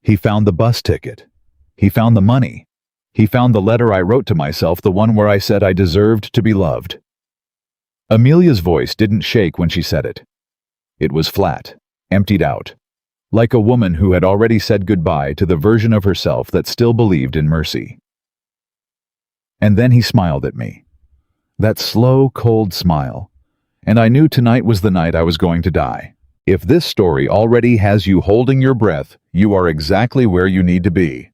He found the bus ticket. He found the money. He found the letter I wrote to myself, the one where I said I deserved to be loved. Amelia's voice didn't shake when she said it. It was flat, emptied out, like a woman who had already said goodbye to the version of herself that still believed in mercy. And then he smiled at me. That slow, cold smile. And I knew tonight was the night I was going to die. If this story already has you holding your breath, you are exactly where you need to be.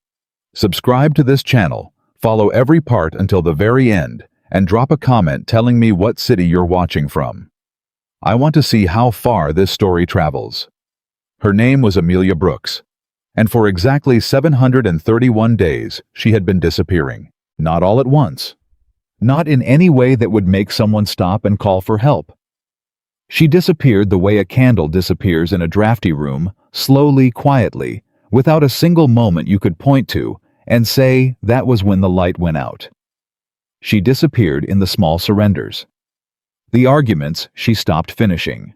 Subscribe to this channel, follow every part until the very end, and drop a comment telling me what city you're watching from. I want to see how far this story travels. Her name was Amelia Brooks, and for exactly 731 days she had been disappearing. Not all at once. Not in any way that would make someone stop and call for help. She disappeared the way a candle disappears in a drafty room, slowly, quietly, without a single moment you could point to and say that was when the light went out. She disappeared in the small surrenders. The arguments she stopped finishing.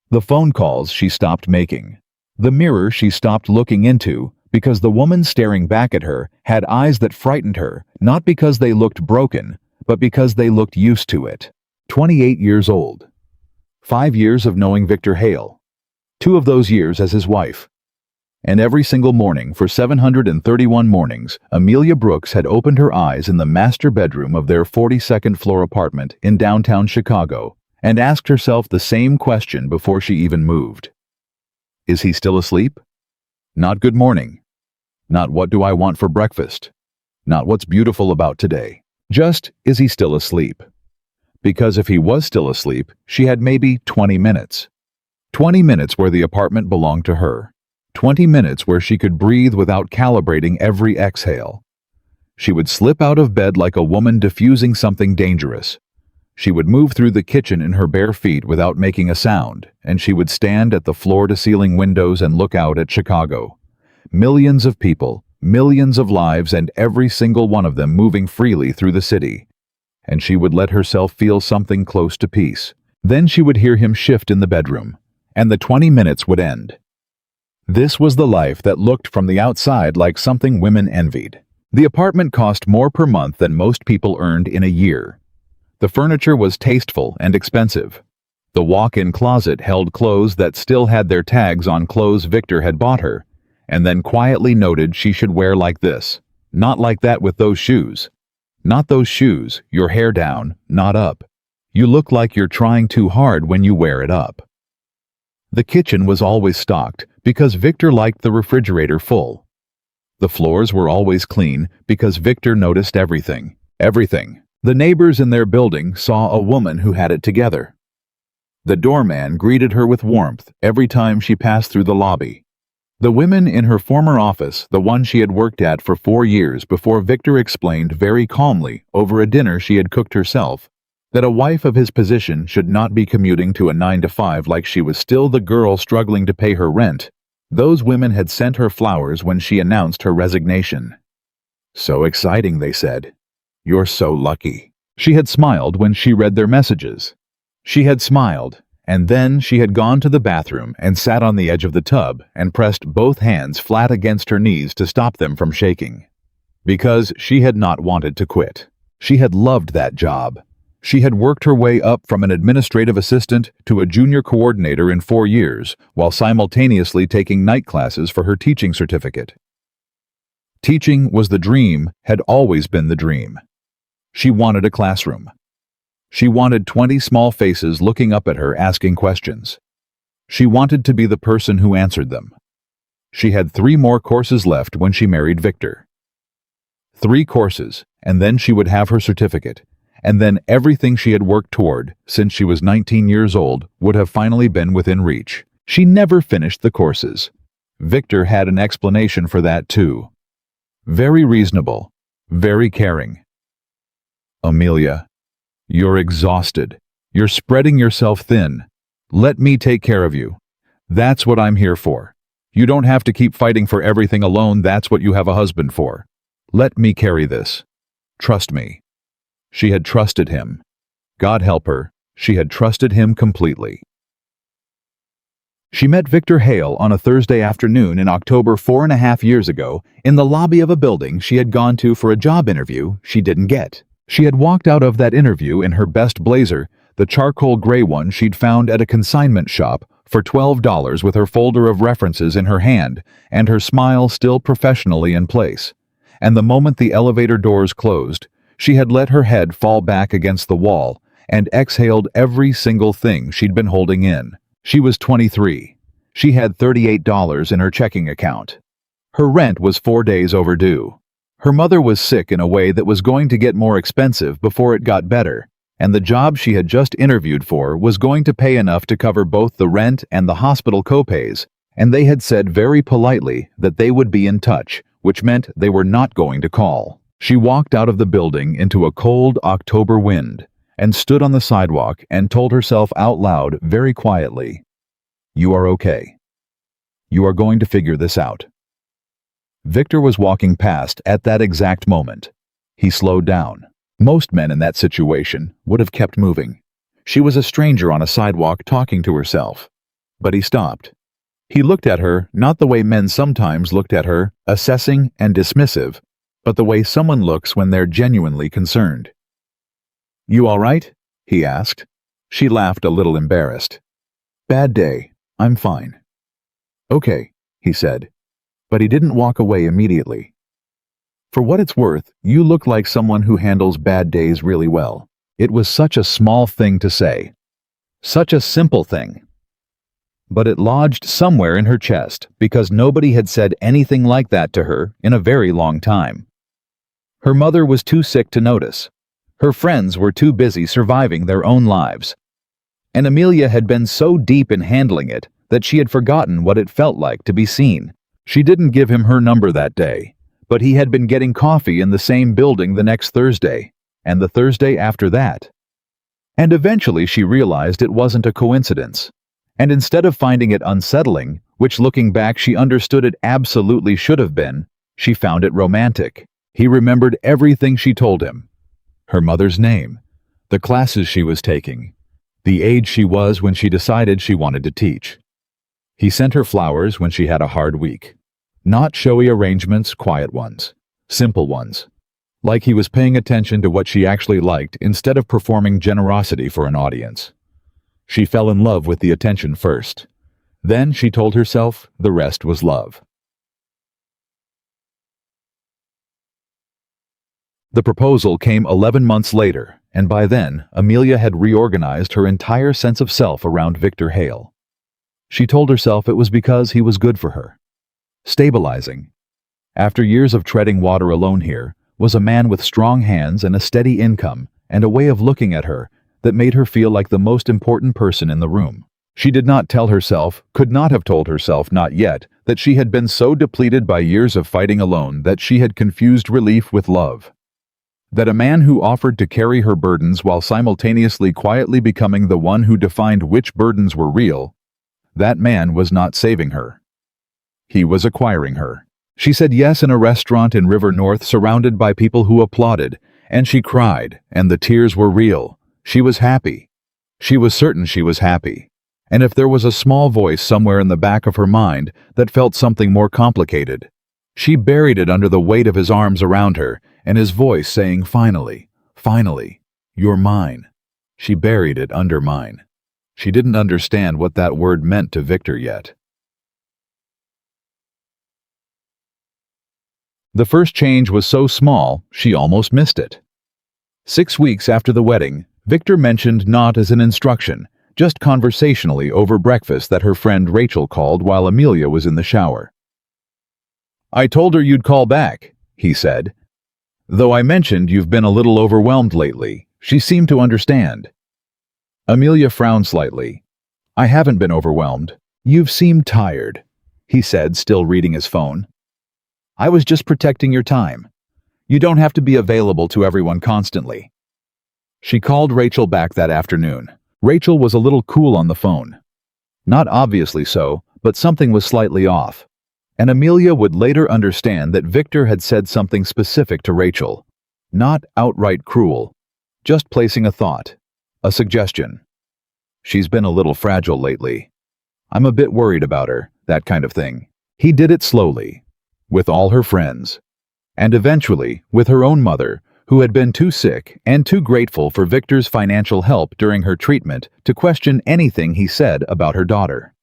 The phone calls she stopped making. The mirror she stopped looking into because the woman staring back at her had eyes that frightened her, not because they looked broken, but because they looked used to it. 28 years old. 5 years of knowing Victor Hale. 2 of those years as his wife. And every single morning for 731 mornings, Amelia Brooks had opened her eyes in the master bedroom of their 42nd floor apartment in downtown Chicago and asked herself the same question before she even moved. Is he still asleep? Not good morning. Not what do I want for breakfast. Not what's beautiful about today. Just, is he still asleep? Because if he was still asleep, she had maybe 20 minutes. 20 minutes where the apartment belonged to her. 20 minutes where she could breathe without calibrating every exhale. She would slip out of bed like a woman diffusing something dangerous. She would move through the kitchen in her bare feet without making a sound, and she would stand at the floor-to-ceiling windows and look out at Chicago. Millions of people, millions of lives, and every single one of them moving freely through the city. And she would let herself feel something close to peace. Then she would hear him shift in the bedroom, and the 20 minutes would end. This was the life that looked from the outside like something women envied. The apartment cost more per month than most people earned in a year. The furniture was tasteful and expensive. The walk-in closet held clothes that still had their tags on clothes Victor had bought her, and then quietly noted she should wear like this, not like that with those shoes. Not those shoes, your hair down, not up. You look like you're trying too hard when you wear it up. The kitchen was always stocked because Victor liked the refrigerator full. The floors were always clean because Victor noticed everything. Everything. The neighbors in their building saw a woman who had it together. The doorman greeted her with warmth every time she passed through the lobby. The women in her former office, the one she had worked at for 4 years before Victor explained very calmly over a dinner she had cooked herself, that a wife of his position should not be commuting to a 9-to-5 like she was still the girl struggling to pay her rent. Those women had sent her flowers when she announced her resignation. So exciting, they said. You're so lucky. She had smiled when she read their messages. She had smiled, and then she had gone to the bathroom and sat on the edge of the tub and pressed both hands flat against her knees to stop them from shaking. Because she had not wanted to quit. She had loved that job. She had worked her way up from an administrative assistant to a junior coordinator in 4 years, while simultaneously taking night classes for her teaching certificate. Teaching was the dream, had always been the dream. She wanted a classroom. She wanted 20 small faces looking up at her asking questions. She wanted to be the person who answered them. She had 3 more courses left when she married Victor. 3 courses, and then she would have her certificate, and then everything she had worked toward since she was 19 years old would have finally been within reach. She never finished the courses. Victor had an explanation for that too. Very reasonable, very caring. Amelia, you're exhausted. You're spreading yourself thin. Let me take care of you. That's what I'm here for. You don't have to keep fighting for everything alone. That's what you have a husband for. Let me carry this. Trust me. She had trusted him. God help her, she had trusted him completely. She met Victor Hale on a Thursday afternoon in October 4.5 years ago in the lobby of a building she had gone to for a job interview she didn't get. She had walked out of that interview in her best blazer, the charcoal gray one she'd found at a consignment shop, for $12 with her folder of references in her hand and her smile still professionally in place. And the moment the elevator doors closed, she had let her head fall back against the wall and exhaled every single thing she'd been holding in. She was 23. She had $38 in her checking account. Her rent was 4 days overdue. Her mother was sick in a way that was going to get more expensive before it got better, and the job she had just interviewed for was going to pay enough to cover both the rent and the hospital copays, and they had said very politely that they would be in touch, which meant they were not going to call. She walked out of the building into a cold October wind and stood on the sidewalk and told herself out loud very quietly, "You are okay. You are going to figure this out." Victor was walking past at that exact moment. He slowed down. Most men in that situation would have kept moving. She was a stranger on a sidewalk talking to herself. But he stopped. He looked at her not the way men sometimes looked at her, assessing and dismissive, but the way someone looks when they're genuinely concerned. "You all right?" he asked. She laughed a little embarrassed. "Bad day. I'm fine." "Okay," he said. But he didn't walk away immediately. "For what it's worth, you look like someone who handles bad days really well." It was such a small thing to say. Such a simple thing. But it lodged somewhere in her chest because nobody had said anything like that to her in a very long time. Her mother was too sick to notice. Her friends were too busy surviving their own lives. And Amelia had been so deep in handling it that she had forgotten what it felt like to be seen. She didn't give him her number that day, but he had been getting coffee in the same building the next Thursday, and the Thursday after that. And eventually she realized it wasn't a coincidence. And instead of finding it unsettling, which looking back she understood it absolutely should have been, she found it romantic. He remembered everything she told him. Her mother's name, the classes she was taking, the age she was when she decided she wanted to teach. He sent her flowers when she had a hard week. Not showy arrangements, quiet ones. Simple ones. Like he was paying attention to what she actually liked instead of performing generosity for an audience. She fell in love with the attention first. Then she told herself the rest was love. The proposal came 11 months later, and by then, Amelia had reorganized her entire sense of self around Victor Hale. She told herself it was because he was good for her. Stabilizing. After years of treading water alone here, was a man with strong hands and a steady income and a way of looking at her that made her feel like the most important person in the room. She did not tell herself, could not have told herself not yet, that she had been so depleted by years of fighting alone that she had confused relief with love. That a man who offered to carry her burdens while simultaneously quietly becoming the one who defined which burdens were real, that man was not saving her. He was acquiring her. She said yes in a restaurant in River North surrounded by people who applauded, and she cried, and the tears were real. She was happy. She was certain she was happy. And if there was a small voice somewhere in the back of her mind that felt something more complicated, she buried it under the weight of his arms around her and his voice saying, "Finally, finally, you're mine." She buried it under mine. She didn't understand what that word meant to Victor yet. The first change was so small, she almost missed it. 6 weeks after the wedding, Victor mentioned not as an instruction, just conversationally over breakfast that her friend Rachel called while Amelia was in the shower. "I told her you'd call back," he said. "Though I mentioned you've been a little overwhelmed lately, she seemed to understand." Amelia frowned slightly. "I haven't been overwhelmed. You've seemed tired," he said, still reading his phone. "I was just protecting your time. You don't have to be available to everyone constantly." She called Rachel back that afternoon. Rachel was a little cool on the phone. Not obviously so, but something was slightly off. And Amelia would later understand that Victor had said something specific to Rachel. Not outright cruel, just placing a thought, a suggestion. "She's been a little fragile lately. I'm a bit worried about her, that kind of thing. He did it slowly, with all her friends, and eventually with her own mother, who had been too sick and too grateful for Victor's financial help during her treatment to question anything he said about her daughter.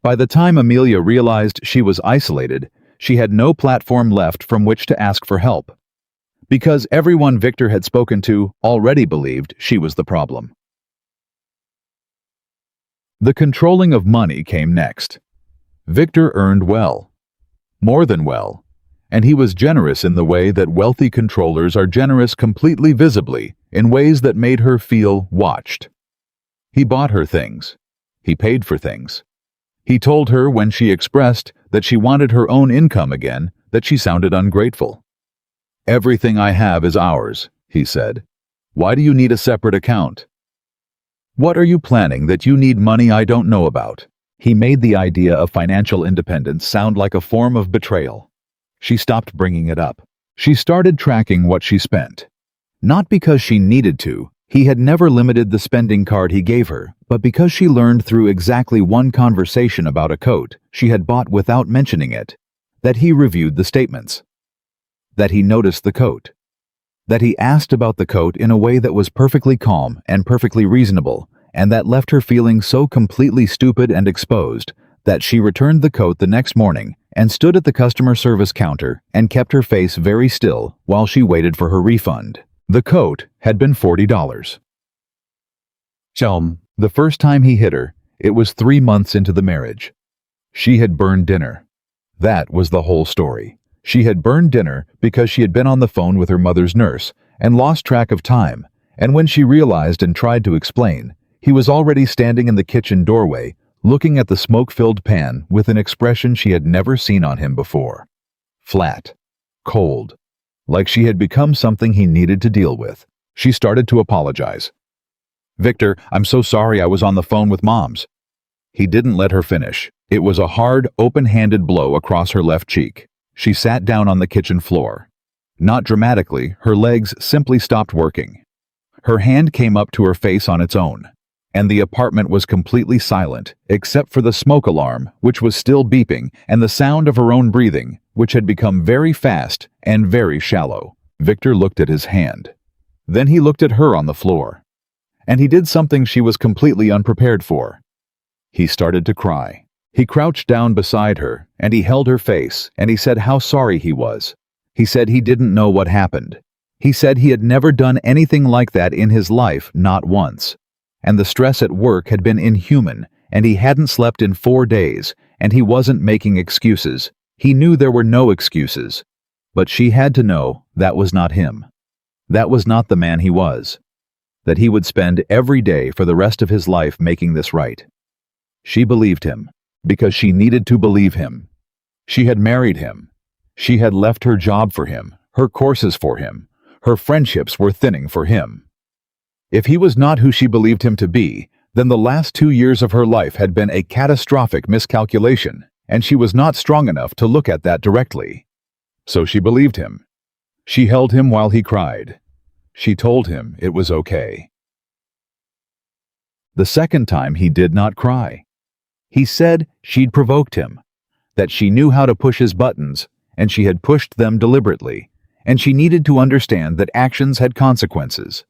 By the time Amelia realized she was isolated, she had no platform left from which to ask for help, because everyone Victor had spoken to already believed she was the problem. The controlling of money came next. Victor earned well, more than well, and he was generous in the way that wealthy controllers are generous completely visibly, in ways that made her feel watched. He bought her things. He paid for things. He told her when she expressed that she wanted her own income again that she sounded ungrateful. "Everything I have is ours," he said. "Why do you need a separate account? What are you planning that you need money I don't know about?" He made the idea of financial independence sound like a form of betrayal. She stopped bringing it up. She started tracking what she spent. Not because she needed to. He had never limited the spending card he gave her, but because she learned through exactly one conversation about a coat she had bought without mentioning it, that he reviewed the statements, that he noticed the coat, that he asked about the coat in a way that was perfectly calm and perfectly reasonable, and that left her feeling so completely stupid and exposed that she returned the coat the next morning and stood at the customer service counter and kept her face very still while she waited for her refund. The coat had been $40. The first time he hit her, it was 3 months into the marriage. She had burned dinner. That was the whole story. She had burned dinner because she had been on the phone with her mother's nurse and lost track of time, and when she realized and tried to explain, he was already standing in the kitchen doorway, looking at the smoke-filled pan with an expression she had never seen on him before. Flat. Cold. Like she had become something he needed to deal with. She started to apologize. "Victor, I'm so sorry I was on the phone with Moms." He didn't let her finish. It was a hard, open-handed blow across her left cheek. She sat down on the kitchen floor. Not dramatically, her legs simply stopped working. Her hand came up to her face on its own, and the apartment was completely silent, except for the smoke alarm, which was still beeping, and the sound of her own breathing, which had become very fast and very shallow. Victor looked at his hand. Then he looked at her on the floor. And he did something she was completely unprepared for. He started to cry. He crouched down beside her, and he held her face, and he said how sorry he was. He said he didn't know what happened. He said he had never done anything like that in his life, not once. And the stress at work had been inhuman, and he hadn't slept in 4 days, and he wasn't making excuses. He knew there were no excuses. But she had to know that was not him. That was not the man he was. That he would spend every day for the rest of his life making this right. She believed him, because she needed to believe him. She had married him. She had left her job for him, her courses for him. Her friendships were thinning for him. If he was not who she believed him to be, then the last 2 years of her life had been a catastrophic miscalculation, and she was not strong enough to look at that directly. So she believed him. She held him while he cried. She told him it was okay. The second time he did not cry. He said she'd provoked him, that she knew how to push his buttons, and she had pushed them deliberately, and she needed to understand that actions had consequences.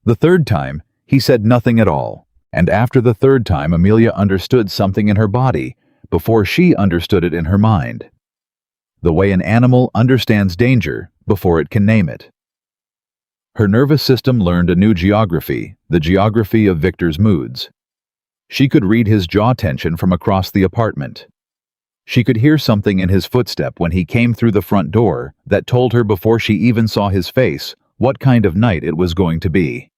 The third time, he said nothing at all, and after the third time Amelia understood something in her body before she understood it in her mind. The way an animal understands danger before it can name it. Her nervous system learned a new geography, the geography of Victor's moods. She could read his jaw tension from across the apartment. She could hear something in his footstep when he came through the front door that told her before she even saw his face what kind of night it was going to be.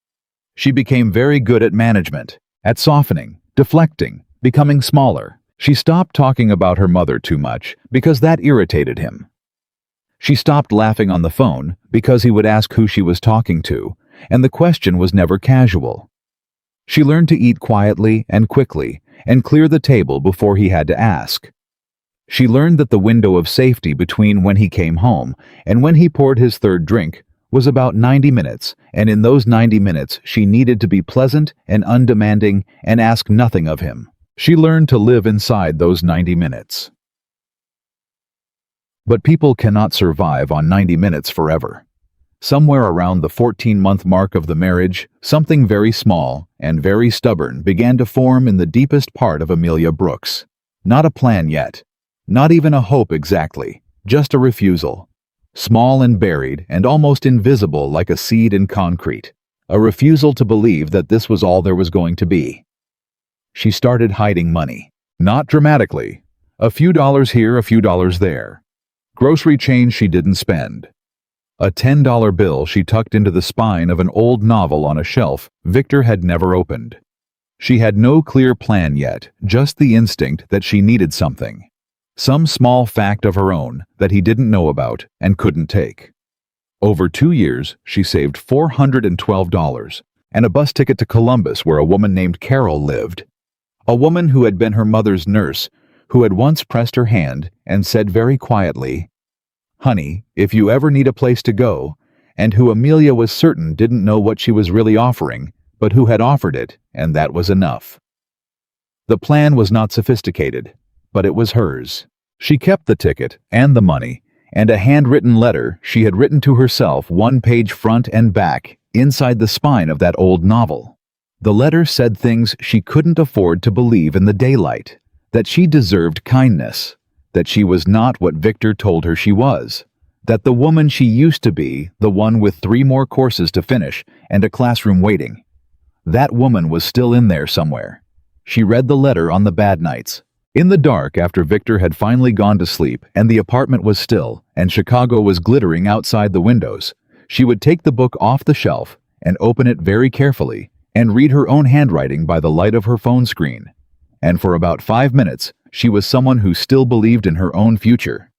She became very good at management, at softening, deflecting, becoming smaller. She stopped talking about her mother too much because that irritated him. She stopped laughing on the phone because he would ask who she was talking to, and the question was never casual. She learned to eat quietly and quickly and clear the table before he had to ask. She learned that the window of safety between when he came home and when he poured his third drink was about 90 minutes, and in those 90 minutes she needed to be pleasant and undemanding and ask nothing of him. She learned to live inside those 90 minutes. But people cannot survive on 90 minutes forever. Somewhere around the 14-month mark of the marriage, something very small and very stubborn began to form in the deepest part of Amelia Brooks. Not a plan yet. Not even a hope exactly. Just a refusal. Small and buried and almost invisible like a seed in concrete. A refusal to believe that this was all there was going to be. She started hiding money. Not dramatically. A few dollars here, a few dollars there. Grocery change she didn't spend. A $10 bill she tucked into the spine of an old novel on a shelf Victor had never opened. She had no clear plan yet, just the instinct that she needed something. Some small fact of her own that he didn't know about and couldn't take. Over 2 years, she saved $412 and a bus ticket to Columbus where a woman named Carol lived. A woman who had been her mother's nurse, who had once pressed her hand and said very quietly, "Honey, if you ever need a place to go," and who Amelia was certain didn't know what she was really offering, but who had offered it, and that was enough. The plan was not sophisticated, but it was hers. She kept the ticket and the money, and a handwritten letter she had written to herself 1-page front and back, inside the spine of that old novel. The letter said things she couldn't afford to believe in the daylight, that she deserved kindness, that she was not what Victor told her she was, that the woman she used to be, the one with 3 more courses to finish and a classroom waiting, that woman was still in there somewhere. She read the letter on the bad nights. In the dark after Victor had finally gone to sleep and the apartment was still and Chicago was glittering outside the windows, she would take the book off the shelf and open it very carefully and read her own handwriting by the light of her phone screen. And for about 5 minutes, she was someone who still believed in her own future.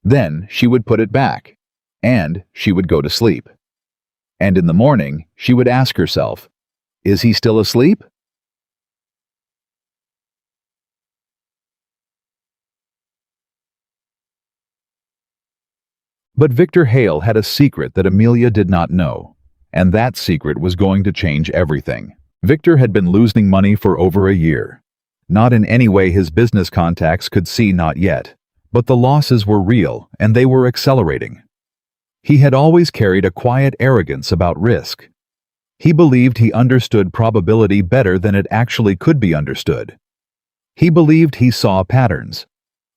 Then she would put it back, and she would go to sleep. And in the morning, she would ask herself, "Is he still asleep?" But Victor Hale had a secret that Amelia did not know, and that secret was going to change everything. Victor had been losing money for over a year. Not in any way his business contacts could see, not yet, but the losses were real and they were accelerating. He had always carried a quiet arrogance about risk. He believed he understood probability better than it actually could be understood. He believed he saw patterns.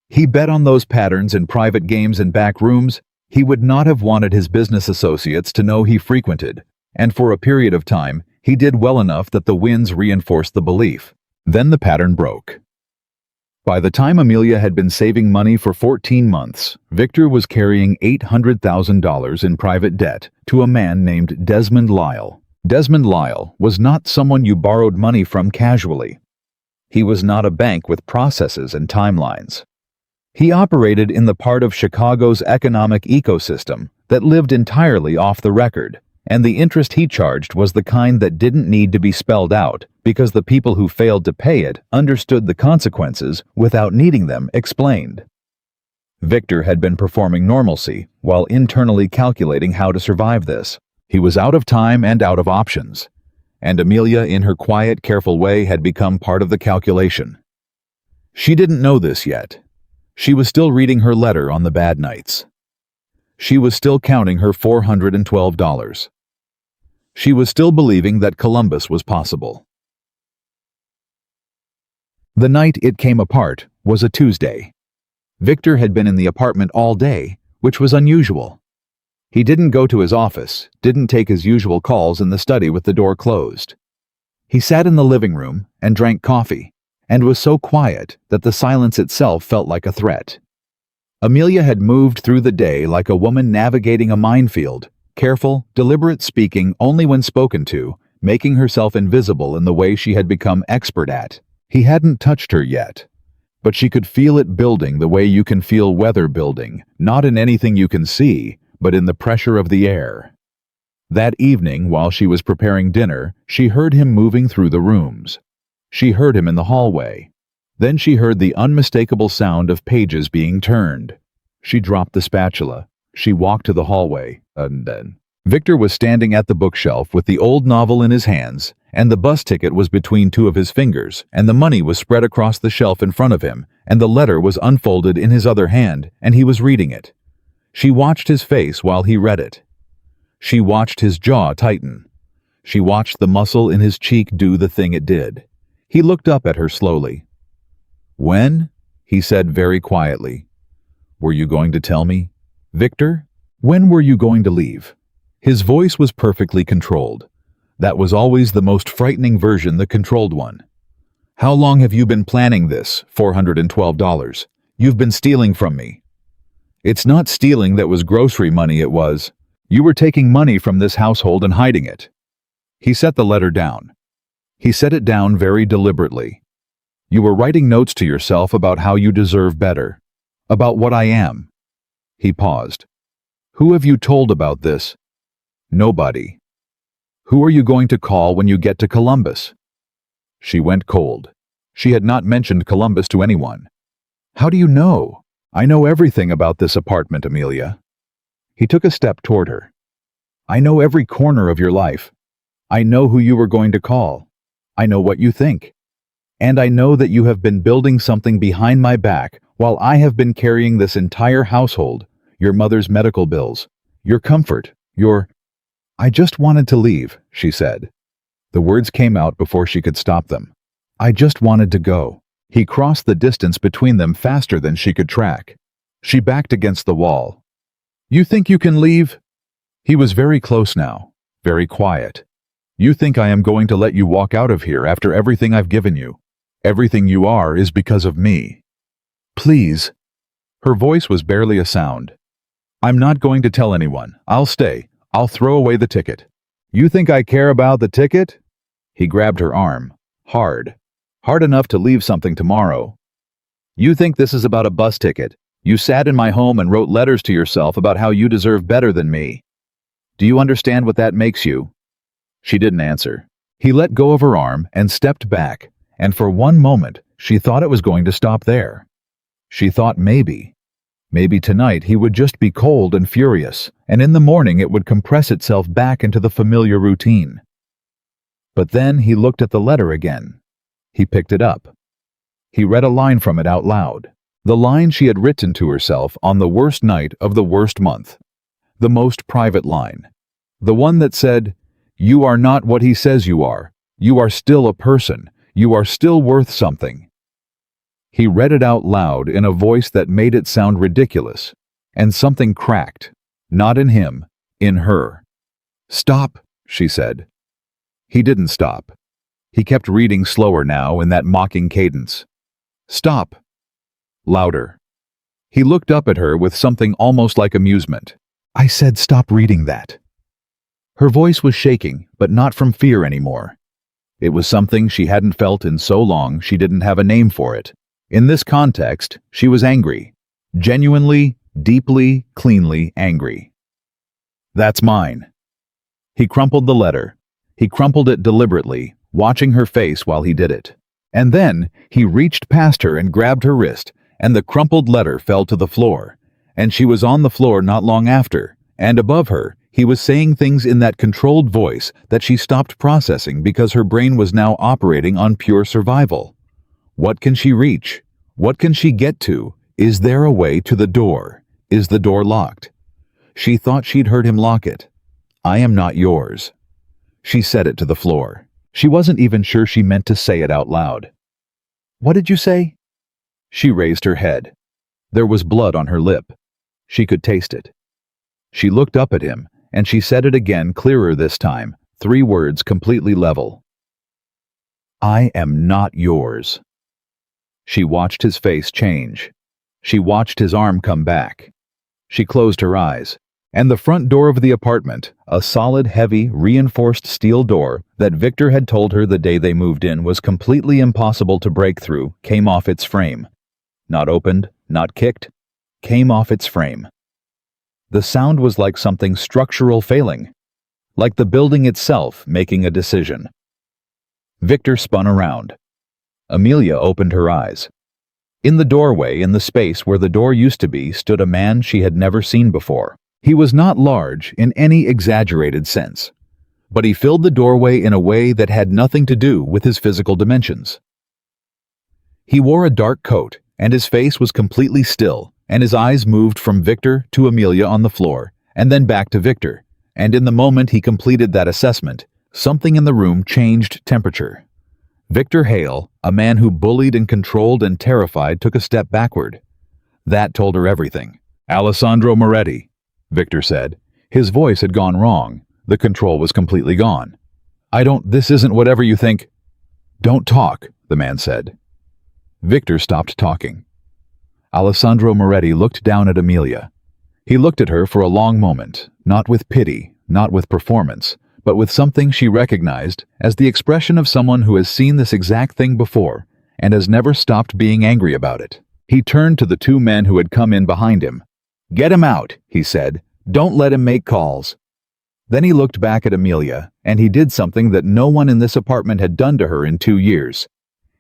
He bet on those patterns in private games and back rooms he would not have wanted his business associates to know he frequented, and for a period of time, he did well enough that the wins reinforced the belief. Then the pattern broke. By the time Amelia had been saving money for 14 months, Victor was carrying $800,000 in private debt to a man named Desmond Lyle. Desmond Lyle was not someone you borrowed money from casually. He was not a bank with processes and timelines. He operated in the part of Chicago's economic ecosystem that lived entirely off the record, and the interest he charged was the kind that didn't need to be spelled out because the people who failed to pay it understood the consequences without needing them explained. Victor had been performing normalcy while internally calculating how to survive this. He was out of time and out of options, and Amelia, in her quiet, careful way, had become part of the calculation. She didn't know this yet. She was still reading her letter on the bad nights. She was still counting her $412. She was still believing that Columbus was possible. The night it came apart was a Tuesday. Victor had been in the apartment all day, which was unusual. He didn't go to his office, didn't take his usual calls in the study with the door closed. He sat in the living room and drank coffee, and was so quiet that the silence itself felt like a threat. Amelia had moved through the day like a woman navigating a minefield, careful, deliberate speaking only when spoken to, making herself invisible in the way she had become expert at. He hadn't touched her yet, but she could feel it building the way you can feel weather building, not in anything you can see, but in the pressure of the air. That evening, while she was preparing dinner, she heard him moving through the rooms. She heard him in the hallway. Then she heard the unmistakable sound of pages being turned. She dropped the spatula. She walked to the hallway, and then Victor was standing at the bookshelf with the old novel in his hands, and the bus ticket was between two of his fingers, and the money was spread across the shelf in front of him, and the letter was unfolded in his other hand, and he was reading it. She watched his face while he read it. She watched his jaw tighten. She watched the muscle in his cheek do the thing it did. He looked up at her slowly. "When?" he said very quietly. "Were you going to tell me? Victor, when were you going to leave?" His voice was perfectly controlled. That was always the most frightening version, the controlled one. "How long have you been planning this? $412. You've been stealing from me." "It's not stealing that was grocery money, it was. You were taking money from this household and hiding it." He set the letter down. He set it down very deliberately. "You were writing notes to yourself about how you deserve better. About what I am." He paused. "Who have you told about this?" "Nobody." "Who are you going to call when you get to Columbus?" She went cold. She had not mentioned Columbus to anyone. "How do you know?" "I know everything about this apartment, Amelia." He took a step toward her. "I know every corner of your life. I know who you were going to call. I know what you think. And I know that you have been building something behind my back while I have been carrying this entire household, your mother's medical bills, your comfort, your—" "I just wanted to leave," she said. The words came out before she could stop them. "I just wanted to go." He crossed the distance between them faster than she could track. She backed against the wall. "You think you can leave?" He was very close now, very quiet. "You think I am going to let you walk out of here after everything I've given you? Everything you are is because of me. Please." Her voice was barely a sound. "I'm not going to tell anyone. I'll stay. I'll throw away the ticket." "You think I care about the ticket?" He grabbed her arm. Hard. Hard enough to leave something tomorrow. "You think this is about a bus ticket? You sat in my home and wrote letters to yourself about how you deserve better than me. Do you understand what that makes you?" She didn't answer. He let go of her arm and stepped back, and for one moment she thought it was going to stop there. She thought maybe tonight he would just be cold and furious, and in the morning it would compress itself back into the familiar routine. But then he looked at the letter again. He picked it up. He read a line from it out loud. The line she had written to herself on the worst night of the worst month. The most private line. The one that said, "You are not what he says you are. You are still a person. You are still worth something." He read it out loud in a voice that made it sound ridiculous, and something cracked, not in him, in her. "Stop," she said. He didn't stop. He kept reading slower now in that mocking cadence. "Stop." Louder. He looked up at her with something almost like amusement. "I said stop reading that." Her voice was shaking, but not from fear anymore. It was something she hadn't felt in so long she didn't have a name for it. In this context, she was angry. Genuinely, deeply, cleanly angry. "That's mine." He crumpled the letter. He crumpled it deliberately, watching her face while he did it. And then he reached past her and grabbed her wrist, and the crumpled letter fell to the floor. And she was on the floor not long after, and above her, he was saying things in that controlled voice that she stopped processing because her brain was now operating on pure survival. What can she reach? What can she get to? Is there a way to the door? Is the door locked? She thought she'd heard him lock it. "I am not yours." She said it to the floor. She wasn't even sure she meant to say it out loud. "What did you say?" She raised her head. There was blood on her lip. She could taste it. She looked up at him, and she said it again, clearer this time, 3 words completely level. "I am not yours." She watched his face change. She watched his arm come back. She closed her eyes, and the front door of the apartment, a solid, heavy, reinforced steel door that Victor had told her the day they moved in was completely impossible to break through, came off its frame. Not opened, not kicked, came off its frame. The sound was like something structural failing, like the building itself making a decision. Victor spun around. Amelia opened her eyes. In the doorway, in the space where the door used to be, stood a man she had never seen before. He was not large in any exaggerated sense, but he filled the doorway in a way that had nothing to do with his physical dimensions. He wore a dark coat, and his face was completely still, and his eyes moved from Victor to Amelia on the floor, and then back to Victor, and in the moment he completed that assessment, something in the room changed temperature. Victor Hale, a man who bullied and controlled and terrified, took a step backward. That told her everything. "Alessandro Moretti," Victor said. His voice had gone wrong. The control was completely gone. This isn't whatever you think." "Don't talk," the man said. Victor stopped talking. Alessandro Moretti looked down at Amelia. He looked at her for a long moment, not with pity, not with performance, but with something she recognized as the expression of someone who has seen this exact thing before and has never stopped being angry about it. He turned to the two men who had come in behind him. "Get him out," he said. "Don't let him make calls." Then he looked back at Amelia, and he did something that no one in this apartment had done to her in 2 years.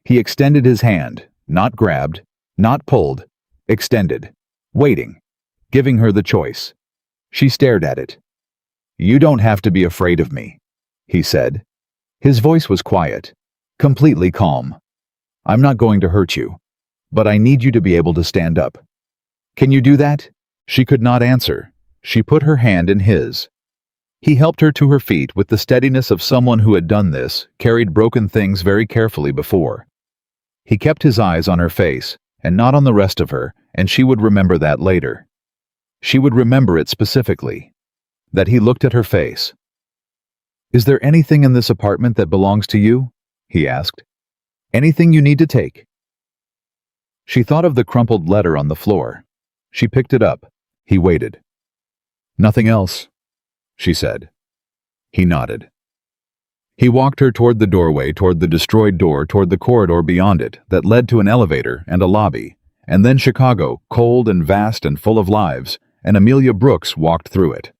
He extended his hand, not grabbed, not pulled, extended, waiting, giving her the choice. She stared at it. "You don't have to be afraid of me," he said. His voice was quiet, completely calm. "I'm not going to hurt you, but I need you to be able to stand up. Can you do that?" She could not answer. She put her hand in his. He helped her to her feet with the steadiness of someone who had done this, carried broken things very carefully before. He kept his eyes on her face, and not on the rest of her, and she would remember that later. She would remember it specifically, that he looked at her face. "Is there anything in this apartment that belongs to you?" he asked. "Anything you need to take?" She thought of the crumpled letter on the floor. She picked it up. He waited. "Nothing else," she said. He nodded. He walked her toward the doorway, toward the destroyed door, toward the corridor beyond it that led to an elevator and a lobby, and then Chicago, cold and vast and full of lives, and Amelia Brooks walked through it.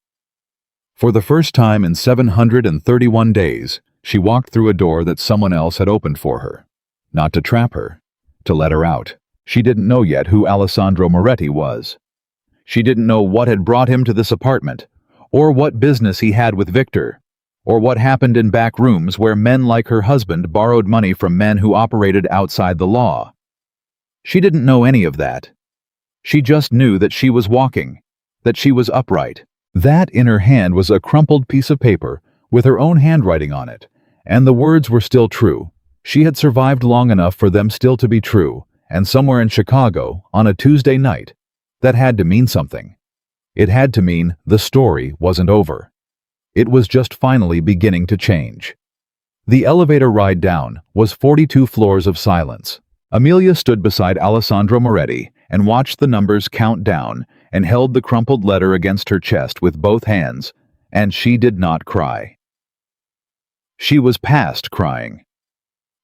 For the first time in 731 days, she walked through a door that someone else had opened for her. Not to trap her, to let her out. She didn't know yet who Alessandro Moretti was. She didn't know what had brought him to this apartment, or what business he had with Victor, or what happened in back rooms where men like her husband borrowed money from men who operated outside the law. She didn't know any of that. She just knew that she was walking, that she was upright. That in her hand was a crumpled piece of paper with her own handwriting on it, and the words were still true. She had survived long enough for them still to be true, and somewhere in Chicago, on a Tuesday night, that had to mean something. It had to mean the story wasn't over. It was just finally beginning to change. The elevator ride down was 42 floors of silence. Amelia stood beside Alessandro Moretti and watched the numbers count down and held the crumpled letter against her chest with both hands, and she did not cry. She was past crying.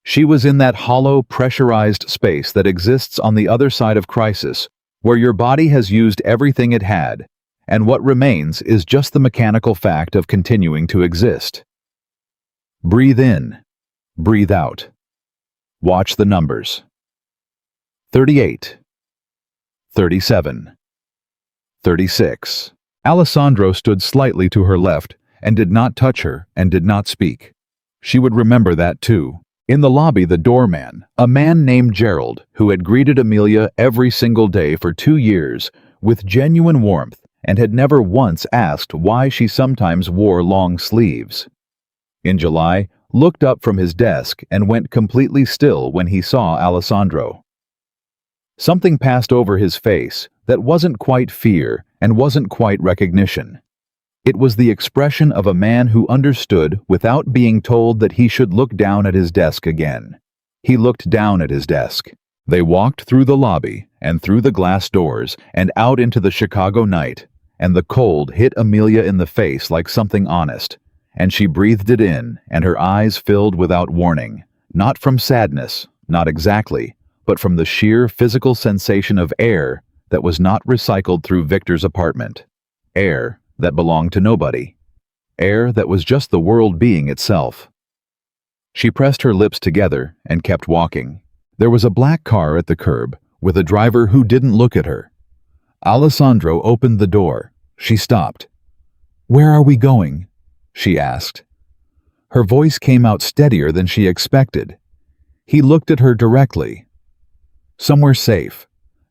She was in that hollow, pressurized space that exists on the other side of crisis, where your body has used everything it had, and what remains is just the mechanical fact of continuing to exist. Breathe in, breathe out. Watch the numbers. 38, 37, 36. Alessandro stood slightly to her left and did not touch her and did not speak. She would remember that too. In the lobby, the doorman, a man named Gerald, who had greeted Amelia every single day for 2 years with genuine warmth and had never once asked why she sometimes wore long sleeves. In July, looked up from his desk and went completely still when he saw Alessandro. Something passed over his face that wasn't quite fear and wasn't quite recognition. It was the expression of a man who understood without being told that he should look down at his desk again. He looked down at his desk. They walked through the lobby and through the glass doors and out into the Chicago night, and the cold hit Amelia in the face like something honest, and she breathed it in, and her eyes filled without warning, not from sadness, not exactly, but from the sheer physical sensation of air that was not recycled through Victor's apartment. Air that belonged to nobody. Air that was just the world being itself. She pressed her lips together and kept walking. There was a black car at the curb, with a driver who didn't look at her. Alessandro opened the door. She stopped. "Where are we going?" she asked. Her voice came out steadier than she expected. He looked at her directly. "Somewhere safe.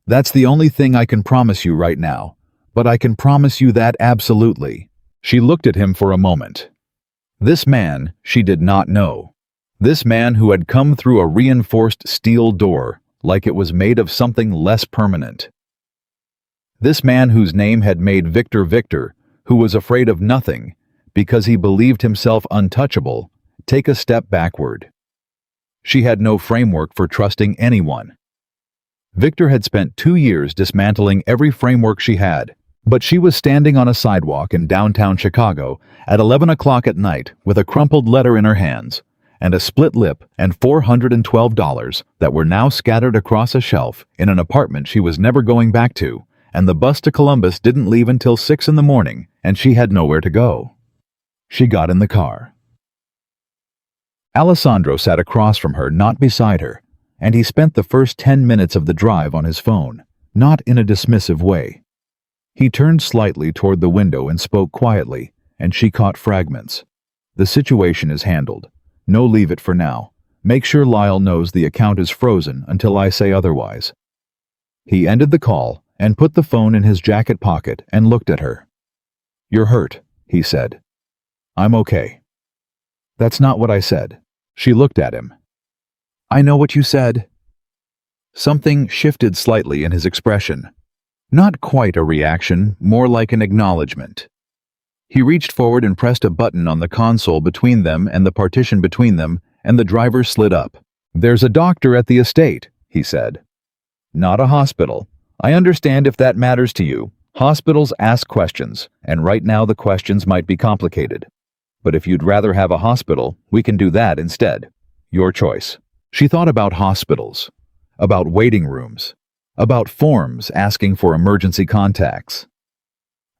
That's the only thing I can promise you right now, but I can promise you that absolutely." She looked at him for a moment. This man she did not know. This man who had come through a reinforced steel door like it was made of something less permanent. This man whose name had made Victor Victor, who was afraid of nothing because he believed himself untouchable, take a step backward. She had no framework for trusting anyone. Victor had spent 2 years dismantling every framework she had, but she was standing on a sidewalk in downtown Chicago at 11 o'clock at night with a crumpled letter in her hands and a split lip and $412 that were now scattered across a shelf in an apartment she was never going back to, and the bus to Columbus didn't leave until 6 in the morning, and she had nowhere to go. She got in the car. Alessandro sat across from her, not beside her, and he spent the first 10 minutes of the drive on his phone, not in a dismissive way. He turned slightly toward the window and spoke quietly, and she caught fragments. "The situation is handled. No, leave it for now. Make sure Lyle knows the account is frozen until I say otherwise." He ended the call and put the phone in his jacket pocket and looked at her. "You're hurt," he said. "I'm okay." "That's not what I said." She looked at him. "I know what you said." Something shifted slightly in his expression. Not quite a reaction, more like an acknowledgement. He reached forward and pressed a button on the console between them and the partition between them, and the driver slid up. "There's a doctor at the estate," he said. "Not a hospital. I understand if that matters to you. Hospitals ask questions, and right now the questions might be complicated. But if you'd rather have a hospital, we can do that instead. Your choice." She thought about hospitals, about waiting rooms, about forms asking for emergency contacts,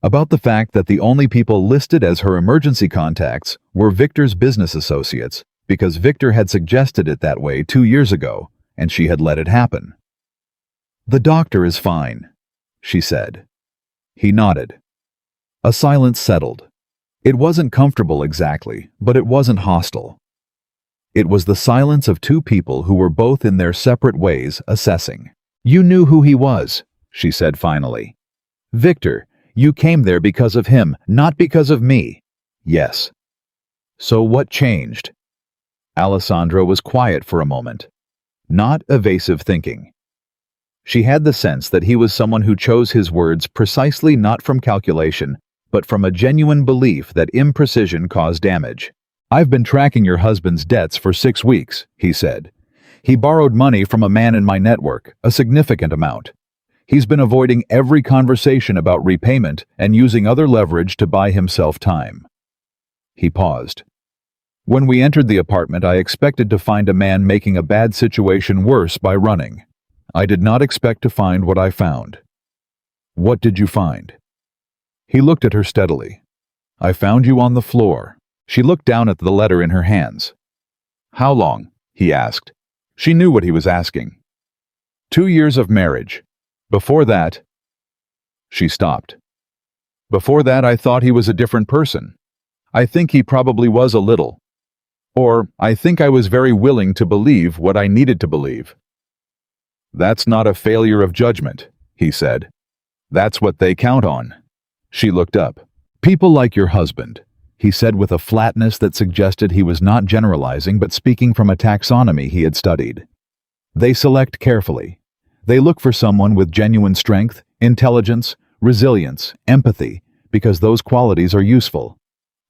about the fact that the only people listed as her emergency contacts were Victor's business associates because Victor had suggested it that way 2 years ago, and she had let it happen. "The doctor is fine," she said. He nodded. A silence settled. It wasn't comfortable exactly, but it wasn't hostile. It was the silence of two people who were both in their separate ways assessing. "You knew who he was," she said finally. "Victor, you came there because of him, not because of me." "Yes." "So what changed?" Alessandro was quiet for a moment. Not evasive thinking. She had the sense that he was someone who chose his words precisely not from calculation, but from a genuine belief that imprecision caused damage. "I've been tracking your husband's debts for 6 weeks, he said. "He borrowed money from a man in my network, a significant amount. He's been avoiding every conversation about repayment and using other leverage to buy himself time." He paused. "When we entered the apartment, I expected to find a man making a bad situation worse by running. I did not expect to find what I found." "What did you find?" He looked at her steadily. "I found you on the floor." She looked down at the letter in her hands. "How long?" he asked. She knew what he was asking. 2 years of marriage. Before that..." She stopped. "Before that, I thought he was a different person. I think he probably was a little. Or, I think I was very willing to believe what I needed to believe." "That's not a failure of judgment," he said. "That's what they count on." She looked up. "People like your husband," he said with a flatness that suggested he was not generalizing but speaking from a taxonomy he had studied. "They select carefully. They look for someone with genuine strength, intelligence, resilience, empathy, because those qualities are useful.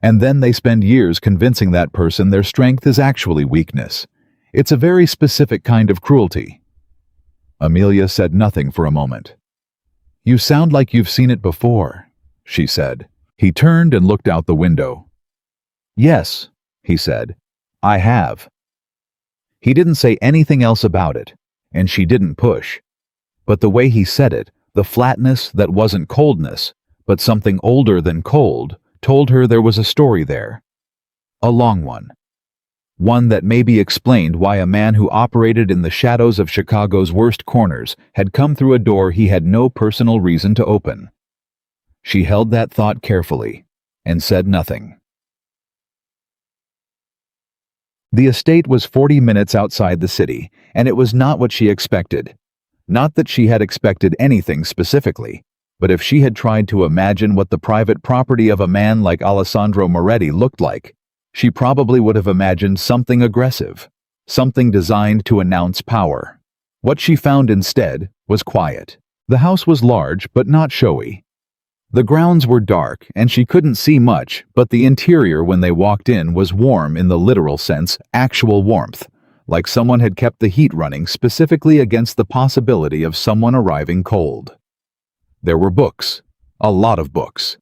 And then they spend years convincing that person their strength is actually weakness. It's a very specific kind of cruelty." Amelia said nothing for a moment. "You sound like you've seen it before," she said. He turned and looked out the window. "Yes," he said, "I have." He didn't say anything else about it, and she didn't push. But the way he said it, the flatness that wasn't coldness, but something older than cold, told her there was a story there. A long one. One that maybe explained why a man who operated in the shadows of Chicago's worst corners had come through a door he had no personal reason to open. She held that thought carefully and said nothing. The estate was 40 minutes outside the city, and it was not what she expected. Not that she had expected anything specifically, but if she had tried to imagine what the private property of a man like Alessandro Moretti looked like, she probably would have imagined something aggressive, something designed to announce power. What she found instead was quiet. The house was large but not showy. The grounds were dark and she couldn't see much, but the interior when they walked in was warm in the literal sense, actual warmth, like someone had kept the heat running specifically against the possibility of someone arriving cold. There were books, a lot of books,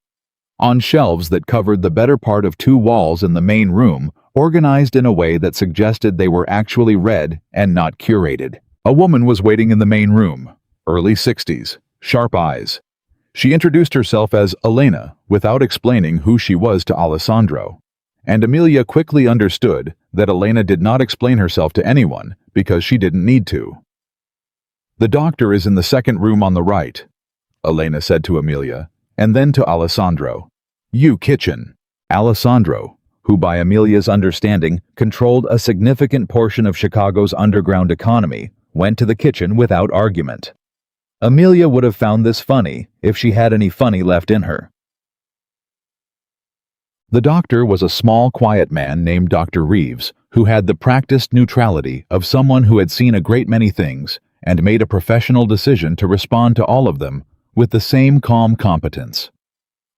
on shelves that covered the better part of 2 walls in the main room, organized in a way that suggested they were actually read and not curated. A woman was waiting in the main room, early 60s, sharp eyes. She introduced herself as Elena without explaining who she was to Alessandro, and Amelia quickly understood that Elena did not explain herself to anyone because she didn't need to. "The doctor is in the second room on the right," Elena said to Amelia, and then to Alessandro. "You kitchen." Alessandro, who by Amelia's understanding controlled a significant portion of Chicago's underground economy, went to the kitchen without argument. Amelia would have found this funny if she had any funny left in her. The doctor was a small, quiet man named Dr. Reeves, who had the practiced neutrality of someone who had seen a great many things and made a professional decision to respond to all of them with the same calm competence.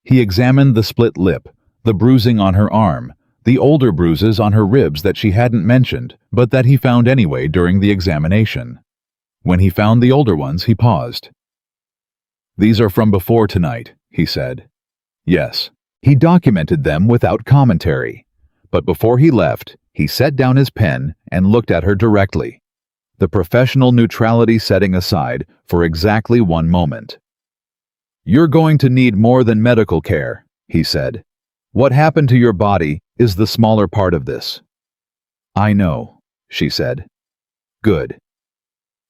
He examined the split lip, the bruising on her arm, the older bruises on her ribs that she hadn't mentioned, but that he found anyway during the examination. When he found the older ones, he paused. "These are from before tonight," he said. "Yes." He documented them without commentary, but before he left, he set down his pen and looked at her directly, the professional neutrality setting aside for exactly 1 moment. "You're going to need more than medical care," he said. "What happened to your body is the smaller part of this." "I know," she said. "Good."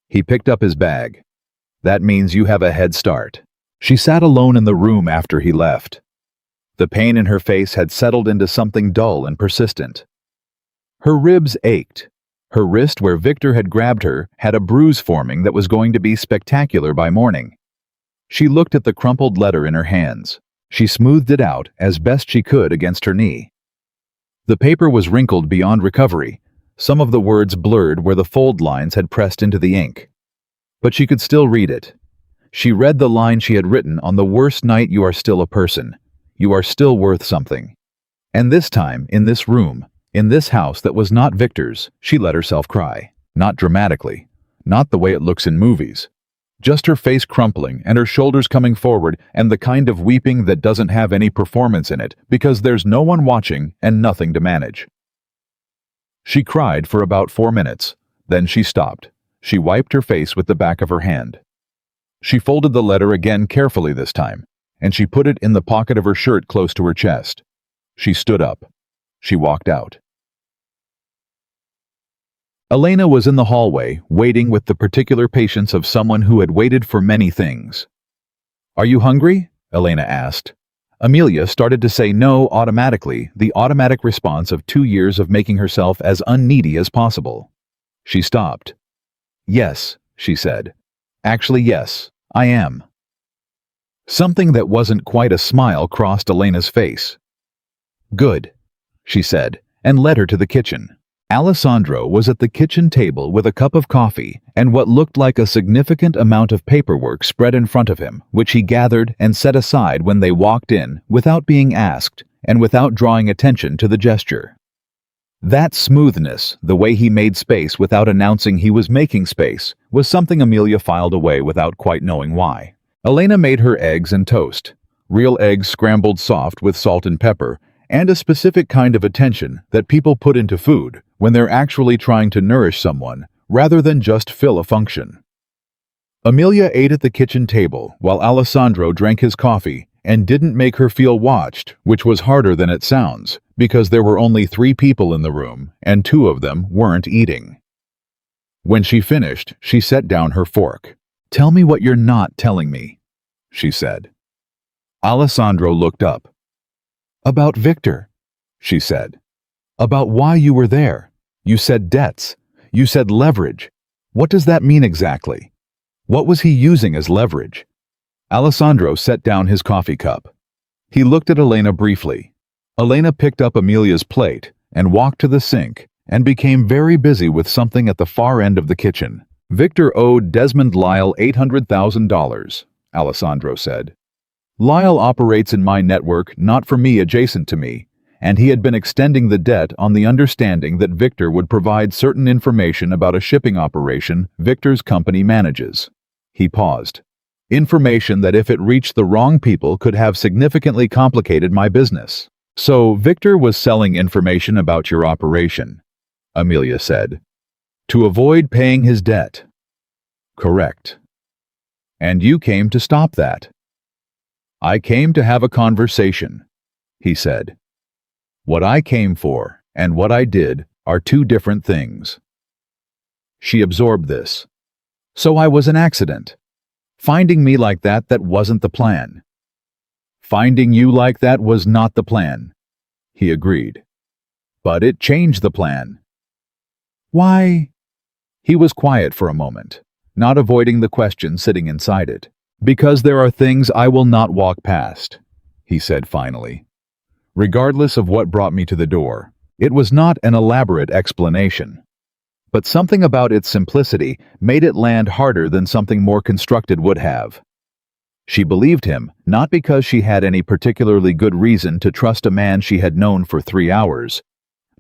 He picked up his bag. "That means you have a head start." She sat alone in the room after he left. The pain in her face had settled into something dull and persistent. Her ribs ached. Her wrist where Victor had grabbed her had a bruise forming that was going to be spectacular by morning. She looked at the crumpled letter in her hands. She smoothed it out as best she could against her knee. The paper was wrinkled beyond recovery, some of the words blurred where the fold lines had pressed into the ink. But she could still read it. She read the line she had written on the worst night: "You are still a person. You are still worth something." And this time, in this room, in this house that was not Victor's, she let herself cry. Not dramatically, not the way it looks in movies. Just her face crumpling and her shoulders coming forward, and the kind of weeping that doesn't have any performance in it because there's no one watching and nothing to manage. She cried for about 4 minutes, then she stopped. She wiped her face with the back of her hand. She folded the letter again carefully this time, and she put it in the pocket of her shirt close to her chest. She stood up. She walked out. Elena was in the hallway, waiting with the particular patience of someone who had waited for many things. "Are you hungry?" Elena asked. Amelia started to say no automatically, the automatic response of 2 years of making herself as unneedy as possible. She stopped. "Yes," she said. "Actually, yes, I am." Something that wasn't quite a smile crossed Elena's face. "Good," she said, and led her to the kitchen. Alessandro was at the kitchen table with a cup of coffee and what looked like a significant amount of paperwork spread in front of him, which he gathered and set aside when they walked in without being asked and without drawing attention to the gesture. That smoothness, the way he made space without announcing he was making space, was something Amelia filed away without quite knowing why. Elena made her eggs and toast, real eggs scrambled soft with salt and pepper, and a specific kind of attention that people put into food when they're actually trying to nourish someone rather than just fill a function. Amelia ate at the kitchen table while Alessandro drank his coffee and didn't make her feel watched, which was harder than it sounds, because there were only 3 people in the room and 2 of them weren't eating. When she finished, she set down her fork. "Tell me what you're not telling me," she said. Alessandro looked up. "About Victor," she said. "About why you were there. You said debts. You said leverage. What does that mean exactly? What was he using as leverage? Alessandro set down his coffee cup. He looked at Elena briefly. Elena picked up Amelia's plate and walked to the sink and became very busy with something at the far end of the kitchen. Victor owed Desmond Lyle $800,000, Alessandro said. Lyle operates in my network, not for me, adjacent to me, and he had been extending the debt on the understanding that Victor would provide certain information about a shipping operation Victor's company manages. He paused. Information that, if it reached the wrong people, could have significantly complicated my business. So Victor was selling information about your operation, Amelia said, to avoid paying his debt. Correct. And you came to stop that. I came to have a conversation, he said. What I came for and what I did are two different things. She absorbed this. So I was an accident. Finding me like that wasn't the plan. Finding you like that was not the plan, he agreed. But it changed the plan. Why? He was quiet for a moment, not avoiding the question sitting inside it. Because there are things I will not walk past, he said finally. Regardless of what brought me to the door, it was not an elaborate explanation. But something about its simplicity made it land harder than something more constructed would have. She believed him, not because she had any particularly good reason to trust a man she had known for 3 hours,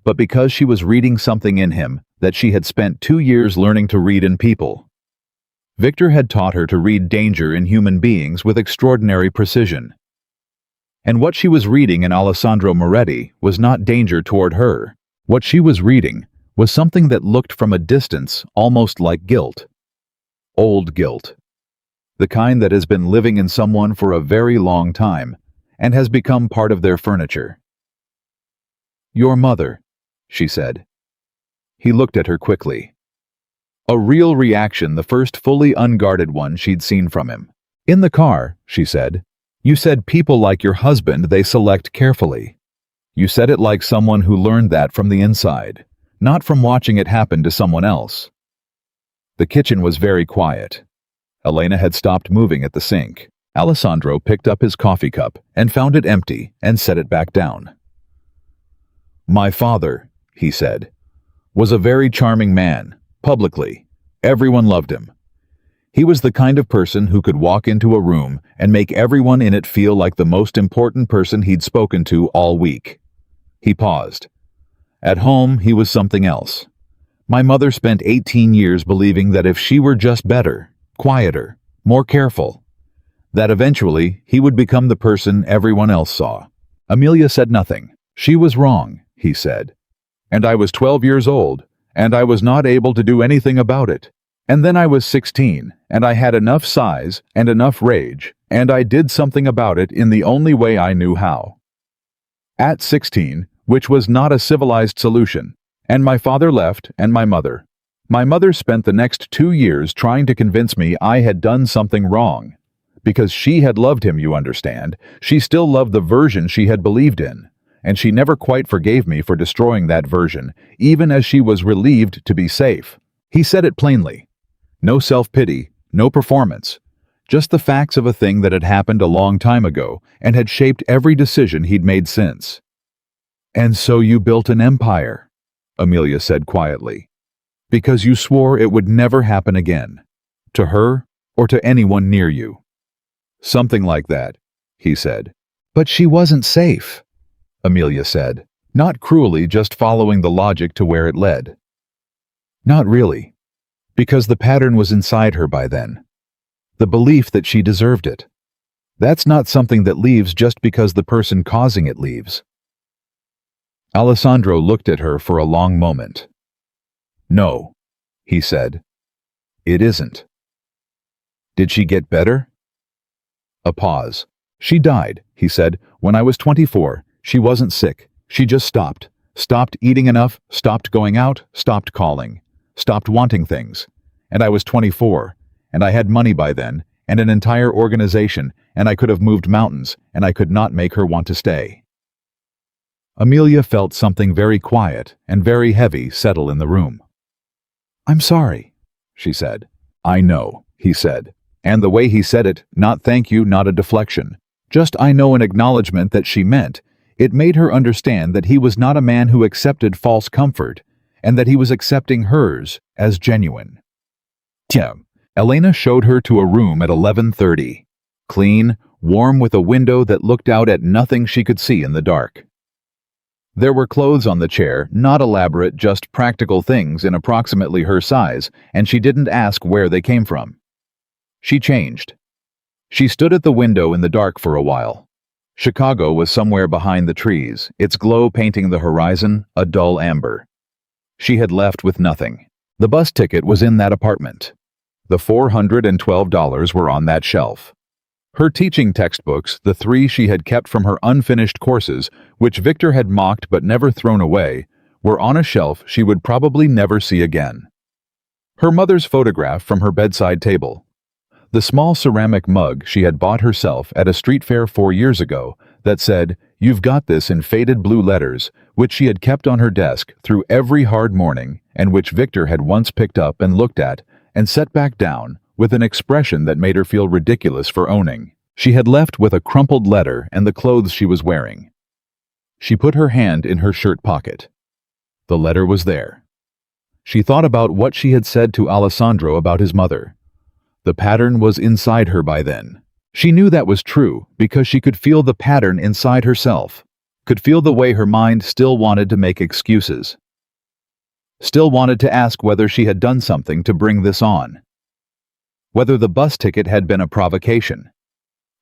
but because she was reading something in him that she had spent 2 years learning to read in people. Victor had taught her to read danger in human beings with extraordinary precision. And what she was reading in Alessandro Moretti was not danger toward her. What she was reading was something that looked from a distance almost like guilt. Old guilt. The kind that has been living in someone for a very long time and has become part of their furniture. Your mother, she said. He looked at her quickly. A real reaction, the first fully unguarded one she'd seen from him. In the car, she said, you said people like your husband they select carefully. You said it like someone who learned that from the inside, not from watching it happen to someone else. The kitchen was very quiet. Elena had stopped moving at the sink. Alessandro picked up his coffee cup and found it empty and set it back down. My father, he said, was a very charming man, publicly. Everyone loved him. He was the kind of person who could walk into a room and make everyone in it feel like the most important person he'd spoken to all week. He paused. At home, he was something else. My mother spent 18 years believing that if she were just better, quieter, more careful, that eventually he would become the person everyone else saw. Amelia said nothing. She was wrong, he said. And I was 12 years old, and I was not able to do anything about it. And then I was 16, and I had enough size and enough rage, and I did something about it in the only way I knew how. At 16, which was not a civilized solution, and my father left, and my mother. My mother spent the next 2 years trying to convince me I had done something wrong. Because she had loved him, you understand, she still loved the version she had believed in, and she never quite forgave me for destroying that version, even as she was relieved to be safe. He said it plainly. No self-pity, no performance, just the facts of a thing that had happened a long time ago and had shaped every decision he'd made since. And so you built an empire, Amelia said quietly, because you swore it would never happen again, to her or to anyone near you. Something like that, he said. But she wasn't safe, Amelia said, not cruelly, just following the logic to where it led. Not really. Because the pattern was inside her by then. The belief that she deserved it. That's not something that leaves just because the person causing it leaves. Alessandro looked at her for a long moment. No, he said. It isn't. Did she get better? A pause. She died, he said, when I was 24. She wasn't sick. She just stopped. Stopped eating enough, stopped going out, stopped calling. Stopped wanting things. And I was 24, and I had money by then, and an entire organization, and I could have moved mountains, and I could not make her want to stay. Amelia felt something very quiet and very heavy settle in the room. "I'm sorry," she said. "I know," he said. And the way he said it, not thank you, not a deflection, just I know, an acknowledgement that she meant, it made her understand that he was not a man who accepted false comfort, and that he was accepting hers as genuine. Tiens, Elena showed her to a room at 11:30. Clean, warm, with a window that looked out at nothing she could see in the dark. There were clothes on the chair, not elaborate, just practical things in approximately her size, and she didn't ask where they came from. She changed. She stood at the window in the dark for a while. Chicago was somewhere behind the trees, its glow painting the horizon a dull amber. She had left with nothing. The bus ticket was in that apartment. The $412 were on that shelf. Her teaching textbooks, the 3 she had kept from her unfinished courses, which Victor had mocked but never thrown away, were on a shelf she would probably never see again. Her mother's photograph from her bedside table. The small ceramic mug she had bought herself at a street fair 4 years ago that said, "You've got this," in faded blue letters, which she had kept on her desk through every hard morning, and which Victor had once picked up and looked at and set back down with an expression that made her feel ridiculous for owning. She had left with a crumpled letter and the clothes she was wearing. She put her hand in her shirt pocket. The letter was there. She thought about what she had said to Alessandro about his mother. The pattern was inside her by then. She knew that was true because she could feel the pattern inside herself, could feel the way her mind still wanted to make excuses, still wanted to ask whether she had done something to bring this on, whether the bus ticket had been a provocation,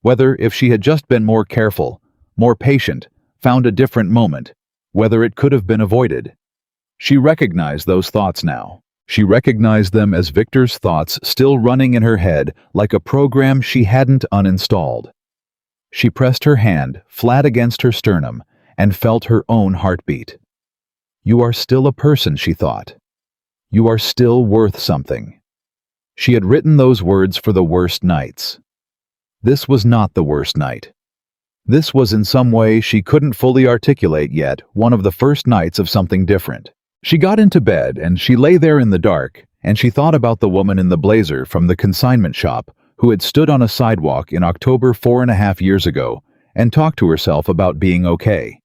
whether if she had just been more careful, more patient, found a different moment, whether it could have been avoided. She recognized those thoughts now. She recognized them as Victor's thoughts still running in her head like a program she hadn't uninstalled. She pressed her hand flat against her sternum and felt her own heartbeat. "You are still a person," she thought. "You are still worth something." She had written those words for the worst nights. This was not the worst night. This was, in some way she couldn't fully articulate yet, one of the first nights of something different. She got into bed and she lay there in the dark, and she thought about the woman in the blazer from the consignment shop who had stood on a sidewalk in October 4.5 years ago and talked to herself about being okay.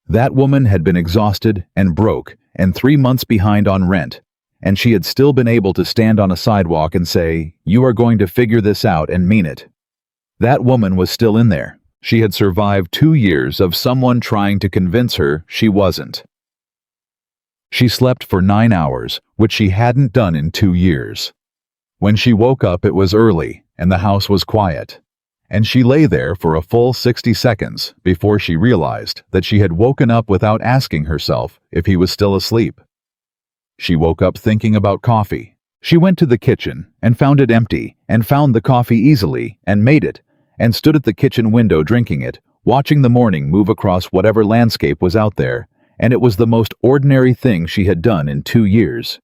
That woman had been exhausted and broke and 3 months behind on rent, and she had still been able to stand on a sidewalk and say, "You are going to figure this out," and mean it. That woman was still in there. She had survived 2 years of someone trying to convince her she wasn't. She slept for 9 hours, which she hadn't done in 2 years. When she woke up, it was early, and the house was quiet. And she lay there for a full 60 seconds before she realized that she had woken up without asking herself if he was still asleep. She woke up thinking about coffee. She went to the kitchen and found it empty, and found the coffee easily and made it, and stood at the kitchen window drinking it, watching the morning move across whatever landscape was out there, and it was the most ordinary thing she had done in 2 years.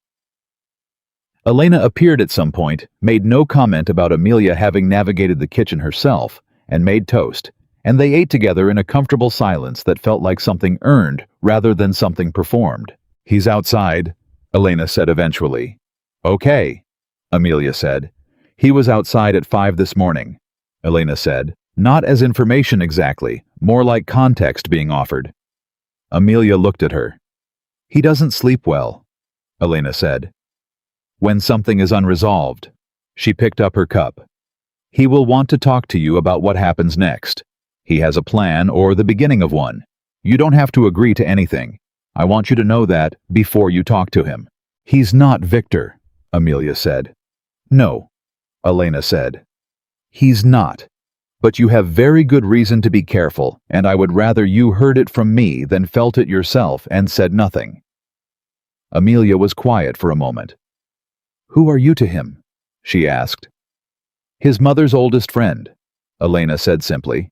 Elena appeared at some point, made no comment about Amelia having navigated the kitchen herself, and made toast, and they ate together in a comfortable silence that felt like something earned rather than something performed. "He's outside," Elena said eventually. "Okay," Amelia said. "He was outside at 5 this morning," Elena said. Not as information exactly, more like context being offered. Amelia looked at her. "He doesn't sleep well," Elena said. "When something is unresolved." She picked up her cup. "He will want to talk to you about what happens next. He has a plan or the beginning of one. You don't have to agree to anything. I want you to know that before you talk to him." "He's not Victor," Amelia said. "No," Elena said. "He's not. But you have very good reason to be careful, and I would rather you heard it from me than felt it yourself and said nothing." Amelia was quiet for a moment. "Who are you to him?" she asked. "His mother's oldest friend," Elena said simply.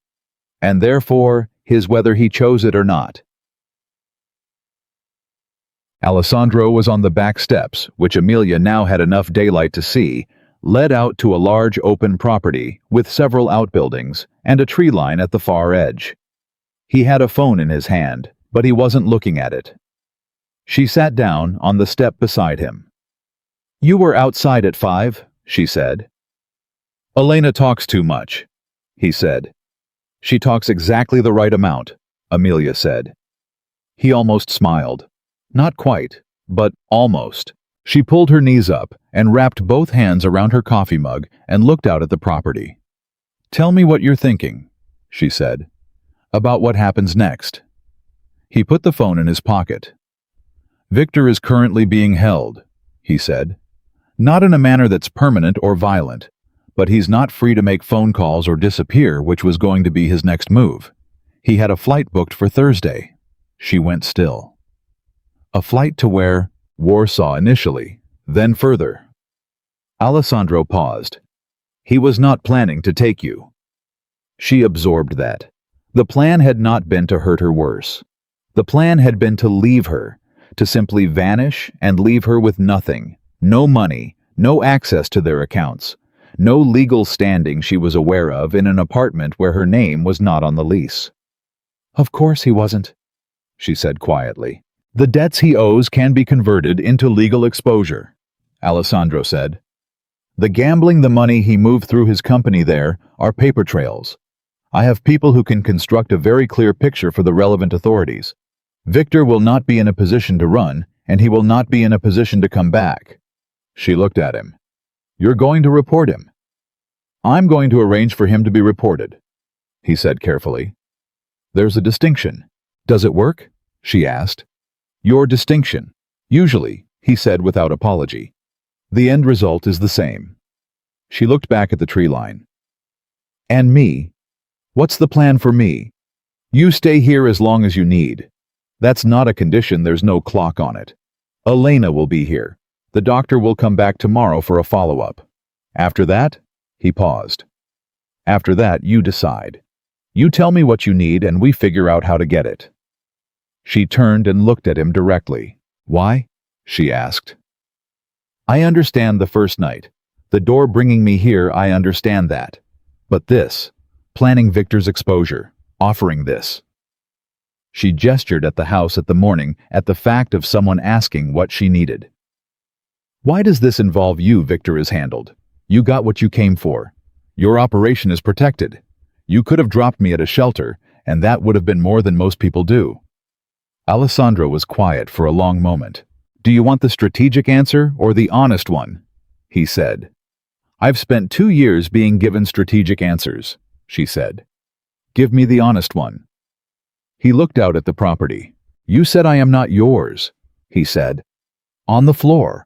"And therefore, his whether he chose it or not." Alessandro was on the back steps, which Amelia now had enough daylight to see, led out to a large open property with several outbuildings and a tree line at the far edge. He had a phone in his hand, but he wasn't looking at it. She sat down on the step beside him. "You were outside at 5, she said. "Elena talks too much," he said. "She talks exactly the right amount," Amelia said. He almost smiled. Not quite, but almost. She pulled her knees up and wrapped both hands around her coffee mug and looked out at the property. "Tell me what you're thinking," she said, "about what happens next." He put the phone in his pocket. "Victor is currently being held," he said. "Not in a manner that's permanent or violent, but he's not free to make phone calls or disappear, which was going to be his next move. He had a flight booked for Thursday." She went still. "A flight to where?" "Warsaw initially, then further." Alessandro paused. "He was not planning to take you." She absorbed that. The plan had not been to hurt her worse. The plan had been to leave her, to simply vanish and leave her with nothing, no money, no access to their accounts, no legal standing she was aware of in an apartment where her name was not on the lease. "Of course he wasn't," she said quietly. "The debts he owes can be converted into legal exposure," Alessandro said. "The gambling, the money he moved through his company there are paper trails. I have people who can construct a very clear picture for the relevant authorities. Victor will not be in a position to run, and he will not be in a position to come back." She looked at him. "You're going to report him." "I'm going to arrange for him to be reported," he said carefully. "There's a distinction. Does it work?" she asked. "Your distinction. Usually," he said without apology. "The end result is the same." She looked back at the tree line. "And me? What's the plan for me? You stay here as long as you need. That's not a condition, there's no clock on it. Elena will be here. The doctor will come back tomorrow for a follow-up. After that," he paused. "After that, you decide. You tell me what you need and we figure out how to get it." She turned and looked at him directly. "Why?" she asked. "I understand the first night. The door bringing me here, I understand that. But this, planning Victor's exposure, offering this." She gestured at the house at the morning, at the fact of someone asking what she needed. "Why does this involve you?" "Victor is handled. You got what you came for. Your operation is protected. You could have dropped me at a shelter, and that would have been more than most people do." Alessandro was quiet for a long moment. "Do you want the strategic answer or the honest one?" he said. "I've spent 2 years being given strategic answers," she said. "Give me the honest one." He looked out at the property. "You said I am not yours," he said. On the floor,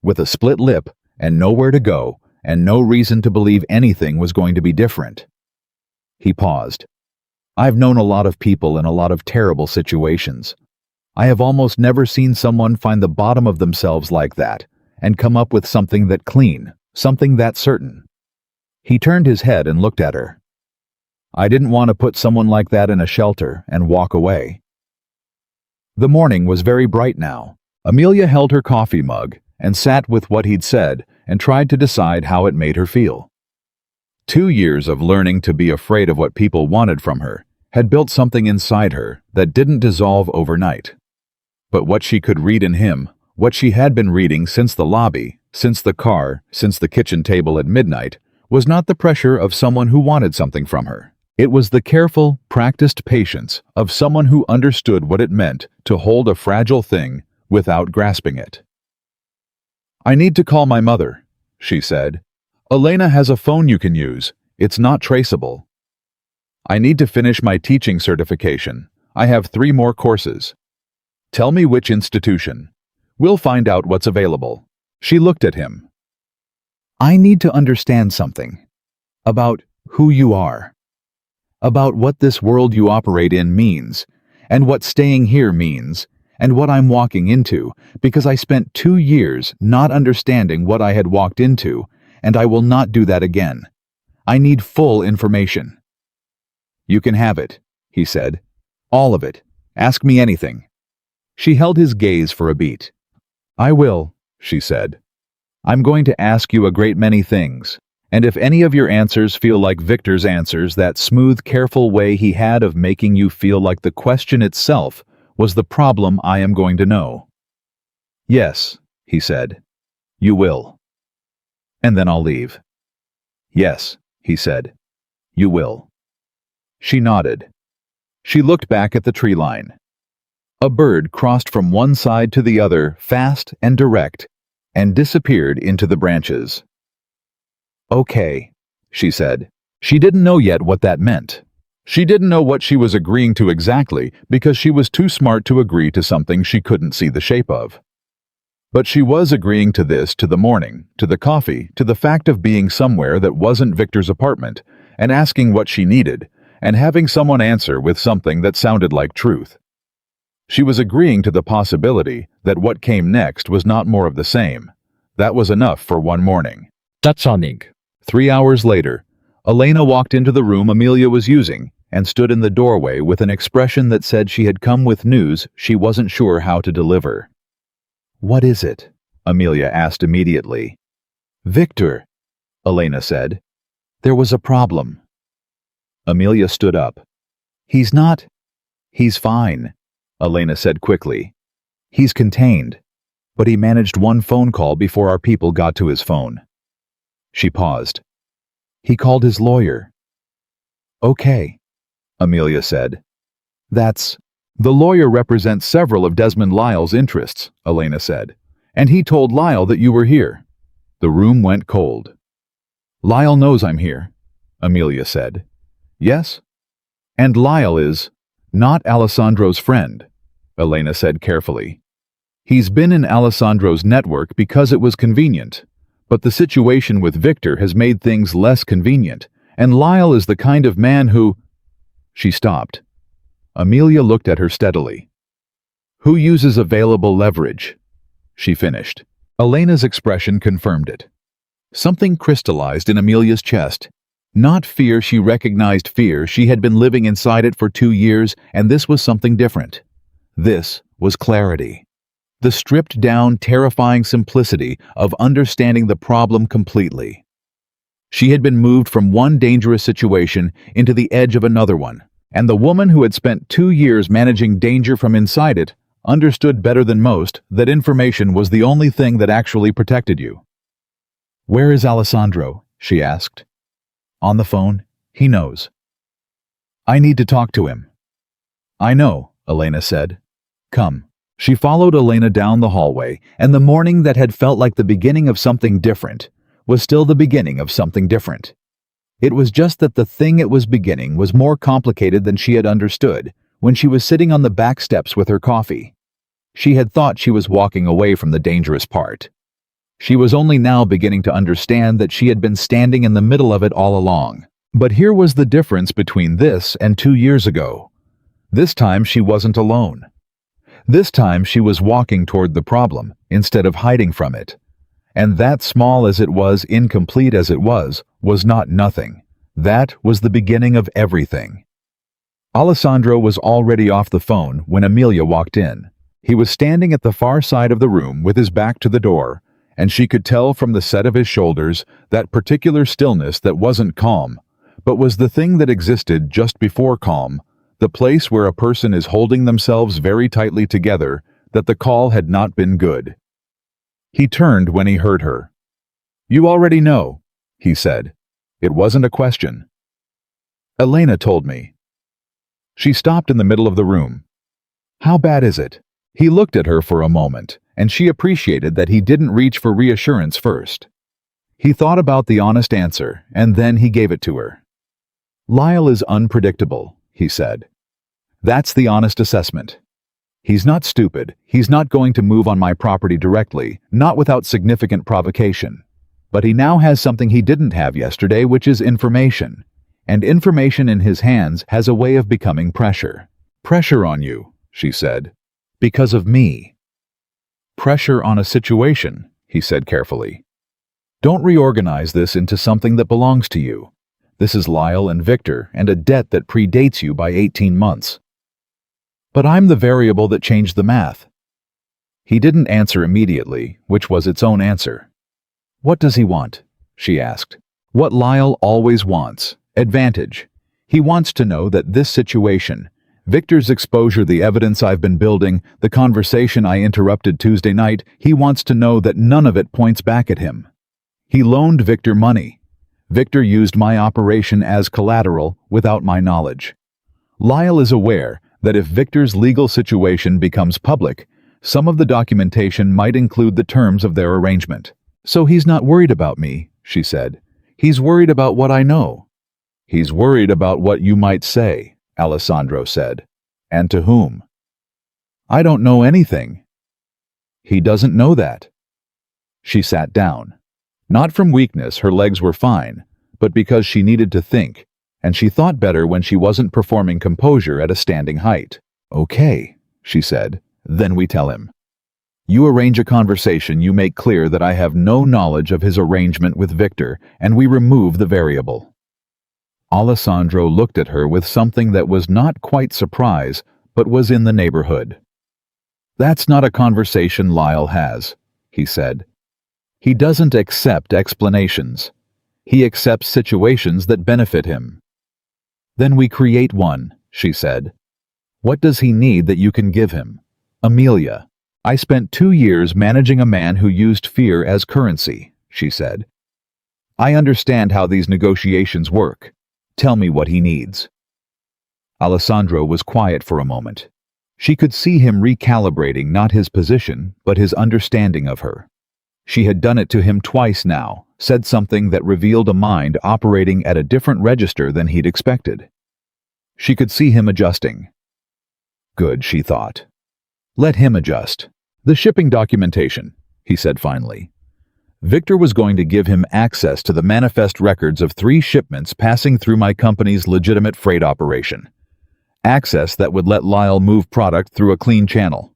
with a split lip and nowhere to go and no reason to believe anything was going to be different. He paused. "I've known a lot of people in a lot of terrible situations. I have almost never seen someone find the bottom of themselves like that and come up with something that clean, something that certain." He turned his head and looked at her. "I didn't want to put someone like that in a shelter and walk away." The morning was very bright now. Amelia held her coffee mug and sat with what he'd said and tried to decide how it made her feel. 2 years of learning to be afraid of what people wanted from her had built something inside her that didn't dissolve overnight. But what she could read in him, what she had been reading since the lobby, since the car, since the kitchen table at midnight, was not the pressure of someone who wanted something from her. It was the careful, practiced patience of someone who understood what it meant to hold a fragile thing without grasping it. "I need to call my mother," she said. "Elena has a phone you can use. It's not traceable. I need to finish my teaching certification. I have 3 more courses. Tell me which institution. We'll find out what's available." She looked at him. "I need to understand something. About who you are. About what this world you operate in means, and what staying here means, and what I'm walking into, because I spent 2 years not understanding what I had walked into, and I will not do that again. I need full information." "You can have it," he said. "All of it. Ask me anything." She held his gaze for a beat. "I will," she said. "I'm going to ask you a great many things, And if any of your answers feel like Victor's answers, that smooth, careful way he had of making you feel like the question itself was the problem, I am going to know. Yes, he said. You will. And then I'll leave. Yes, he said. You will. She nodded. She looked back at the tree line. A bird crossed from one side to the other, fast and direct, and disappeared into the branches. Okay, she said. She didn't know yet what that meant. She didn't know what she was agreeing to exactly because she was too smart to agree to something she couldn't see the shape of. But she was agreeing to this, to the morning, to the coffee, to the fact of being somewhere that wasn't Victor's apartment, and asking what she needed, and having someone answer with something that sounded like truth. She was agreeing to the possibility that what came next was not more of the same. That was enough for one morning. That's stunning. 3 hours later, Elena walked into the room Amelia was using and stood in the doorway with an expression that said she had come with news she wasn't sure how to deliver. What is it? Amelia asked immediately. Victor, Elena said. There was a problem. Amelia stood up. He's fine, Elena said quickly. He's contained, but he managed one phone call before our people got to his phone. She paused. He called his lawyer. Okay, Amelia said. The lawyer represents several of Desmond Lyle's interests, Elena said, and he told Lyle that you were here. The room went cold. Lyle knows I'm here, Amelia said. Yes? And Lyle is not Alessandro's friend, Elena said carefully. He's been in Alessandro's network because it was convenient, but the situation with Victor has made things less convenient, and Lyle is the kind of man who... She stopped. Amelia looked at her steadily. Who uses available leverage? She finished. Elena's expression confirmed it. Something crystallized in Amelia's chest. Not fear, she recognized fear. She had been living inside it for 2 years, and this was something different. This was clarity. The stripped-down, terrifying simplicity of understanding the problem completely. She had been moved from one dangerous situation into the edge of another one, and the woman who had spent 2 years managing danger from inside it understood better than most that information was the only thing that actually protected you. Where is Alessandro? She asked. On the phone. He knows. I need to talk to him. I know, Elena said. Come. She followed Elena down the hallway, and the morning that had felt like the beginning of something different was still the beginning of something different. It was just that the thing it was beginning was more complicated than she had understood when she was sitting on the back steps with her coffee. She had thought she was walking away from the dangerous part. She was only now beginning to understand that she had been standing in the middle of it all along. But here was the difference between this and 2 years ago. This time she wasn't alone. This time she was walking toward the problem instead of hiding from it. And that, small as it was, incomplete as it was not nothing. That was the beginning of everything. Alessandro was already off the phone when Amelia walked in. He was standing at the far side of the room with his back to the door, and she could tell from the set of his shoulders that particular stillness that wasn't calm, but was the thing that existed just before calm, the place where a person is holding themselves very tightly together, that the call had not been good. He turned when he heard her. You already know, he said. It wasn't a question. Elena told me. She stopped in the middle of the room. How bad is it? He looked at her for a moment, and she appreciated that he didn't reach for reassurance first. He thought about the honest answer, and then he gave it to her. Lyle is unpredictable, he said. That's the honest assessment. He's not stupid. He's not going to move on my property directly, not without significant provocation. But he now has something he didn't have yesterday, which is information. And information in his hands has a way of becoming pressure. Pressure on you, she said. Because of me. Pressure on a situation, he said carefully. Don't reorganize this into something that belongs to you. This is Lyle and Victor and a debt that predates you by 18 months. But I'm the variable that changed the math. He didn't answer immediately, which was its own answer. What does he want? She asked. What Lyle always wants: advantage. He wants to know that this situation, Victor's exposure, the evidence I've been building, the conversation I interrupted Tuesday night, he wants to know that none of it points back at him. He loaned Victor money. Victor used my operation as collateral without my knowledge. Lyle is aware that if Victor's legal situation becomes public, some of the documentation might include the terms of their arrangement. So he's not worried about me, she said. He's worried about what I know. He's worried about what you might say, Alessandro said. And to whom? I don't know anything. He doesn't know that. She sat down. Not from weakness, her legs were fine, but because she needed to think, and she thought better when she wasn't performing composure at a standing height. Okay, she said. Then we tell him. You arrange a conversation, you make clear that I have no knowledge of his arrangement with Victor, and we remove the variable. Alessandro looked at her with something that was not quite surprise, but was in the neighborhood. That's not a conversation Lyle has, he said. He doesn't accept explanations. He accepts situations that benefit him. Then we create one, she said. What does he need that you can give him? Amelia. I spent 2 years managing a man who used fear as currency, she said. I understand how these negotiations work. Tell me what he needs. Alessandro was quiet for a moment. She could see him recalibrating not his position, but his understanding of her. She had done it to him twice now, said something that revealed a mind operating at a different register than he'd expected. She could see him adjusting. Good, she thought. Let him adjust. The shipping documentation, he said finally. Victor was going to give him access to the manifest records of 3 shipments passing through my company's legitimate freight operation. Access that would let Lyle move product through a clean channel.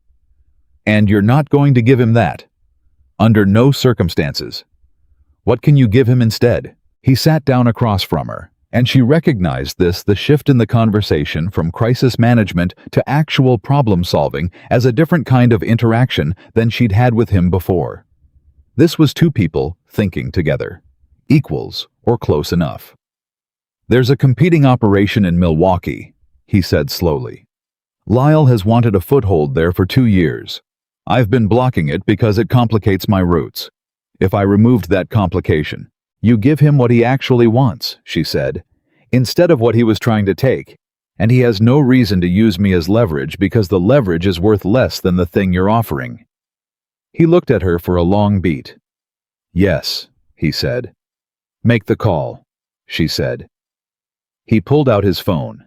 And you're not going to give him that. Under no circumstances. What can you give him instead? He sat down across from her, and she recognized the shift in the conversation from crisis management to actual problem solving as a different kind of interaction than she'd had with him before. This was 2 people thinking together, equals or close enough. There's a competing operation in Milwaukee, he said slowly. Lyle has wanted a foothold there for 2 years. I've been blocking it because it complicates my routes. If I removed that complication, you give him what he actually wants, she said, instead of what he was trying to take, and he has no reason to use me as leverage because the leverage is worth less than the thing you're offering. He looked at her for a long beat. Yes, he said. Make the call, she said. He pulled out his phone.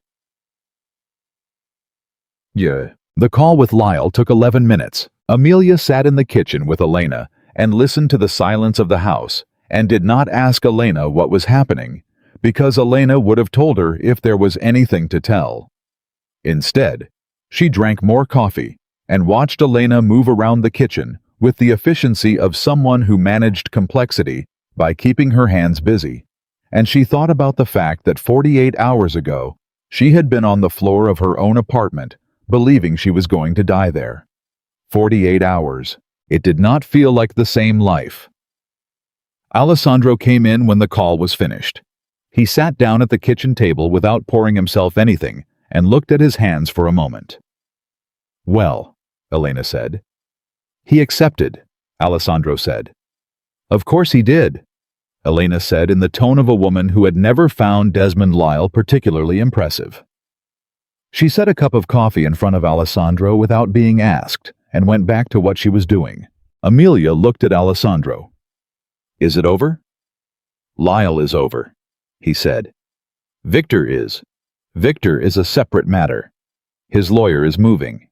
Yeah. The call with Lyle took 11 minutes. Amelia sat in the kitchen with Elena and listened to the silence of the house and did not ask Elena what was happening because Elena would have told her if there was anything to tell. Instead, she drank more coffee and watched Elena move around the kitchen with the efficiency of someone who managed complexity by keeping her hands busy, and she thought about the fact that 48 hours ago, she had been on the floor of her own apartment, believing she was going to die there. 48 hours. It did not feel like the same life. Alessandro came in when the call was finished. He sat down at the kitchen table without pouring himself anything and looked at his hands for a moment. Well, Elena said. He accepted, Alessandro said. Of course he did, Elena said in the tone of a woman who had never found Desmond Lyle particularly impressive. She set a cup of coffee in front of Alessandro without being asked and went back to what she was doing. Amelia looked at Alessandro. Is it over? Lyle is over, he said. Victor is. Victor is a separate matter. His lawyer is moving.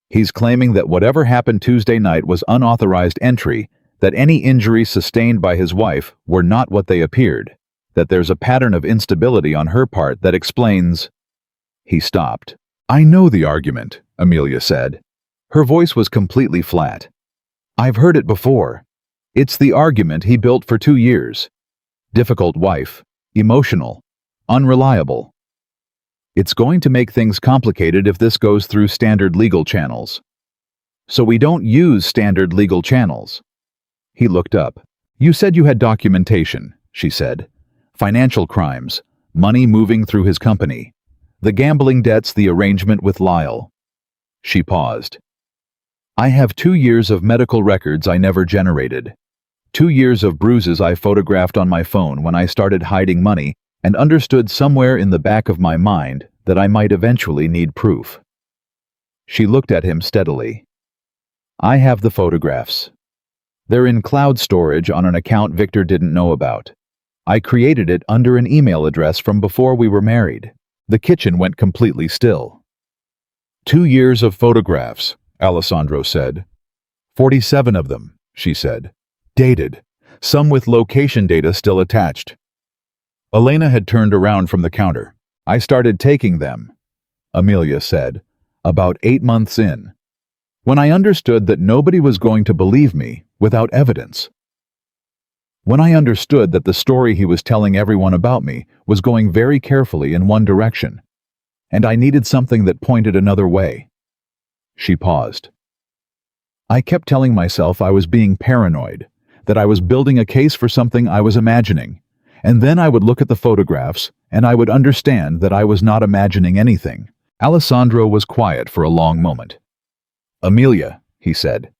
He's claiming that whatever happened Tuesday night was unauthorized entry, that any injuries sustained by his wife were not what they appeared, that there's a pattern of instability on her part that explains... He stopped. I know the argument, Amelia said. Her voice was completely flat. I've heard it before. It's the argument he built for 2 years. Difficult wife, emotional, unreliable. It's going to make things complicated if this goes through standard legal channels. So we don't use standard legal channels. He looked up. You said you had documentation, she said. Financial crimes, money moving through his company, the gambling debts, the arrangement with Lyle. She paused. I have 2 years of medical records I never generated. 2 years of bruises I photographed on my phone when I started hiding money and understood somewhere in the back of my mind that I might eventually need proof. She looked at him steadily. I have the photographs. They're in cloud storage on an account Victor didn't know about. I created it under an email address from before we were married. The kitchen went completely still. 2 years of photographs, Alessandro said. 47 of them, she said. Dated, some with location data still attached. Elena had turned around from the counter. I started taking them, Amelia said, about 8 months in, when I understood that nobody was going to believe me without evidence. When I understood that the story he was telling everyone about me was going very carefully in one direction, and I needed something that pointed another way. She paused. I kept telling myself I was being paranoid, that I was building a case for something I was imagining, and then I would look at the photographs and I would understand that I was not imagining anything. Alessandro was quiet for a long moment. Amelia, he said,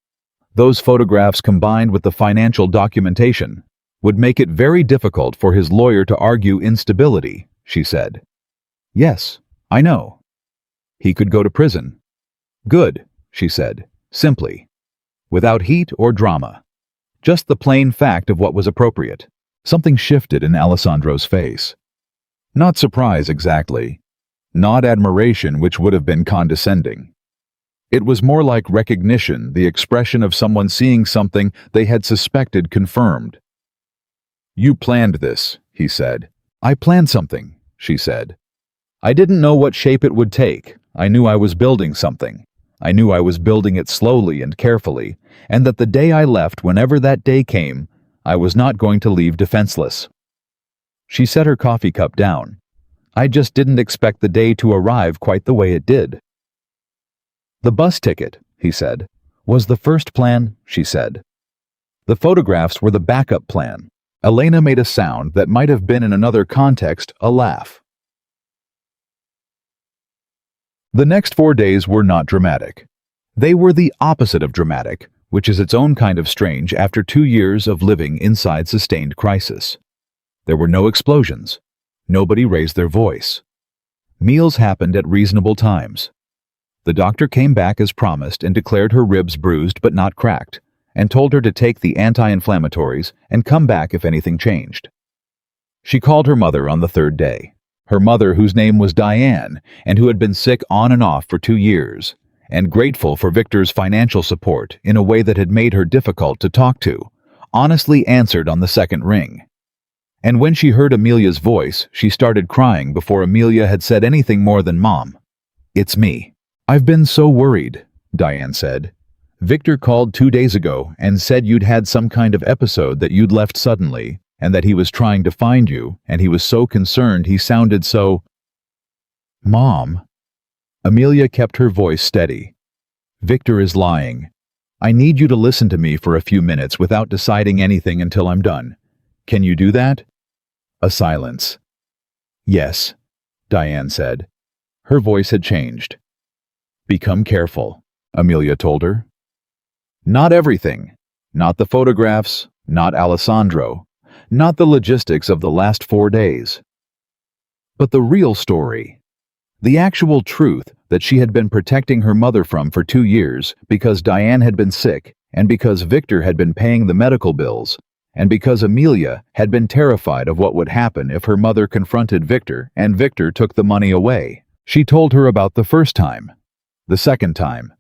those photographs combined with the financial documentation would make it very difficult for his lawyer to argue instability, she said. Yes, I know. He could go to prison. Good, she said, simply, without heat or drama. Just the plain fact of what was appropriate. Something shifted in Alessandro's face. Not surprise exactly. Not admiration, which would have been condescending. It was more like recognition, the expression of someone seeing something they had suspected confirmed. You planned this, he said. I planned something, she said. I didn't know what shape it would take. I knew I was building something. I knew I was building it slowly and carefully, and that the day I left, whenever that day came, I was not going to leave defenseless. She set her coffee cup down. I just didn't expect the day to arrive quite the way it did. The bus ticket, he said, was the first plan, she said. The photographs were the backup plan. Elena made a sound that might have been in another context a laugh. The next 4 days were not dramatic. They were the opposite of dramatic, which is its own kind of strange after 2 years of living inside sustained crisis. There were no explosions. Nobody raised their voice. Meals happened at reasonable times. The doctor came back as promised and declared her ribs bruised but not cracked, and told her to take the anti-inflammatories and come back if anything changed. She called her mother on the 3rd day. Her mother, whose name was Diane, and who had been sick on and off for 2 years, and grateful for Victor's financial support in a way that had made her difficult to talk to, honestly answered on the 2nd ring. And when she heard Amelia's voice, she started crying before Amelia had said anything more than Mom. It's me. I've been so worried, Diane said. Victor called 2 days ago and said you'd had some kind of episode, that you'd left suddenly, and that he was trying to find you, and he was so concerned, he sounded so... Mom. Amelia kept her voice steady. Victor is lying. I need you to listen to me for a few minutes without deciding anything until I'm done. Can you do that? A silence. Yes, Diane said. Her voice had changed. Become careful, Amelia told her. Not everything. Not the photographs, not Alessandro, not the logistics of the last 4 days. But the real story. The actual truth that she had been protecting her mother from for 2 years because Diane had been sick and because Victor had been paying the medical bills and because Amelia had been terrified of what would happen if her mother confronted Victor and Victor took the money away. She told her about the first time, the 2nd time,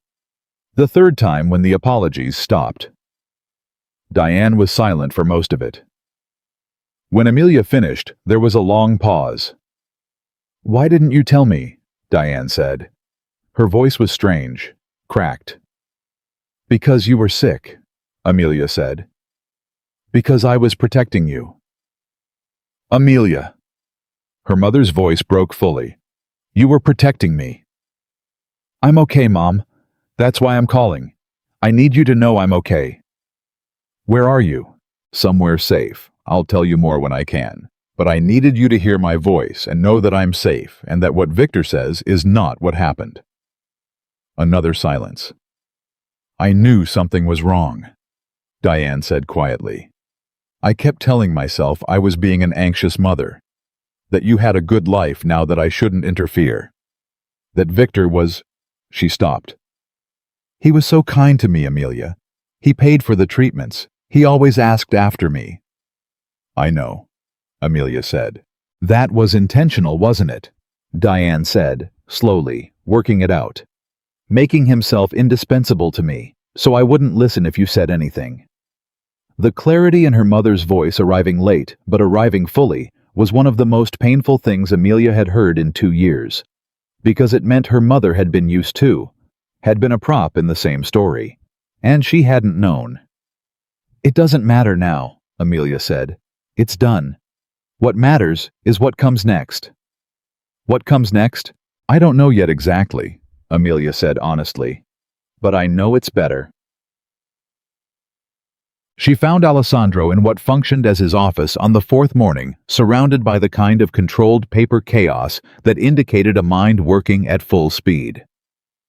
the 3rd time when the apologies stopped. Diane was silent for most of it. When Amelia finished, there was a long pause. Why didn't you tell me? Diane said. Her voice was strange, cracked. Because you were sick, Amelia said. Because I was protecting you. Amelia. Her mother's voice broke fully. You were protecting me. I'm okay, Mom. That's why I'm calling. I need you to know I'm okay. Where are you? Somewhere safe. I'll tell you more when I can. But I needed you to hear my voice and know that I'm safe and that what Victor says is not what happened. Another silence. I knew something was wrong, Diane said quietly. I kept telling myself I was being an anxious mother, that you had a good life now that I shouldn't interfere, that Victor was... She stopped. He was so kind to me, Amelia. He paid for the treatments. He always asked after me. I know, Amelia said. That was intentional, wasn't it? Diane said, slowly, working it out. Making himself indispensable to me, so I wouldn't listen if you said anything. The clarity in her mother's voice, arriving late, but arriving fully, was one of the most painful things Amelia had heard in 2 years, because it meant her mother had been used to, had been a prop in the same story, and she hadn't known. It doesn't matter now, Amelia said. It's done. What matters is what comes next. What comes next? I don't know yet exactly, Amelia said honestly, but I know it's better. She found Alessandro in what functioned as his office on the 4th morning, surrounded by the kind of controlled paper chaos that indicated a mind working at full speed.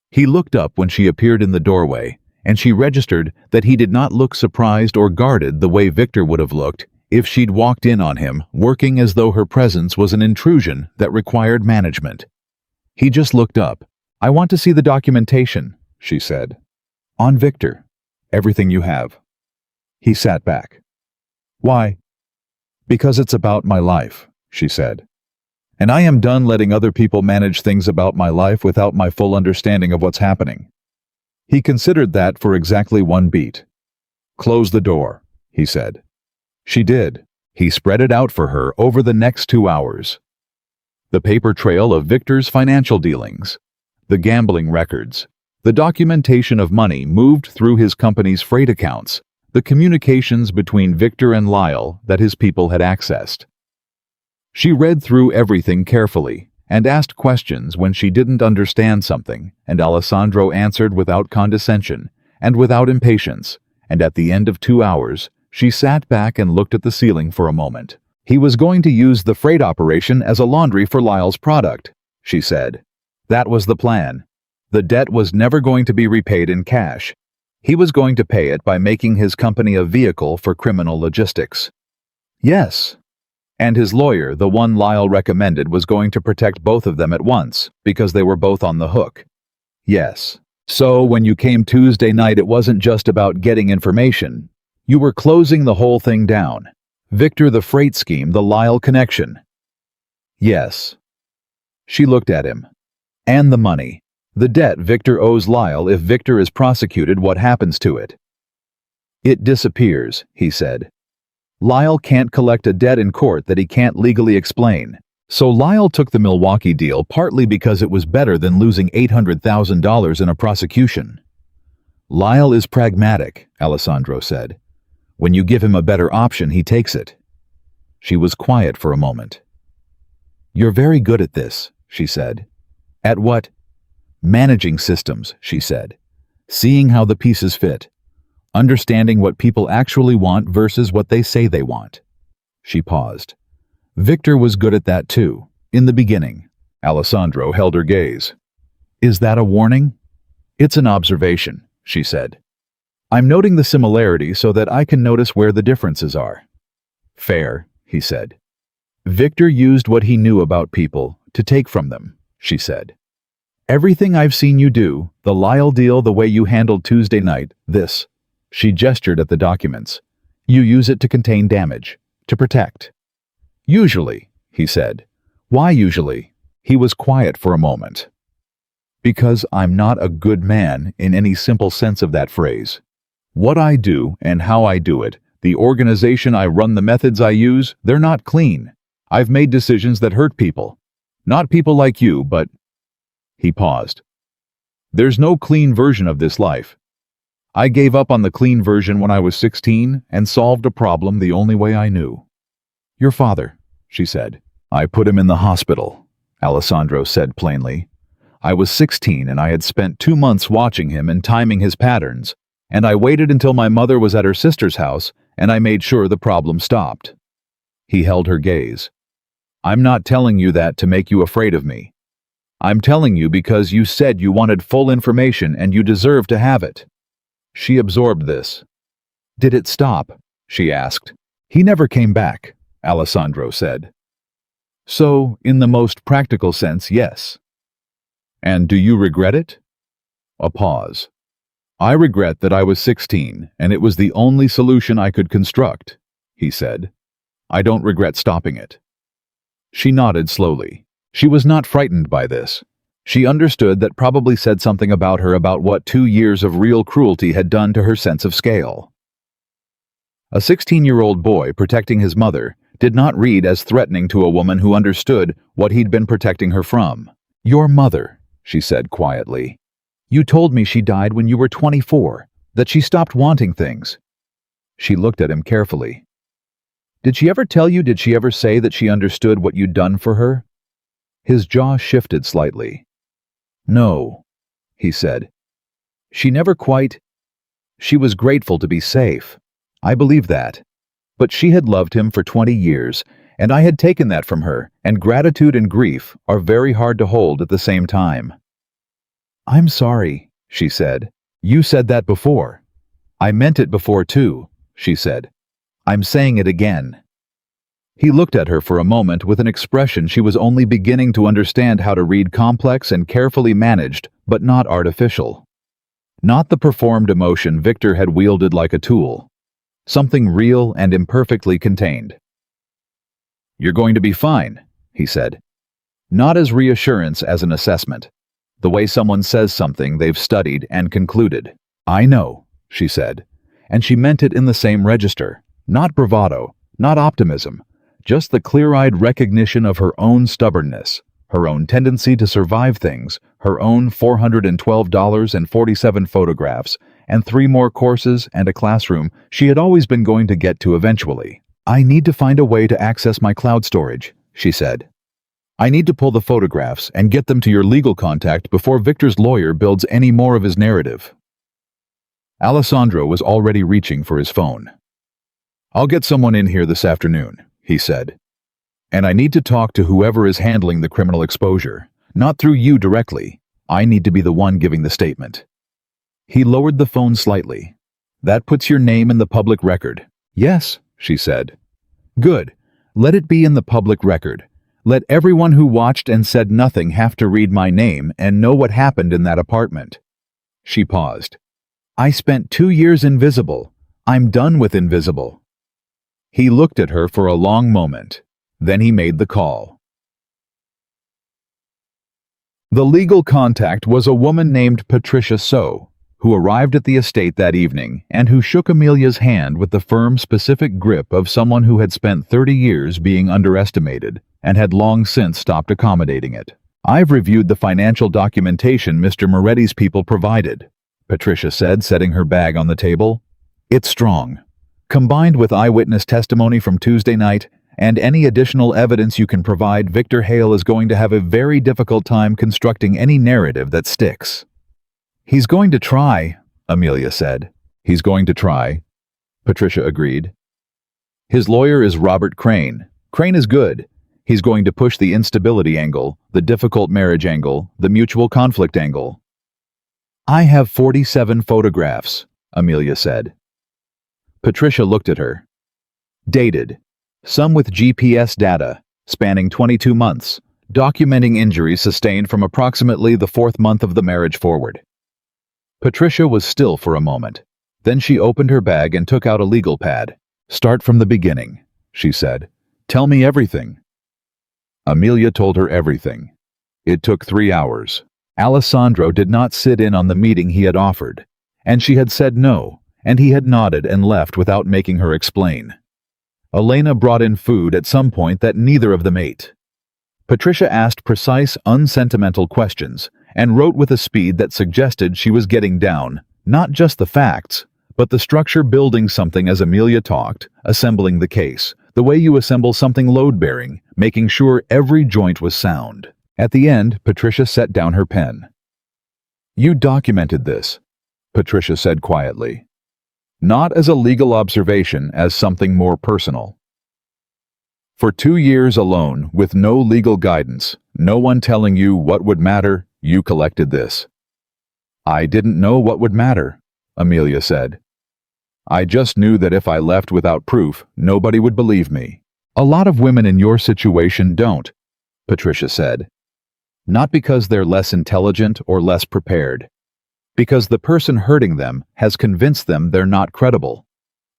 He looked up when she appeared in the doorway, and she registered that he did not look surprised or guarded the way Victor would have looked if she'd walked in on him, working as though her presence was an intrusion that required management. He just looked up. I want to see the documentation, she said. On Victor. Everything you have. He sat back. Why? Because it's about my life, she said. And I am done letting other people manage things about my life without my full understanding of what's happening. He considered that for exactly 1 beat. Close the door, he said. She did. He spread it out for her over the next 2 hours. The paper trail of Victor's financial dealings, the gambling records, the documentation of money moved through his company's freight accounts, the communications between Victor and Lyle that his people had accessed. She read through everything carefully and asked questions when she didn't understand something, and Alessandro answered without condescension and without impatience, and at the end of 2 hours, she sat back and looked at the ceiling for a moment. He was going to use the freight operation as a laundry for Lyle's product, she said. That was the plan. The debt was never going to be repaid in cash. He was going to pay it by making his company a vehicle for criminal logistics. Yes. And his lawyer, the one Lyle recommended, was going to protect both of them at once, because they were both on the hook. Yes. So when you came Tuesday night, it wasn't just about getting information. You were closing the whole thing down. Victor, the freight scheme, the Lyle connection. Yes. She looked at him. And the money. The debt Victor owes Lyle. If Victor is prosecuted, what happens to it? It disappears, he said. Lyle can't collect a debt in court that he can't legally explain. So Lyle took the Milwaukee deal partly because it was better than losing $800,000 in a prosecution. Lyle is pragmatic, Alessandro said. When you give him a better option, he takes it. She was quiet for a moment. You're very good at this, she said. At what? Managing systems, she said. Seeing how the pieces fit. Understanding what people actually want versus what they say they want. She paused. Victor was good at that too, in the beginning. Alessandro held her gaze. Is that a warning? It's an observation, she said. I'm noting the similarity so that I can notice where the differences are. Fair, he said. Victor used what he knew about people to take from them, she said. Everything I've seen you do, the Lyle deal, the way you handled Tuesday night, this. She gestured at the documents. You use it to contain damage, to protect. Usually, he said. Why usually? He was quiet for a moment. Because I'm not a good man in any simple sense of that phrase. What I do and how I do it, the organization I run, the methods I use, they're not clean. I've made decisions that hurt people. Not people like you, but... He paused. There's no clean version of this life. I gave up on the clean version when I was 16 and solved a problem the only way I knew. Your father, she said. I put him in the hospital, Alessandro said plainly. I was 16 and I had spent 2 months watching him and timing his patterns, and I waited until my mother was at her sister's house and I made sure the problem stopped. He held her gaze. I'm not telling you that to make you afraid of me. I'm telling you because you said you wanted full information and you deserve to have it." She absorbed this. "Did it stop?" she asked. "He never came back," Alessandro said. "So, in the most practical sense, yes." "And do you regret it?" A pause. "I regret that I was 16, and it was the only solution I could construct," he said. "I don't regret stopping it." She nodded slowly. She was not frightened by this. She understood that probably said something about her about what 2 years of real cruelty had done to her sense of scale. A 16-year-old boy protecting his mother did not read as threatening to a woman who understood what he'd been protecting her from. "Your mother," she said quietly. "You told me she died when you were 24, that she stopped wanting things." She looked at him carefully. Did she ever say that she understood what you'd done for her?" His jaw shifted slightly. "No," he said. "She never quite. She was grateful to be safe. I believe that. But she had loved him for 20 years, and I had taken that from her, and gratitude and grief are very hard to hold at the same time." "I'm sorry," she said. "You said that before." "I meant it before too," she said. "I'm saying it again." He looked at her for a moment with an expression she was only beginning to understand how to read, complex and carefully managed, but not artificial. Not the performed emotion Victor had wielded like a tool. Something real and imperfectly contained. "You're going to be fine," he said. Not as reassurance as an assessment. The way someone says something they've studied and concluded. "I know," she said. And she meant it in the same register. Not bravado, not optimism. Just the clear-eyed recognition of her own stubbornness, her own tendency to survive things, her own $412.47 photographs, and 3 more courses and a classroom she had always been going to get to eventually. "I need to find a way to access my cloud storage," she said. "I need to pull the photographs and get them to your legal contact before Victor's lawyer builds any more of his narrative." Alessandro was already reaching for his phone. "I'll get someone in here this afternoon," he said. "And I need to talk to whoever is handling the criminal exposure. Not through you directly. I need to be the one giving the statement." He lowered the phone slightly. "That puts your name in the public record." "Yes," she said. "Good. Let it be in the public record. Let everyone who watched and said nothing have to read my name and know what happened in that apartment." She paused. "I spent 2 years invisible. I'm done with invisible." He looked at her for a long moment. Then he made the call. The legal contact was a woman named Patricia So, who arrived at the estate that evening and who shook Amelia's hand with the firm, specific grip of someone who had spent 30 years being underestimated and had long since stopped accommodating it. "I've reviewed the financial documentation Mr. Moretti's people provided," Patricia said, setting her bag on the table. "It's strong. Combined with eyewitness testimony from Tuesday night and any additional evidence you can provide, Victor Hale is going to have a very difficult time constructing any narrative that sticks." "He's going to try," Amelia said. "He's going to try," Patricia agreed. "His lawyer is Robert Crane. Crane is good. He's going to push the instability angle, the difficult marriage angle, the mutual conflict angle." "I have 47 photographs," Amelia said. Patricia looked at her. "Dated. Some with GPS data, spanning 22 months, documenting injuries sustained from approximately the 4th month of the marriage forward." Patricia was still for a moment. Then she opened her bag and took out a legal pad. "Start from the beginning," she said. "Tell me everything." Amelia told her everything. It took 3 hours. Alessandro did not sit in on the meeting he had offered, and she had said no, and he had nodded and left without making her explain. Elena brought in food at some point that neither of them ate. Patricia asked precise, unsentimental questions and wrote with a speed that suggested she was getting down, not just the facts, but the structure, building something as Amelia talked, assembling the case, the way you assemble something load-bearing, making sure every joint was sound. At the end, Patricia set down her pen. "You documented this," Patricia said quietly. "Not as a legal observation, as something more personal." For 2 years alone, with no legal guidance, no one telling you what would matter, you collected this. I didn't know what would matter, Amelia said. I just knew that if I left without proof, nobody would believe me. A lot of women in your situation don't, Patricia said. Not because they're less intelligent or less prepared. Because the person hurting them has convinced them they're not credible.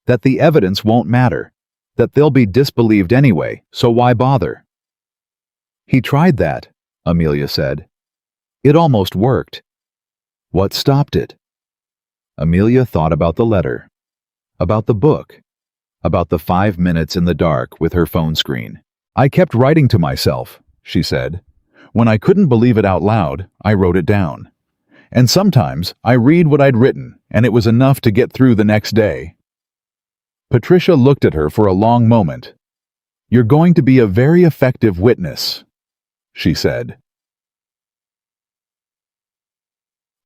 That the evidence won't matter. That they'll be disbelieved anyway, so why bother? He tried that, Amelia said. It almost worked. What stopped it? Amelia thought about the letter. About the book. About the 5 minutes in the dark with her phone screen. I kept writing to myself, she said. When I couldn't believe it out loud, I wrote it down. And sometimes I read what I'd written, and it was enough to get through the next day. Patricia looked at her for a long moment. You're going to be a very effective witness, she said.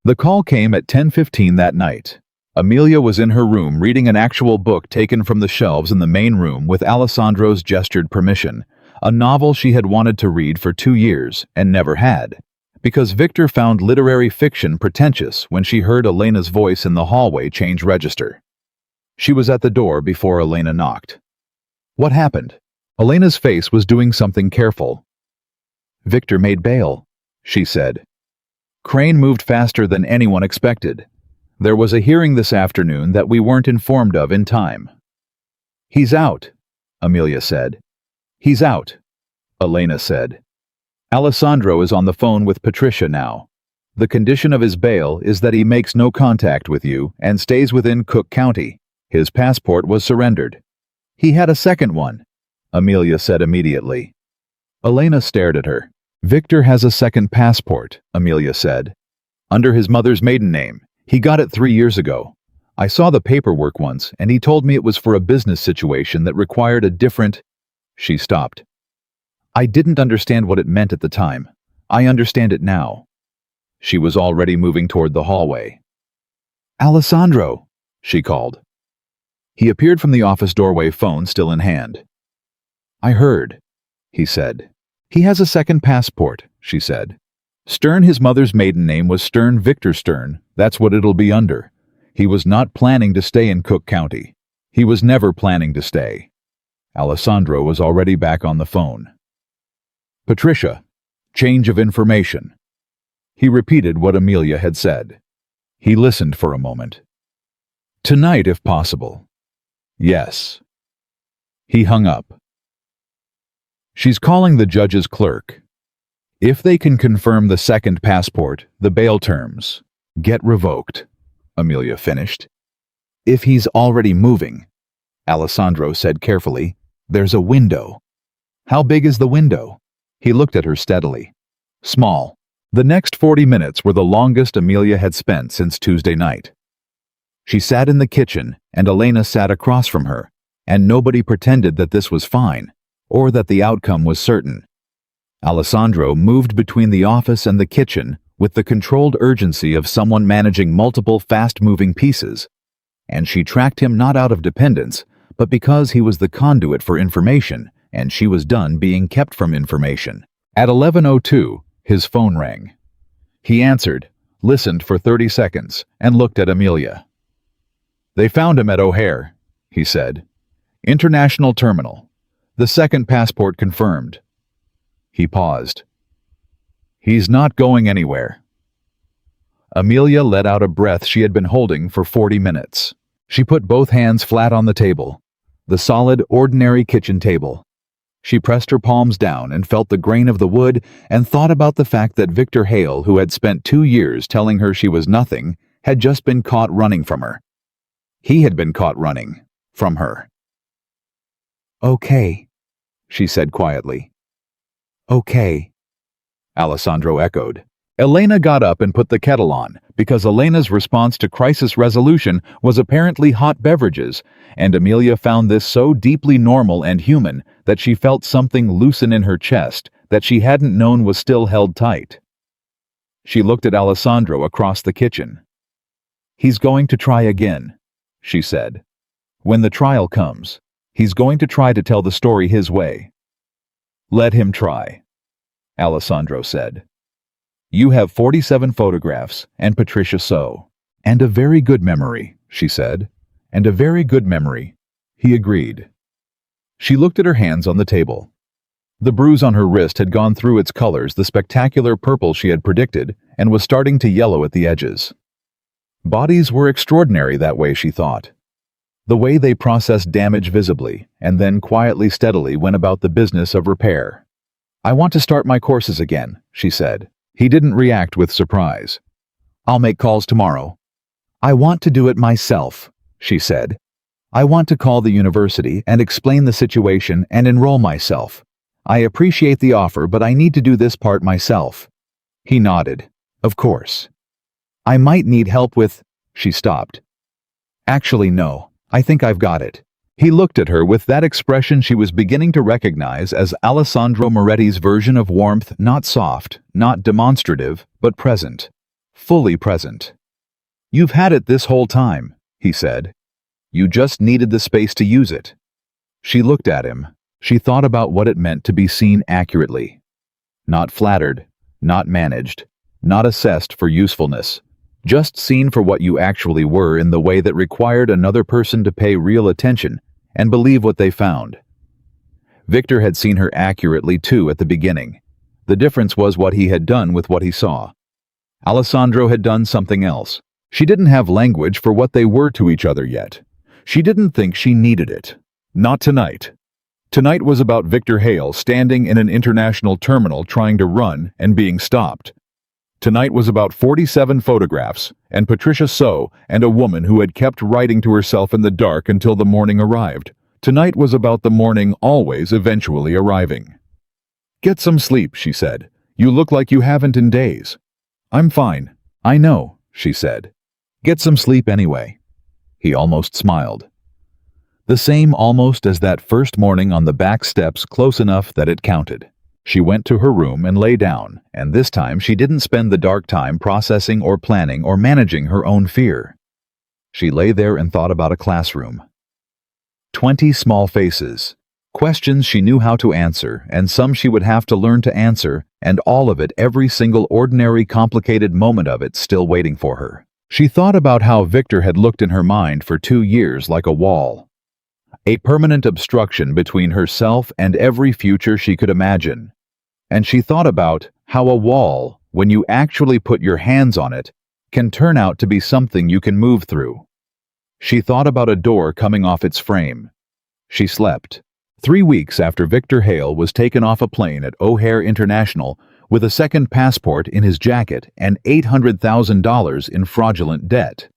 The call came at 10:15 that night. Amelia was in her room reading an actual book taken from the shelves in the main room with Alessandro's gestured permission, a novel she had wanted to read for 2 years and never had, because Victor found literary fiction pretentious when she heard Elena's voice in the hallway change register. She was at the door before Elena knocked. What happened? Elena's face was doing something careful. Victor made bail, she said. Crane moved faster than anyone expected. There was a hearing this afternoon that we weren't informed of in time. He's out, Amelia said. He's out, Elena said. Alessandro is on the phone with Patricia now. The condition of his bail is that he makes no contact with you and stays within Cook County. His passport was surrendered. He had a second one, Amelia said immediately. Elena stared at her. Victor has a second passport, Amelia said. Under his mother's maiden name. He got it 3 years ago. I saw the paperwork once, and he told me it was for a business situation that required a different... She stopped. I didn't understand what it meant at the time. I understand it now. She was already moving toward the hallway. Alessandro, she called. He appeared from the office doorway, phone still in hand. I heard, he said. He has a second passport, she said. Stern, his mother's maiden name was Stern Victor Stern. That's what it'll be under. He was not planning to stay in Cook County. He was never planning to stay. Alessandro was already back on the phone. Patricia, change of information. He repeated what Amelia had said. He listened for a moment. Tonight, if possible. Yes. He hung up. She's calling the judge's clerk. If they can confirm the second passport, the bail terms get revoked, Amelia finished. If he's already moving, Alessandro said carefully, there's a window. How big is the window? He looked at her steadily. Small. The next 40 minutes were the longest Amelia had spent since Tuesday night. She sat in the kitchen, and Elena sat across from her, and nobody pretended that this was fine, or that the outcome was certain. Alessandro moved between the office and the kitchen with the controlled urgency of someone managing multiple fast-moving pieces, and she tracked him not out of dependence, but because he was the conduit for information, and she was done being kept from information. At 11:02, his phone rang. He answered, listened for 30 seconds, and looked at Amelia. They found him at O'Hare, he said. International Terminal. The second passport confirmed. He paused. He's not going anywhere. Amelia let out a breath she had been holding for 40 minutes. She put both hands flat on the table, the solid, ordinary kitchen table. She pressed her palms down and felt the grain of the wood and thought about the fact that Victor Hale, who had spent 2 years telling her she was nothing, had just been caught running from her. He had been caught running from her. Okay, she said quietly. Okay, Alessandro echoed. Elena got up and put the kettle on, because Elena's response to crisis resolution was apparently hot beverages, and Amelia found this so deeply normal and human that she felt something loosen in her chest that she hadn't known was still held tight. She looked at Alessandro across the kitchen. He's going to try again, she said. When the trial comes, he's going to try to tell the story his way. Let him try, Alessandro said. You have 47 photographs, and Patricia so. And a very good memory, she said. And a very good memory, he agreed. She looked at her hands on the table. The bruise on her wrist had gone through its colors, the spectacular purple she had predicted, and was starting to yellow at the edges. Bodies were extraordinary that way, she thought. The way they processed damage visibly, and then quietly, steadily went about the business of repair. I want to start my courses again, she said. He didn't react with surprise. I'll make calls tomorrow. I want to do it myself, she said. I want to call the university and explain the situation and enroll myself. I appreciate the offer, but I need to do this part myself. He nodded. Of course. I might need help with... She stopped. Actually, no. I think I've got it. He looked at her with that expression she was beginning to recognize as Alessandro Moretti's version of warmth, not soft, not demonstrative, but present. Fully present. You've had it this whole time, he said. You just needed the space to use it. She looked at him. She thought about what it meant to be seen accurately. Not flattered, not managed, not assessed for usefulness. Just seen for what you actually were in the way that required another person to pay real attention and believe what they found. Victor had seen her accurately too at the beginning. The difference was what he had done with what he saw. Alessandro had done something else. She didn't have language for what they were to each other yet. She didn't think she needed it. Not tonight. Tonight was about Victor Hale standing in an international terminal trying to run and being stopped. Tonight was about 47 photographs, and Patricia So, and a woman who had kept writing to herself in the dark until the morning arrived. Tonight was about the morning always eventually arriving. Get some sleep, she said. You look like you haven't in days. I'm fine. I know, she said. Get some sleep anyway. He almost smiled. The same almost as that first morning on the back steps, close enough that it counted. She went to her room and lay down, and this time she didn't spend the dark time processing or planning or managing her own fear. She lay there and thought about a classroom. 20 small faces. Questions she knew how to answer, and some she would have to learn to answer, and all of it, every single ordinary complicated moment of it, still waiting for her. She thought about how Victor had looked in her mind for 2 years like a wall. A permanent obstruction between herself and every future she could imagine. And she thought about how a wall, when you actually put your hands on it, can turn out to be something you can move through. She thought about a door coming off its frame. She slept. 3 weeks after Victor Hale was taken off a plane at O'Hare International with a second passport in his jacket and $800,000 in fraudulent debt.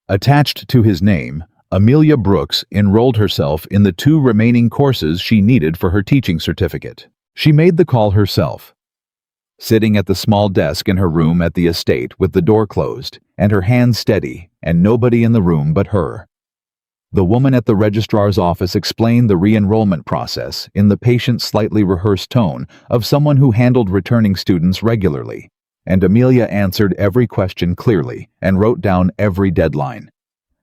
Attached to his name, Amelia Brooks enrolled herself in the 2 remaining courses she needed for her teaching certificate. She made the call herself. Sitting at the small desk in her room at the estate with the door closed and her hands steady and nobody in the room but her. The woman at the registrar's office explained the re-enrollment process in the patient, slightly rehearsed tone of someone who handled returning students regularly, and Amelia answered every question clearly and wrote down every deadline.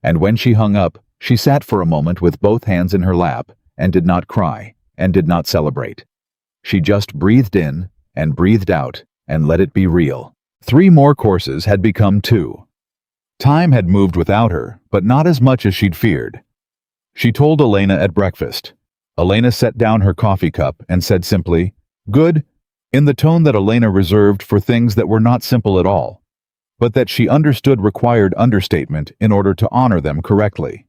And when she hung up, she sat for a moment with both hands in her lap and did not cry and did not celebrate. She just breathed in and breathed out and let it be real. 3 more courses had become 2. Time had moved without her, but not as much as she'd feared. She told Elena at breakfast. Elena set down her coffee cup and said simply, "Good," in the tone that Elena reserved for things that were not simple at all, but that she understood required understatement in order to honor them correctly.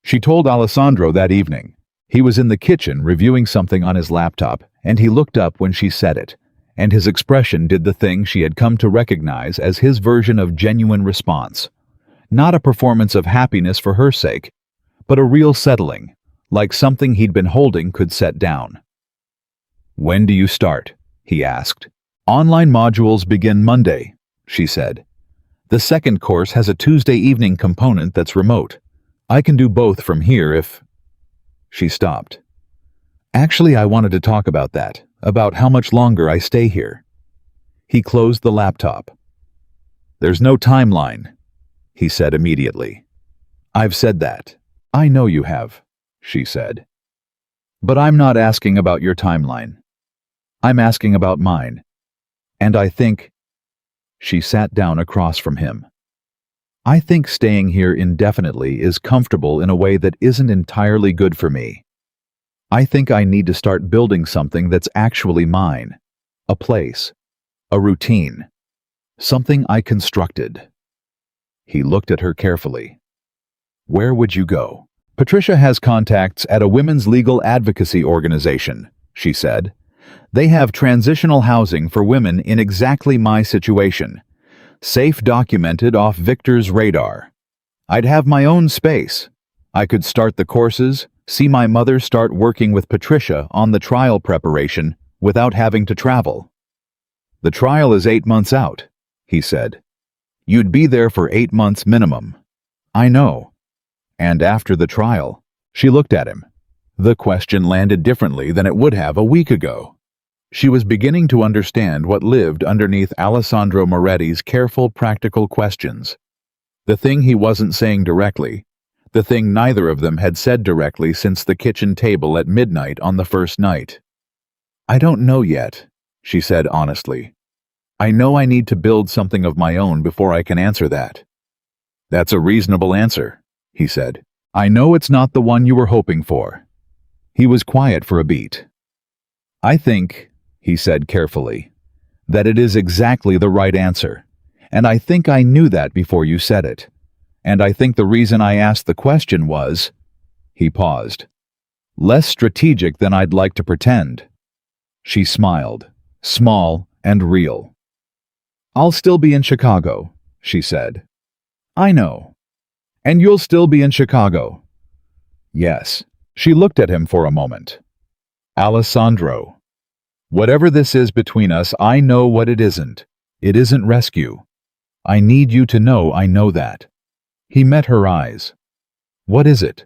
She told Alessandro that evening. He was in the kitchen reviewing something on his laptop, and he looked up when she said it, and his expression did the thing she had come to recognize as his version of genuine response. Not a performance of happiness for her sake, but a real settling, like something he'd been holding could set down. "When do you start?" he asked. "Online modules begin Monday," she said. "The second course has a Tuesday evening component that's remote. I can do both from here if..." She stopped. "Actually, I wanted to talk about that, about how much longer I stay here." He closed the laptop. "There's no timeline," he said immediately. "I've said that. I know you have," she said. "But I'm not asking about your timeline. I'm asking about mine. And I think—" She sat down across from him. "I think staying here indefinitely is comfortable in a way that isn't entirely good for me. I think I need to start building something that's actually mine. A place. A routine. Something I constructed." He looked at her carefully. "Where would you go?" "Patricia has contacts at a women's legal advocacy organization," she said. "They have transitional housing for women in exactly my situation. Safe documented off Victor's radar. I'd have my own space. I could start the courses, see my mother start working with Patricia on the trial preparation without having to travel." "The trial is 8 months out," he said. "You'd be there for 8 months minimum." "I know." "And after the trial?" She looked at him. The question landed differently than it would have a week ago. She was beginning to understand what lived underneath Alessandro Moretti's careful, practical questions. The thing he wasn't saying directly, the thing neither of them had said directly since the kitchen table at midnight on the first night. "I don't know yet," she said honestly. "I know I need to build something of my own before I can answer that." "That's a reasonable answer," he said. "I know it's not the one you were hoping for." He was quiet for a beat. "I think," he said carefully, "that it is exactly the right answer. And I think I knew that before you said it. And I think the reason I asked the question was—" He paused. "Less strategic than I'd like to pretend." She smiled, small and real. "I'll still be in Chicago," she said. "I know. And you'll still be in Chicago." "Yes." She looked at him for a moment. "Alessandro, whatever this is between us, I know what it isn't. It isn't rescue. I need you to know I know that." He met her eyes. "What is it?"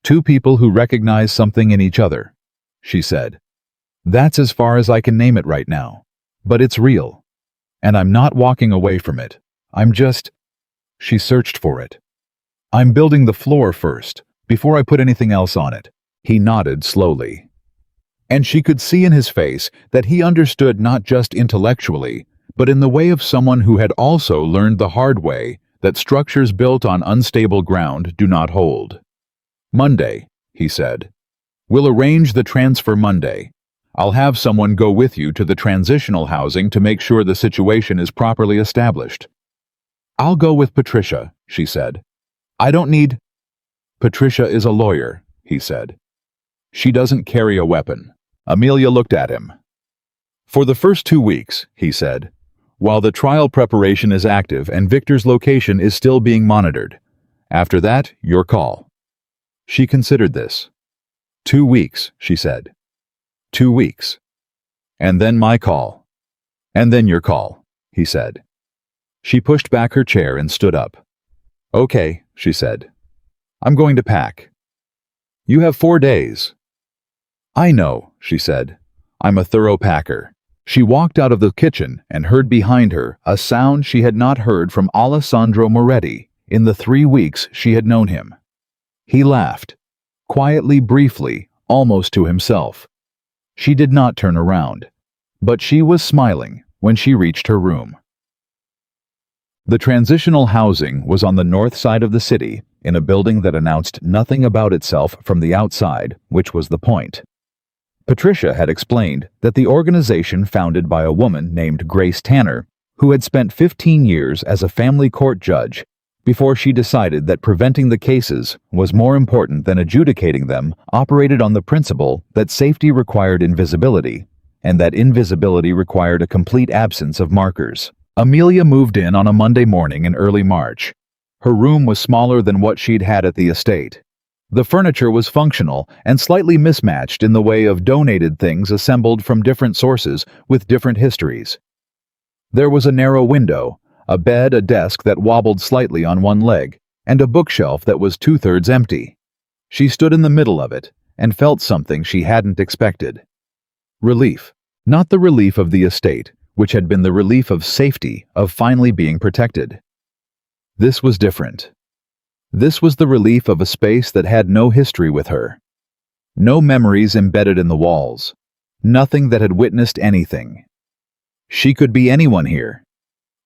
"Two people who recognize something in each other," she said. "That's as far as I can name it right now. But it's real. And I'm not walking away from it. I'm just—" She searched for it. "I'm building the floor first, before I put anything else on it." He nodded slowly. And she could see in his face that he understood not just intellectually, but in the way of someone who had also learned the hard way that structures built on unstable ground do not hold. "Monday," he said. "We'll arrange the transfer Monday. I'll have someone go with you to the transitional housing to make sure the situation is properly established." "I'll go with Patricia," she said. "I don't need—" "Patricia is a lawyer," he said. "She doesn't carry a weapon." Amelia looked at him. "For the first 2 weeks," he said, "while the trial preparation is active and Victor's location is still being monitored. After that, your call." She considered this. 2 weeks, she said. 2 weeks. "And then my call." "And then your call," he said. She pushed back her chair and stood up. "Okay," she said. "I'm going to pack." "You have 4 days." "I know," she said. "I'm a thorough packer." She walked out of the kitchen and heard behind her a sound she had not heard from Alessandro Moretti in the 3 weeks she had known him. He laughed, quietly, briefly, almost to himself. She did not turn around, but she was smiling when she reached her room. The transitional housing was on the north side of the city, in a building that announced nothing about itself from the outside, which was the point. Patricia had explained that the organization founded by a woman named Grace Tanner, who had spent 15 years as a family court judge, before she decided that preventing the cases was more important than adjudicating them, operated on the principle that safety required invisibility, and that invisibility required a complete absence of markers. Amelia moved in on a Monday morning in early March. Her room was smaller than what she'd had at the estate. The furniture was functional and slightly mismatched in the way of donated things assembled from different sources with different histories. There was a narrow window, a bed, a desk that wobbled slightly on one leg, and a bookshelf that was 2/3 empty. She stood in the middle of it and felt something she hadn't expected. Relief. Not the relief of the estate, which had been the relief of safety, of finally being protected. This was different. This was the relief of a space that had no history with her. No memories embedded in the walls. Nothing that had witnessed anything. She could be anyone here.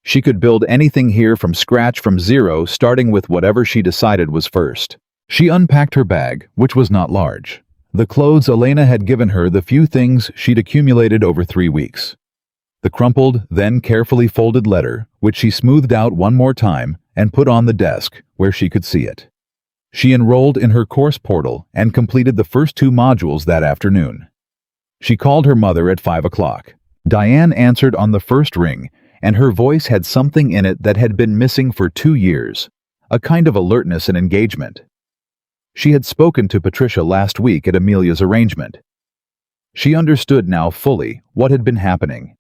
She could build anything here from scratch, from zero, starting with whatever she decided was first. She unpacked her bag, which was not large. The clothes Elena had given her, the few things she'd accumulated over 3 weeks. The crumpled, then carefully folded letter, which she smoothed out one more time and put on the desk where she could see it. She enrolled in her course portal and completed the first 2 modules that afternoon. She called her mother at 5 o'clock. Diane answered on the first ring, and her voice had something in it that had been missing for 2 years, a kind of alertness and engagement. She had spoken to Patricia last week at Amelia's arrangement. She understood now fully what had been happening.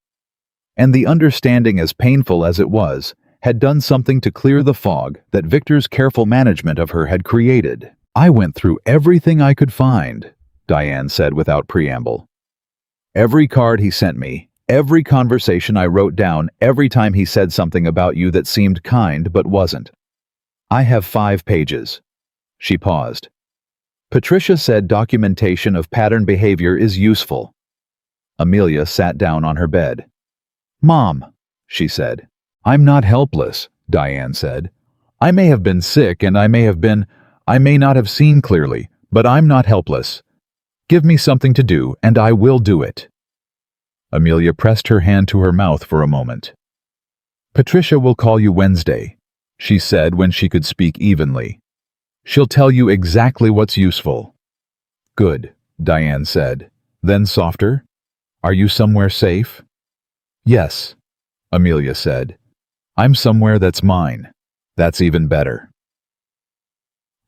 And the understanding, as painful as it was, had done something to clear the fog that Victor's careful management of her had created. "I went through everything I could find," Diane said without preamble. "Every card he sent me, every conversation I wrote down, every time he said something about you that seemed kind but wasn't. I have 5 pages. She paused. "Patricia said documentation of pattern behavior is useful." Amelia sat down on her bed. "Mom," she said. "I'm not helpless," Diane said. "I may have been sick and I may not have seen clearly, but I'm not helpless. Give me something to do and I will do it." Amelia pressed her hand to her mouth for a moment. "Patricia will call you Wednesday," she said when she could speak evenly. "She'll tell you exactly what's useful." "Good," Diane said. Then softer, "Are you somewhere safe?" "Yes," Amelia said. "I'm somewhere that's mine. That's even better."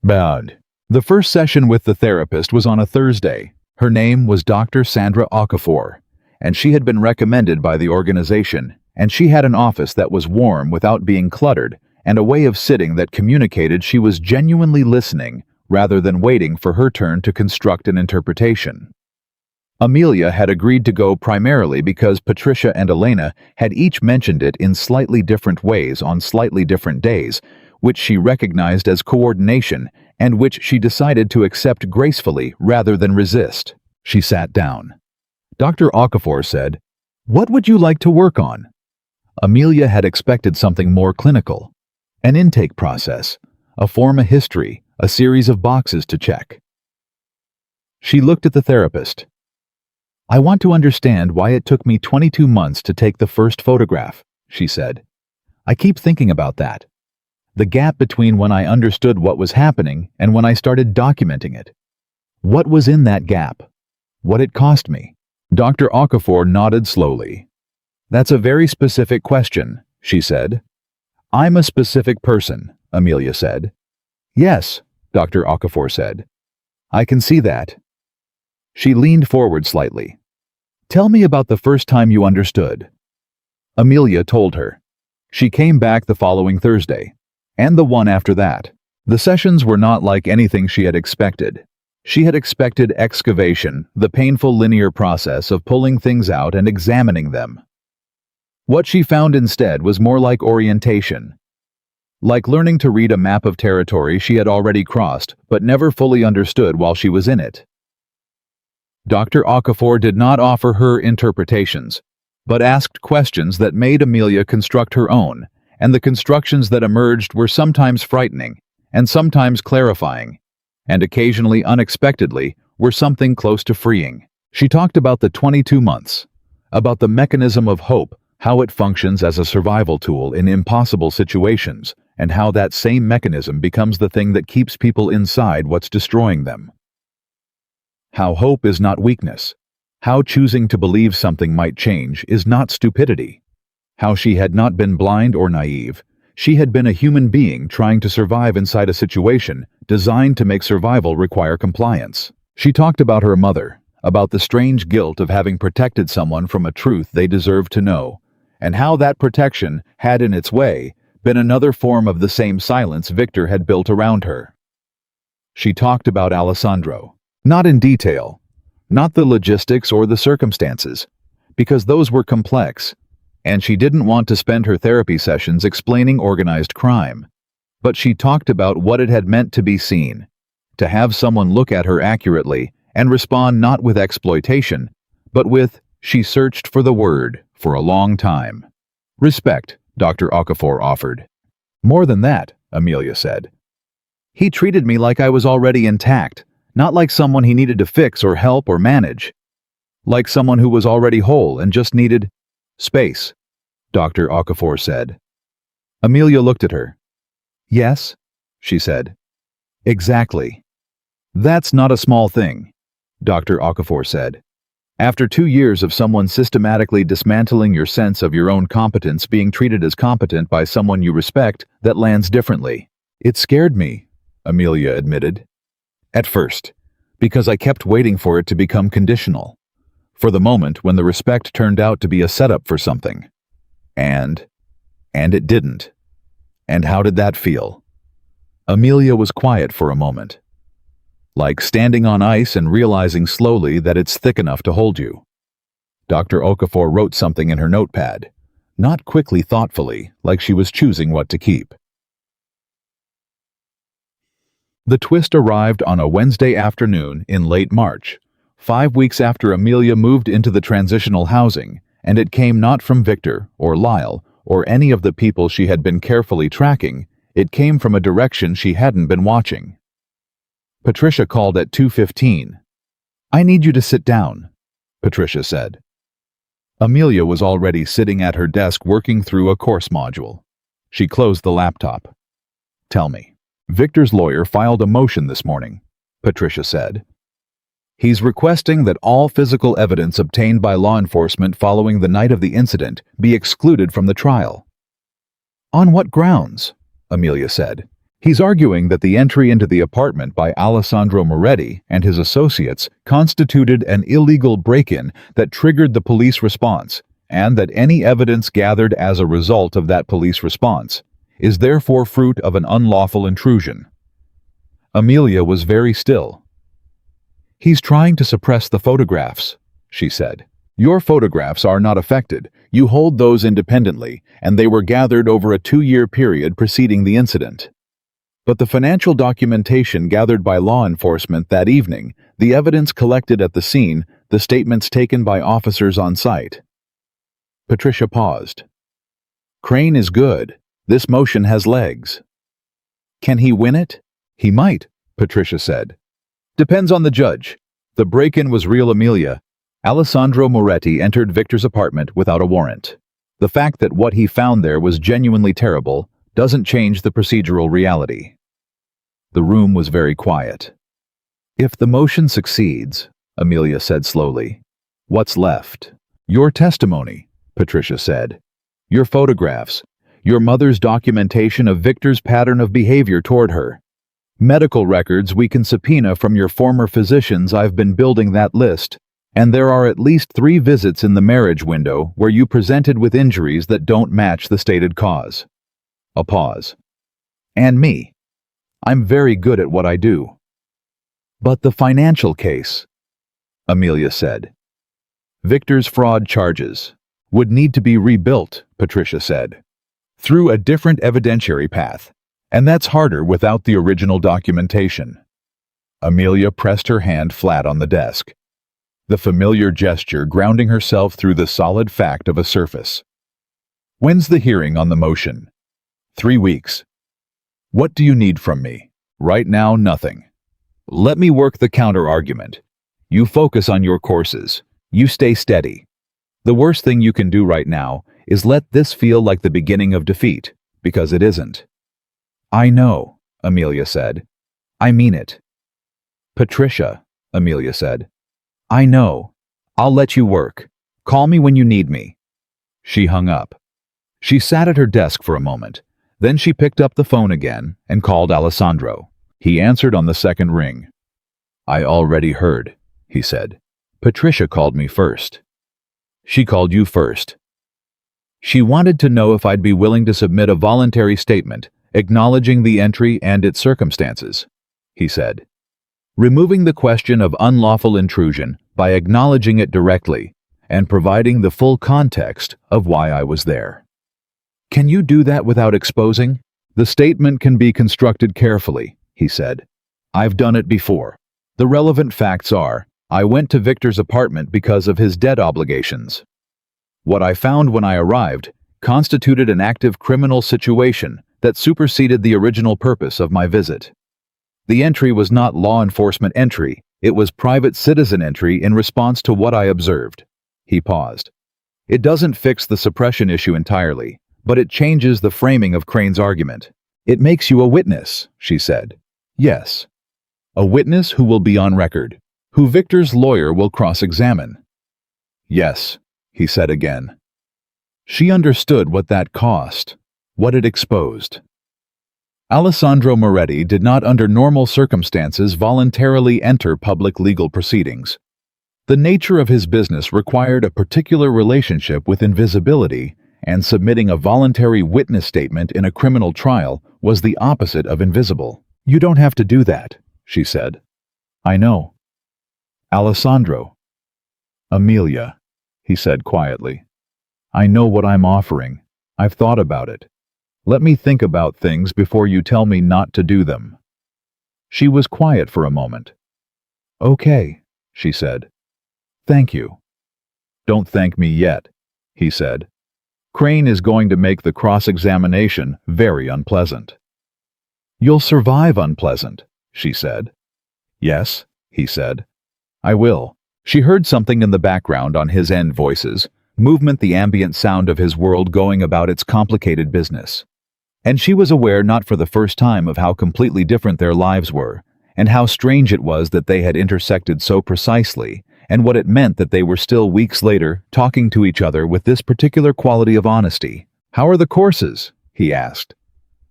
Bad. The first session with the therapist was on a Thursday. Her name was Dr. Sandra Okafor, and she had been recommended by the organization, and she had an office that was warm without being cluttered, and a way of sitting that communicated she was genuinely listening rather than waiting for her turn to construct an interpretation. Amelia had agreed to go primarily because Patricia and Elena had each mentioned it in slightly different ways on slightly different days, which she recognized as coordination and which she decided to accept gracefully rather than resist. She sat down. Dr. Okafor said, "What would you like to work on?" Amelia had expected something more clinical. An intake process, a form of history, a series of boxes to check. She looked at the therapist. "I want to understand why it took me 22 months to take the first photograph," she said. "I keep thinking about that. The gap between when I understood what was happening and when I started documenting it. What was in that gap? What it cost me?" Dr. Okafor nodded slowly. "That's a very specific question," she said. "I'm a specific person," Amelia said. "Yes," Dr. Okafor said. "I can see that." She leaned forward slightly. "Tell me about the first time you understood." Amelia told her. She came back the following Thursday, and the one after that. The sessions were not like anything she had expected. She had expected excavation, the painful linear process of pulling things out and examining them. What she found instead was more like orientation. Like learning to read a map of territory she had already crossed but never fully understood while she was in it. Dr. Okafor did not offer her interpretations, but asked questions that made Amelia construct her own, and the constructions that emerged were sometimes frightening, and sometimes clarifying, and occasionally unexpectedly were something close to freeing. She talked about the 22 months, about the mechanism of hope, how it functions as a survival tool in impossible situations, and how that same mechanism becomes the thing that keeps people inside what's destroying them. How hope is not weakness. How choosing to believe something might change is not stupidity. How she had not been blind or naive. She had been a human being trying to survive inside a situation designed to make survival require compliance. She talked about her mother, about the strange guilt of having protected someone from a truth they deserved to know, and how that protection had in its way been another form of the same silence Victor had built around her. She talked about Alessandro. Not in detail, not the logistics or the circumstances, because those were complex, and she didn't want to spend her therapy sessions explaining organized crime. But she talked about what it had meant to be seen, to have someone look at her accurately and respond not with exploitation, but with, she searched for the word for a long time. Respect, Dr. Okafor offered. More than that, Amelia said. He treated me like I was already intact, not like someone he needed to fix or help or manage. Like someone who was already whole and just needed space, Dr. Okafor said. Amelia looked at her. Yes, she said. Exactly. That's not a small thing, Dr. Okafor said. After 2 years of someone systematically dismantling your sense of your own competence being treated as competent by someone you respect, that lands differently. It scared me, Amelia admitted. At first, because I kept waiting for it to become conditional. For the moment when the respect turned out to be a setup for something. And it didn't. And how did that feel? Amelia was quiet for a moment. Like standing on ice and realizing slowly that it's thick enough to hold you. Dr. Okafor wrote something in her notepad, not quickly, thoughtfully, like she was choosing what to keep. The twist arrived on a Wednesday afternoon in late March, 5 weeks after Amelia moved into the transitional housing, and it came not from Victor or Lyle or any of the people she had been carefully tracking. It came from a direction she hadn't been watching. Patricia called at 2:15. I need you to sit down, Patricia said. Amelia was already sitting at her desk working through a course module. She closed the laptop. Tell me. Victor's lawyer filed a motion this morning, Patricia said. He's requesting that all physical evidence obtained by law enforcement following the night of the incident be excluded from the trial. On what grounds? Amelia said. He's arguing that the entry into the apartment by Alessandro Moretti and his associates constituted an illegal break-in that triggered the police response, and that any evidence gathered as a result of that police response is therefore fruit of an unlawful intrusion. Amelia was very still. He's trying to suppress the photographs, she said. Your photographs are not affected. You hold those independently, and they were gathered over a 2-year period preceding the incident. But the financial documentation gathered by law enforcement that evening, the evidence collected at the scene, the statements taken by officers on site. Patricia paused. Crane is good. This motion has legs. Can he win it? He might, Patricia said. Depends on the judge. The break-in was real, Amelia. Alessandro Moretti entered Victor's apartment without a warrant. The fact that what he found there was genuinely terrible doesn't change the procedural reality. The room was very quiet. If the motion succeeds, Amelia said slowly, what's left? Your testimony, Patricia said. Your photographs. Your mother's documentation of Victor's pattern of behavior toward her. Medical records we can subpoena from your former physicians. I've been building that list, and there are at least 3 visits in the marriage window where you presented with injuries that don't match the stated cause. A pause. And me. I'm very good at what I do. But the financial case, Amelia said. Victor's fraud charges would need to be rebuilt, Patricia said, through a different evidentiary path. And that's harder without the original documentation. Amelia pressed her hand flat on the desk, the familiar gesture grounding herself through the solid fact of a surface. When's the hearing on the motion? 3 weeks. What do you need from me? Right now, nothing. Let me work the counter-argument. You focus on your courses. You stay steady. The worst thing you can do right now is let this feel like the beginning of defeat, because it isn't. I know, Amelia said. I mean it. Patricia, Amelia said. I know. I'll let you work. Call me when you need me. She hung up. She sat at her desk for a moment. Then she picked up the phone again and called Alessandro. He answered on the second ring. I already heard, he said. Patricia called me first. She called you first. She wanted to know if I'd be willing to submit a voluntary statement acknowledging the entry and its circumstances, he said, removing the question of unlawful intrusion by acknowledging it directly and providing the full context of why I was there. Can you do that without exposing? The statement can be constructed carefully, he said. I've done it before. The relevant facts are, I went to Victor's apartment because of his debt obligations. What I found when I arrived constituted an active criminal situation that superseded the original purpose of my visit. The entry was not law enforcement entry, it was private citizen entry in response to what I observed. He paused. It doesn't fix the suppression issue entirely, but it changes the framing of Crane's argument. It makes you a witness, she said. Yes. A witness who will be on record, who Victor's lawyer will cross-examine. Yes, he said again. She understood what that cost, what it exposed. Alessandro Moretti did not under normal circumstances voluntarily enter public legal proceedings. The nature of his business required a particular relationship with invisibility, and submitting a voluntary witness statement in a criminal trial was the opposite of invisible. You don't have to do that, she said. I know. Alessandro. Amelia, he said quietly. I know what I'm offering. I've thought about it. Let me think about things before you tell me not to do them. She was quiet for a moment. Okay, she said. Thank you. Don't thank me yet, he said. Crane is going to make the cross-examination very unpleasant. You'll survive unpleasant, she said. Yes, he said. I will. She heard something in the background on his end voices, movement, the ambient sound of his world going about its complicated business. And she was aware not for the first time of how completely different their lives were, and how strange it was that they had intersected so precisely, and what it meant that they were still weeks later talking to each other with this particular quality of honesty. How are the courses? He asked.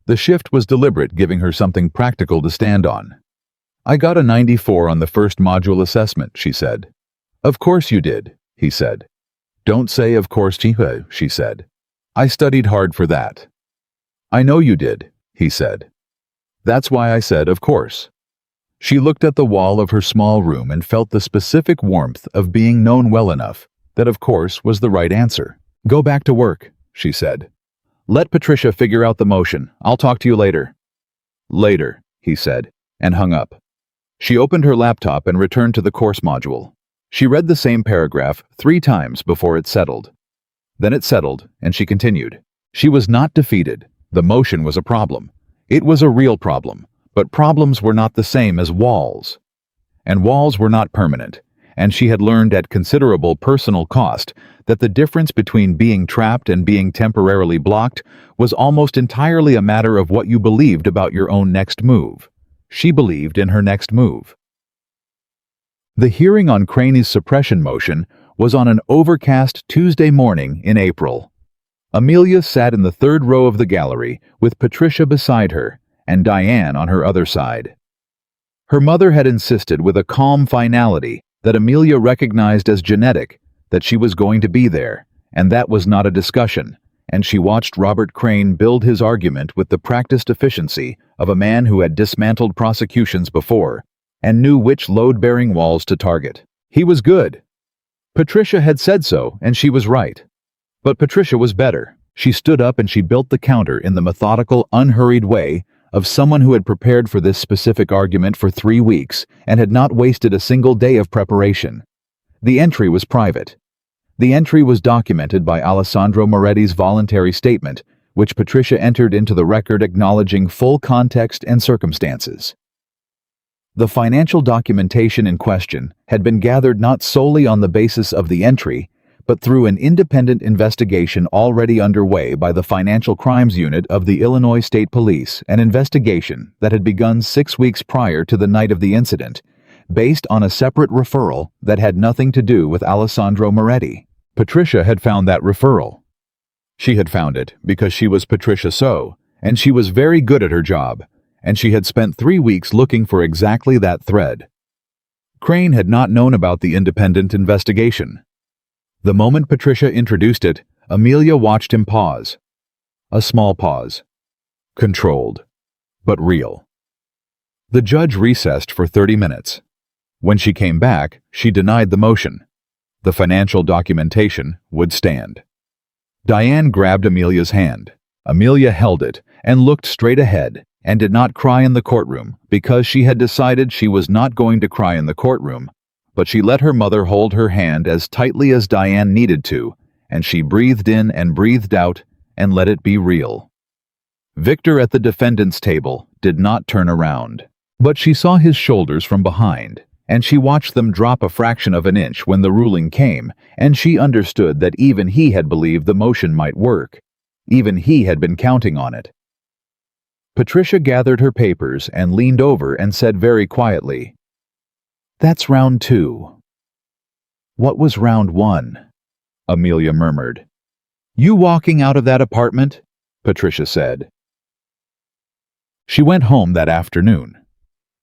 The shift was deliberate, giving her something practical to stand on. I got a 94 on the first module assessment, she said. Of course you did, he said. Don't say of course, she said. I studied hard for that. I know you did, he said. That's why I said of course. She looked at the wall of her small room and felt the specific warmth of being known well enough that of course was the right answer. Go back to work, she said. Let Patricia figure out the motion. I'll talk to you later. Later, he said, and hung up. She opened her laptop and returned to the course module. She read the same paragraph 3 times before it settled. Then it settled, and she continued. She was not defeated. The motion was a problem. It was a real problem, but problems were not the same as walls. And walls were not permanent, and she had learned at considerable personal cost that the difference between being trapped and being temporarily blocked was almost entirely a matter of what you believed about your own next move. She believed in her next move. The hearing on Crane's suppression motion was on an overcast Tuesday morning in April. Amelia sat in the 3rd row of the gallery with Patricia beside her and Diane on her other side. Her mother had insisted with a calm finality that Amelia recognized as genetic that she was going to be there, and that was not a discussion, and she watched Robert Crane build his argument with the practiced efficiency of a man who had dismantled prosecutions before and knew which load-bearing walls to target. He was good. Patricia had said so, and she was right. But Patricia was better. She stood up and she built the counter in the methodical, unhurried way of someone who had prepared for this specific argument for 3 weeks and had not wasted a single day of preparation. The entry was private. The entry was documented by Alessandro Moretti's voluntary statement, which Patricia entered into the record acknowledging full context and circumstances. The financial documentation in question had been gathered not solely on the basis of the entry, but through an independent investigation already underway by the Financial Crimes Unit of the Illinois State Police, an investigation that had begun 6 weeks prior to the night of the incident, based on a separate referral that had nothing to do with Alessandro Moretti. Patricia had found that referral. She had found it because she was Patricia So, and she was very good at her job, and she had spent 3 weeks looking for exactly that thread. Crane had not known about the independent investigation. The moment Patricia introduced it, Amelia watched him pause. A small pause. Controlled, but real. The judge recessed for 30 minutes. When she came back, she denied the motion. The financial documentation would stand. Diane grabbed Amelia's hand. Amelia held it and looked straight ahead and did not cry in the courtroom because she had decided she was not going to cry in the courtroom, but she let her mother hold her hand as tightly as Diane needed to, and she breathed in and breathed out and let it be real. Victor at the defendant's table did not turn around, but she saw his shoulders from behind, and she watched them drop a fraction of an inch when the ruling came, and she understood that even he had believed the motion might work. Even he had been counting on it. Patricia gathered her papers and leaned over and said very quietly, "That's round 2. "What was round 1? Amelia murmured. "You walking out of that apartment?" Patricia said. She went home that afternoon.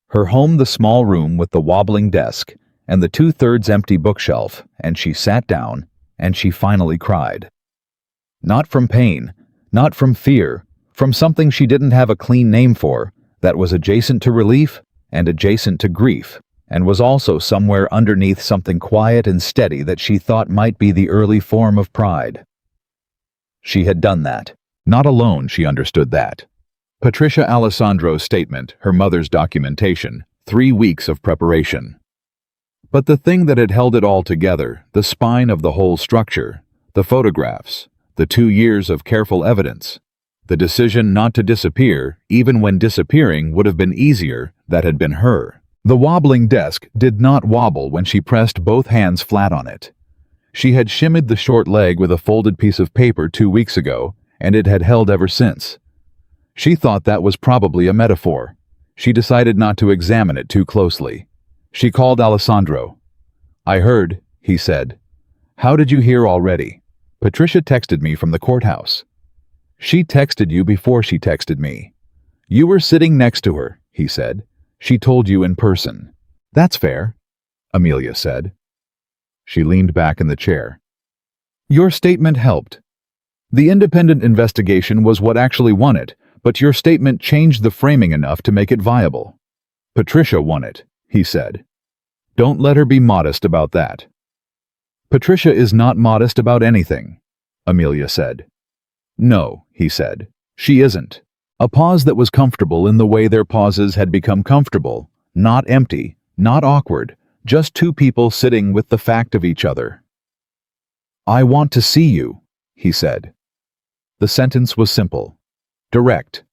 Her home, the small room with the wobbling desk and the 2/3 empty bookshelf, and she sat down and she finally cried. Not from pain, not from fear, from something she didn't have a clean name for, that was adjacent to relief and adjacent to grief, and was also somewhere underneath something quiet and steady that she thought might be the early form of pride. She had done that. Not alone, she understood that. Patricia Alessandro's statement, her mother's documentation, 3 weeks of preparation. But the thing that had held it all together, the spine of the whole structure, the photographs, the 2 years of careful evidence, the decision not to disappear, even when disappearing would have been easier, that had been her. The wobbling desk did not wobble when she pressed both hands flat on it. She had shimmied the short leg with a folded piece of paper 2 weeks ago, and it had held ever since. She thought that was probably a metaphor. She decided not to examine it too closely. She called Alessandro. "I heard," he said. "How did you hear already?" "Patricia texted me from the courthouse." "She texted you before she texted me." "You were sitting next to her," he said. "She told you in person." "That's fair," Amelia said. She leaned back in the chair. "Your statement helped. The independent investigation was what actually won it, but your statement changed the framing enough to make it viable." "Patricia won it," he said. "Don't let her be modest about that." "Patricia is not modest about anything," Amelia said. "No," he said, "she isn't." A pause that was comfortable in the way their pauses had become comfortable, not empty, not awkward, just two people sitting with the fact of each other. "I want to see you," he said. The sentence was simple, direct,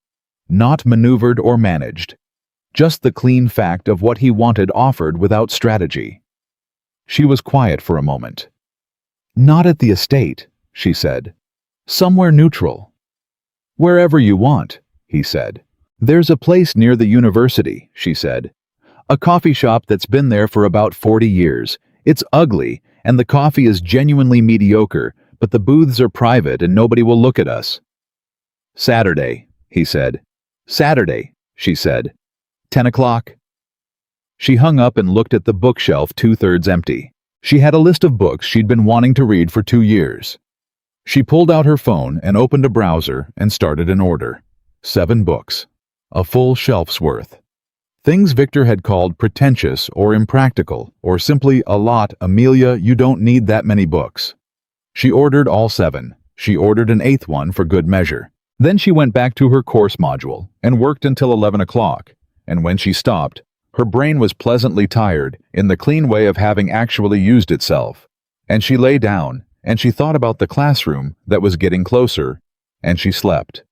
not maneuvered or managed, just the clean fact of what he wanted offered without strategy. She was quiet for a moment. "Not at the estate," she said. "Somewhere neutral." "Wherever you want," he said. "There's a place near the university," she said. "A coffee shop that's been there for about 40 years. It's ugly, and the coffee is genuinely mediocre, but the booths are private and nobody will look at us." "Saturday," he said. "Saturday," she said. 10 o'clock. She hung up and looked at the bookshelf 2/3 empty. She had a list of books she'd been wanting to read for 2 years. She pulled out her phone and opened a browser and started an order. 7 books. A full shelf's worth. Things Victor had called pretentious or impractical, or simply a lot. "Amelia, you don't need that many books." She ordered all 7. She ordered an 8th one for good measure. Then she went back to her course module and worked until 11 o'clock, and when she stopped, her brain was pleasantly tired in the clean way of having actually used itself, and she lay down, and she thought about the classroom that was getting closer, and she slept.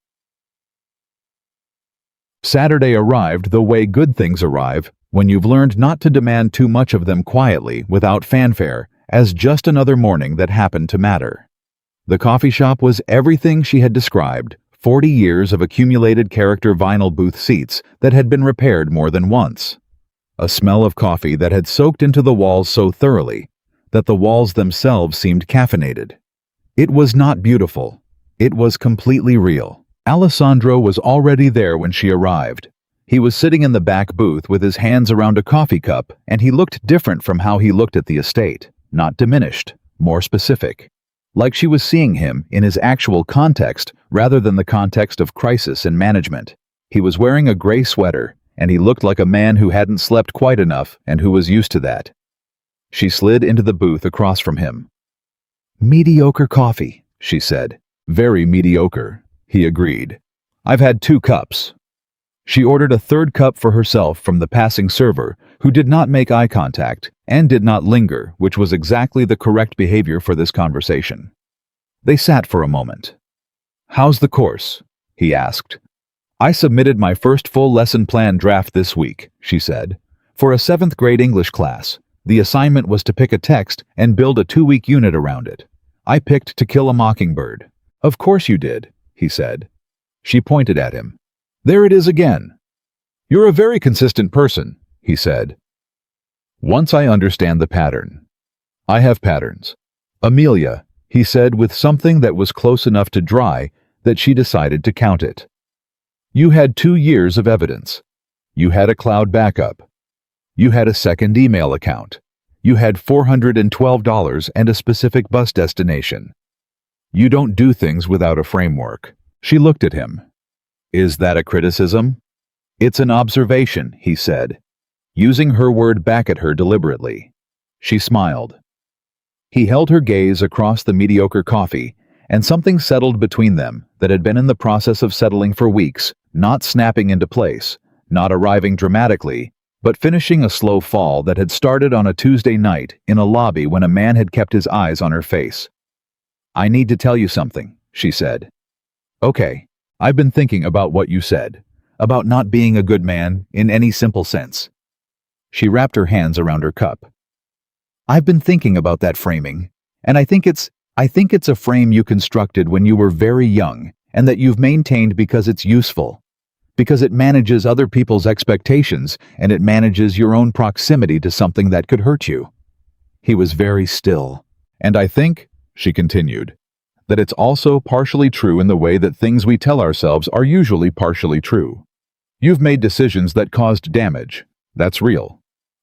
Saturday arrived the way good things arrive, when you've learned not to demand too much of them quietly, without fanfare, as just another morning that happened to matter. The coffee shop was everything she had described, 40 years of accumulated character vinyl booth seats that had been repaired more than once. A smell of coffee that had soaked into the walls so thoroughly that the walls themselves seemed caffeinated. It was not beautiful. It was completely real. Alessandro was already there when she arrived. He was sitting in the back booth with his hands around a coffee cup, and he looked different from how he looked at the estate, not diminished, more specific. Like she was seeing him in his actual context rather than the context of crisis and management. He was wearing a gray sweater, and he looked like a man who hadn't slept quite enough and who was used to that. She slid into the booth across from him. "Mediocre coffee," she said. "Very mediocre," he agreed. "I've had 2 cups." She ordered a 3rd cup for herself from the passing server, who did not make eye contact, and did not linger, which was exactly the correct behavior for this conversation. They sat for a moment. "How's the course?" he asked. "I submitted my first full lesson plan draft this week," she said. "For a 7th grade English class. The assignment was to pick a text and build a 2-week unit around it. I picked To Kill a Mockingbird." "Of course you did," he said. She pointed at him. "There it is again." "You're a very consistent person," he said. "Once I understand the pattern." "I have patterns." "Amelia," he said with something that was close enough to dry that she decided to count it. "You had 2 years of evidence. You had a cloud backup. You had a second email account. You had $412 and a specific bus destination. You don't do things without a framework." She looked at him. "Is that a criticism?" "It's an observation," he said, using her word back at her deliberately. She smiled. He held her gaze across the mediocre coffee, and something settled between them that had been in the process of settling for weeks, not snapping into place, not arriving dramatically, but finishing a slow fall that had started on a Tuesday night in a lobby when a man had kept his eyes on her face. "I need to tell you something," she said. "Okay, I've been thinking about what you said, about not being a good man in any simple sense." She wrapped her hands around her cup. "I've been thinking about that framing, and I think it's a frame you constructed when you were very young and that you've maintained because it's useful, because it manages other people's expectations and it manages your own proximity to something that could hurt you." He was very still. "And I think," she continued, "that it's also partially true in the way that things we tell ourselves are usually partially true. You've made decisions that caused damage. That's real.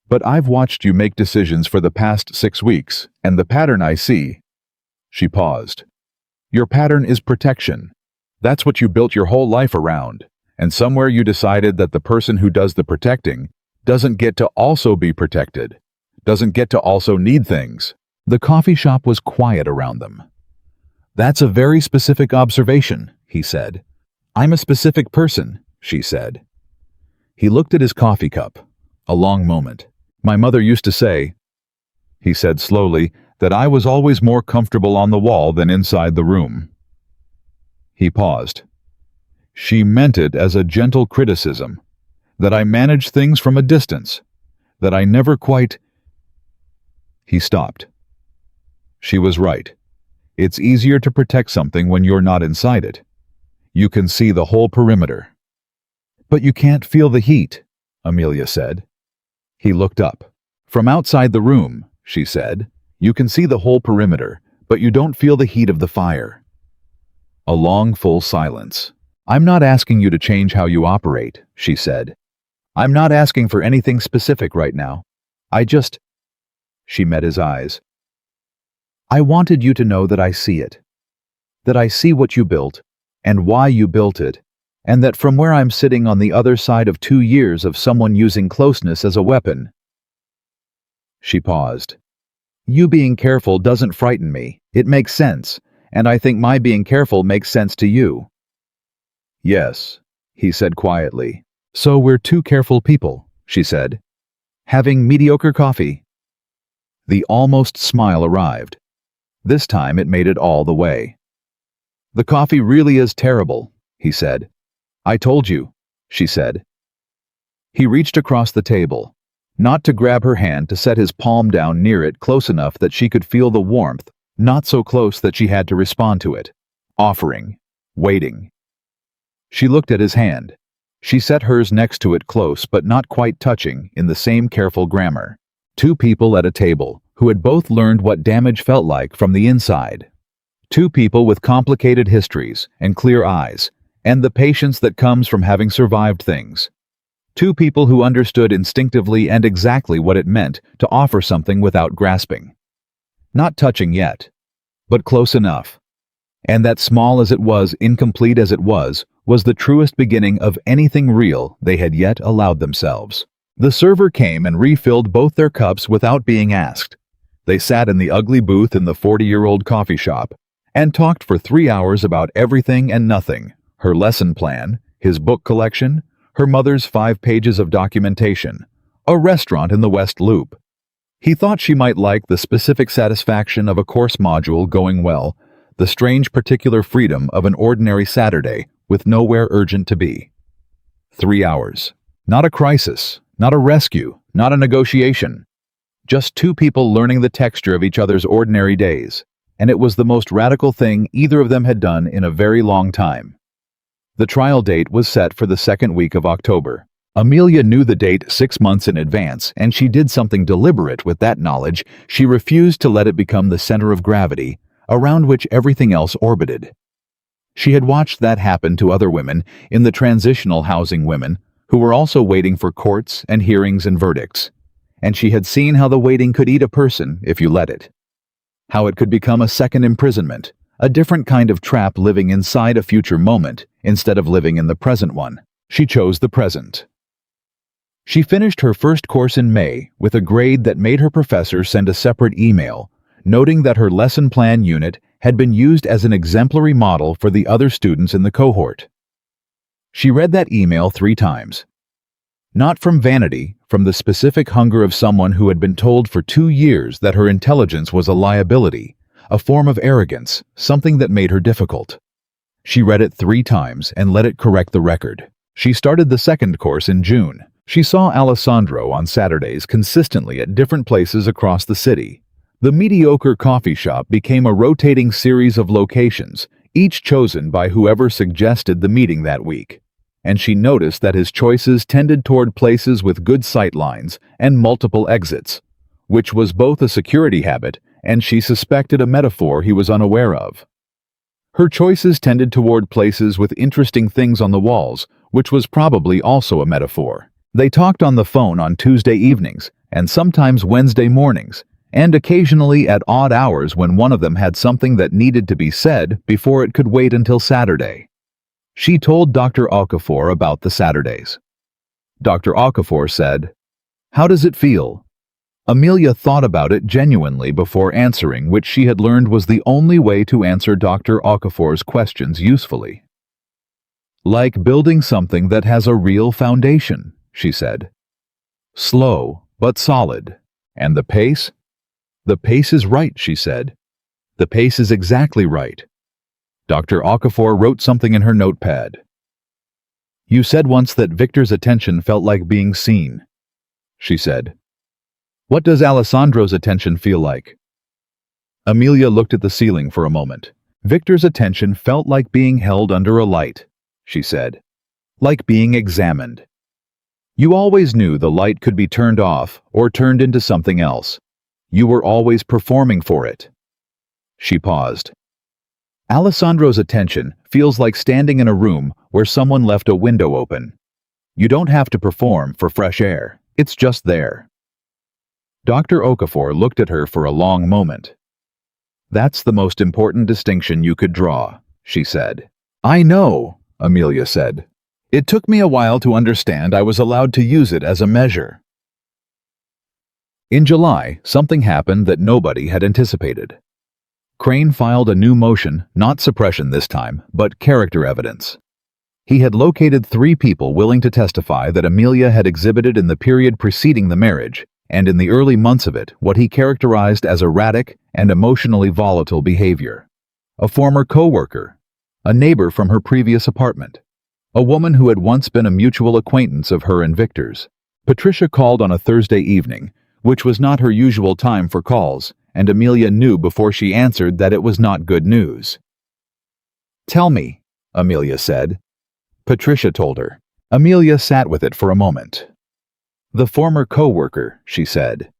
But I've watched you make decisions for the past 6 weeks, and the pattern I see..." She paused. "Your pattern is protection. That's what you built your whole life around, and somewhere you decided that the person who does the protecting doesn't get to also be protected, doesn't get to also need things." The coffee shop was quiet around them. "That's a very specific observation," he said. "I'm a specific person," she said. He looked at his coffee cup. A long moment. "My mother used to say," he said slowly, "that I was always more comfortable on the wall than inside the room." He paused. "She meant it as a gentle criticism, that I managed things from a distance, that I never quite..." He stopped. She was right. It's easier to protect something when you're not inside it. You can see the whole perimeter. "But you can't feel the heat," Amelia said. He looked up. "From outside the room," she said, "you can see the whole perimeter, but you don't feel the heat of the fire." A long, full silence. "I'm not asking you to change how you operate," she said. "I'm not asking for anything specific right now. I just..." She met his eyes. "I wanted you to know that I see it. That I see what you built, and why you built it, and that from where I'm sitting on the other side of 2 years of someone using closeness as a weapon..." She paused. "You being careful doesn't frighten me. It makes sense, and I think my being careful makes sense to you." "Yes," he said quietly. "So we're 2 careful people," she said. "Having mediocre coffee." The almost smile arrived. This time it made it all the way. "The coffee really is terrible," he said. "I told you," she said. He reached across the table, not to grab her hand, to set his palm down near it close enough that she could feel the warmth, not so close that she had to respond to it. Offering. Waiting. She looked at his hand. She set hers next to it, close but not quite touching, in the same careful grammar. 2 people at a table who had both learned what damage felt like from the inside. 2 people with complicated histories and clear eyes, and the patience that comes from having survived things. 2 people who understood instinctively and exactly what it meant to offer something without grasping. Not touching yet, but close enough. And that, small as it was, incomplete as it was the truest beginning of anything real they had yet allowed themselves. The server came and refilled both their cups without being asked. They sat in the ugly booth in the 40-year-old coffee shop and talked for 3 hours about everything and nothing: her lesson plan, his book collection, her mother's 5 pages of documentation, a restaurant in the West Loop. He thought she might like the specific satisfaction of a course module going well, the strange particular freedom of an ordinary Saturday with nowhere urgent to be. 3 hours. Not a crisis, not a rescue, not a negotiation. Just two people learning the texture of each other's ordinary days, and it was the most radical thing either of them had done in a very long time. The trial date was set for the second week of October. Amelia knew the date 6 months in advance, and she did something deliberate with that knowledge. She refused to let it become the center of gravity, around which everything else orbited. She had watched that happen to other women in the transitional housing women, who were also waiting for courts and hearings and verdicts. And she had seen how the waiting could eat a person if you let it. How it could become a second imprisonment, a different kind of trap living inside a future moment instead of living in the present one. She chose the present. She finished her first course in May with a grade that made her professor send a separate email, noting that her lesson plan unit had been used as an exemplary model for the other students in the cohort. She read that email 3 times. Not from vanity, from the specific hunger of someone who had been told for 2 years that her intelligence was a liability, a form of arrogance, something that made her difficult. She read it 3 times and let it correct the record. She started the second course in June. She saw Alessandro on Saturdays consistently at different places across the city. The mediocre coffee shop became a rotating series of locations, each chosen by whoever suggested the meeting that week. And she noticed that his choices tended toward places with good sight lines and multiple exits, which was both a security habit and she suspected a metaphor he was unaware of. Her choices tended toward places with interesting things on the walls, which was probably also a metaphor. They talked on the phone on Tuesday evenings and sometimes Wednesday mornings, and occasionally at odd hours when one of them had something that needed to be said before it could wait until Saturday. She told Dr. Okafor about the Saturdays. Dr. Okafor said, "How does it feel?" Amelia thought about it genuinely before answering, which she had learned was the only way to answer Dr. Okafor's questions usefully. "Like building something that has a real foundation," she said. "Slow, but solid. And the pace?" "The pace is right," she said. "The pace is exactly right." Dr. Okafor wrote something in her notepad. "You said once that Victor's attention felt like being seen," she said. "What does Alessandro's attention feel like?" Amelia looked at the ceiling for a moment. "Victor's attention felt like being held under a light," she said. "Like being examined. You always knew the light could be turned off or turned into something else. You were always performing for it." She paused. "Alessandro's attention feels like standing in a room where someone left a window open. You don't have to perform for fresh air. It's just there." Dr. Okafor looked at her for a long moment. "That's the most important distinction you could draw," she said. "I know," Amelia said. "It took me a while to understand I was allowed to use it as a measure." In July, something happened that nobody had anticipated. Crane filed a new motion, not suppression this time, but character evidence. He had located 3 people willing to testify that Amelia had exhibited in the period preceding the marriage, and in the early months of it, what he characterized as erratic and emotionally volatile behavior. A former co-worker, a neighbor from her previous apartment, a woman who had once been a mutual acquaintance of her and Victor's. Patricia called on a Thursday evening, which was not her usual time for calls, and Amelia knew before she answered that it was not good news. "Tell me," Amelia said. Patricia told her. Amelia sat with it for a moment. "The former co-worker," she said.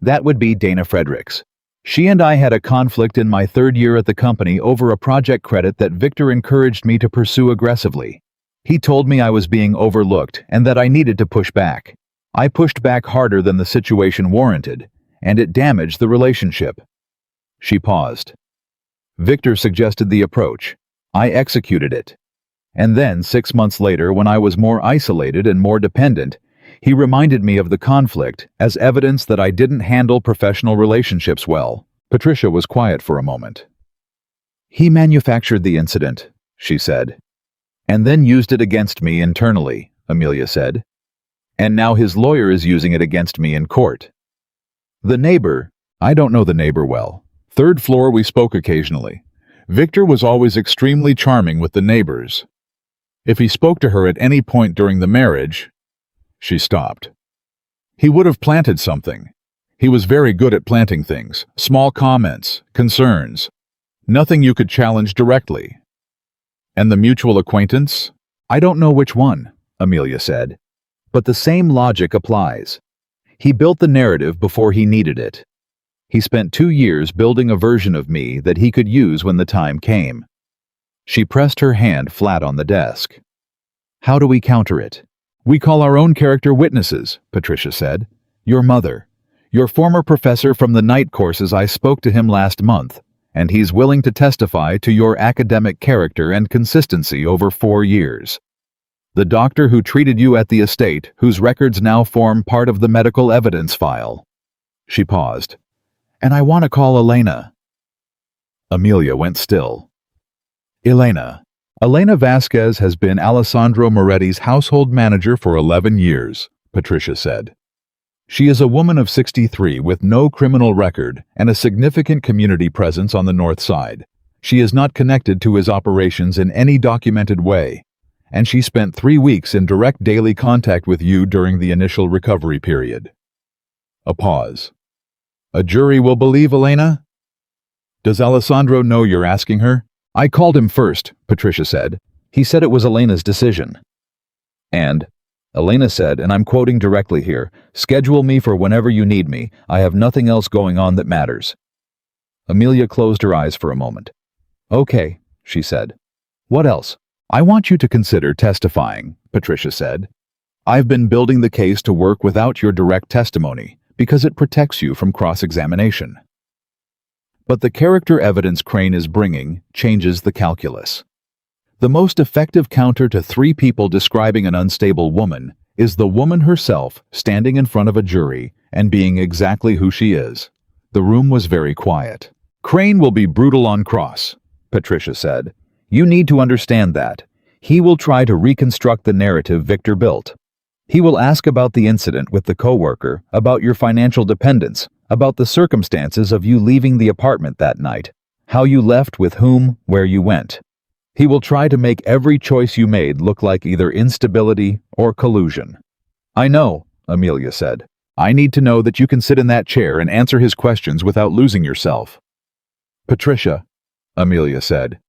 "That would be Dana Fredericks. She and I had a conflict in my 3rd year at the company over a project credit that Victor encouraged me to pursue aggressively. He told me I was being overlooked and that I needed to push back. I pushed back harder than the situation warranted, and it damaged the relationship." She paused. "Victor suggested the approach. I executed it. And then, 6 months later, when I was more isolated and more dependent, he reminded me of the conflict as evidence that I didn't handle professional relationships well." Patricia was quiet for a moment. "He manufactured the incident," she said. "And then used it against me internally," Amelia said. "And now his lawyer is using it against me in court." The neighbor, I don't know the neighbor well. Third floor we spoke occasionally. Victor was always extremely charming with the neighbors. If he spoke to her at any point during the marriage, she stopped. He would have planted something. He was very good at planting things, small comments, concerns, nothing you could challenge directly. And the mutual acquaintance? I don't know which one, Amelia said. But the same logic applies. He built the narrative before he needed it. He spent 2 years building a version of me that he could use when the time came. She pressed her hand flat on the desk. How do we counter it? We call our own character witnesses, Patricia said. Your mother. Your former professor from the night courses. I spoke to him last month, and he's willing to testify to your academic character and consistency over 4 years. The doctor who treated you at the estate, whose records now form part of the medical evidence file. She paused. And I want to call Elena. Amelia went still. Elena Vasquez has been Alessandro Moretti's household manager for 11 years, Patricia said. She is a woman of 63 with no criminal record and a significant community presence on the north side. She is not connected to his operations in any documented way, and she spent 3 weeks in direct daily contact with you during the initial recovery period. A pause. A jury will believe Elena? Does Alessandro know you're asking her? I called him first, Patricia said. He said it was Elena's decision. And, Elena said, and I'm quoting directly here, schedule me for whenever you need me. I have nothing else going on that matters. Amelia closed her eyes for a moment. Okay, she said. What else? I want you to consider testifying, Patricia said. I've been building the case to work without your direct testimony because it protects you from cross-examination. But the character evidence Crane is bringing changes the calculus. The most effective counter to 3 people describing an unstable woman is the woman herself standing in front of a jury and being exactly who she is. The room was very quiet. Crane will be brutal on cross, Patricia said. You need to understand that. He will try to reconstruct the narrative Victor built. He will ask about the incident with the coworker, about your financial dependence, about the circumstances of you leaving the apartment that night, how you left, with whom, where you went. He will try to make every choice you made look like either instability or collusion. I know, Amelia said. I need to know that you can sit in that chair and answer his questions without losing yourself. Patricia, Amelia said.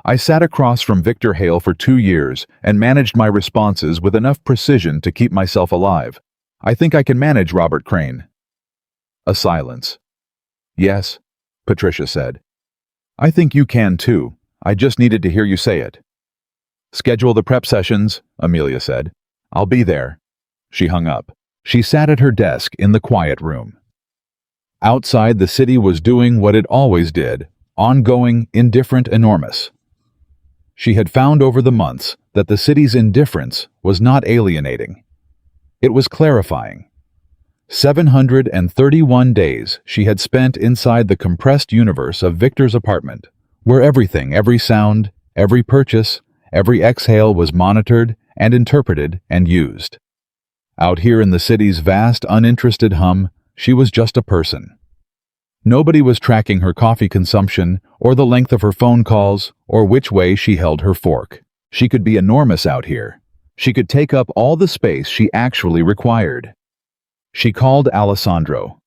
I sat across from Victor Hale for 2 years and managed my responses with enough precision to keep myself alive. I think I can manage Robert Crane. A silence. Yes, Patricia said. I think you can too. I just needed to hear you say it. Schedule the prep sessions, Amelia said. I'll be there. She hung up. She sat at her desk in the quiet room. Outside, the city was doing what it always did, ongoing, indifferent, enormous. She had found over the months that the city's indifference was not alienating. It was clarifying. 731 days she had spent inside the compressed universe of Victor's apartment, where everything, every sound, every purchase, every exhale was monitored and interpreted and used. Out here in the city's vast, uninterested hum, she was just a person. Nobody was tracking her coffee consumption, or the length of her phone calls, or which way she held her fork. She could be enormous out here. She could take up all the space she actually required. She called Alessandro.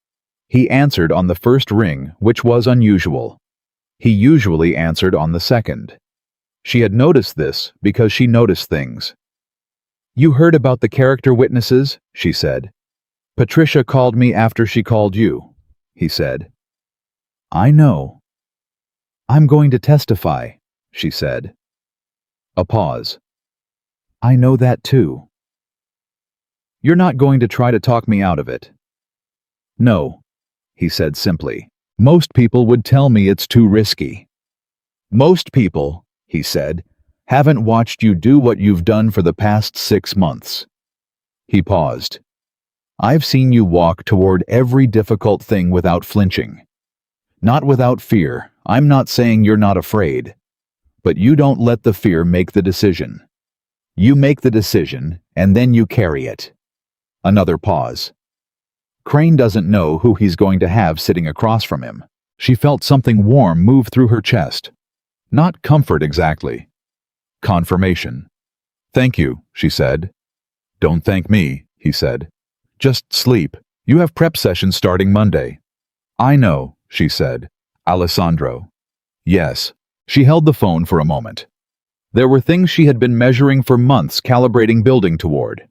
He answered on the first ring, which was unusual. He usually answered on the second. She had noticed this because she noticed things. You heard about the character witnesses, she said. Patricia called me after she called you, he said. I know. I'm going to testify, she said. A pause. I know that too. You're not going to try to talk me out of it. No, he said simply. Most people would tell me it's too risky. Most people, he said, haven't watched you do what you've done for the past 6 months. He paused. I've seen you walk toward every difficult thing without flinching. Not without fear. I'm not saying you're not afraid. But you don't let the fear make the decision. You make the decision, and then you carry it. Another pause. Crane doesn't know who he's going to have sitting across from him. She felt something warm move through her chest. Not comfort exactly. Confirmation. "Thank you," she said. "Don't thank me," he said. "Just sleep. You have prep sessions starting Monday." "I know," she said. "Alessandro." "Yes." She held the phone for a moment. There were things she had been measuring for months, calibrating, building toward.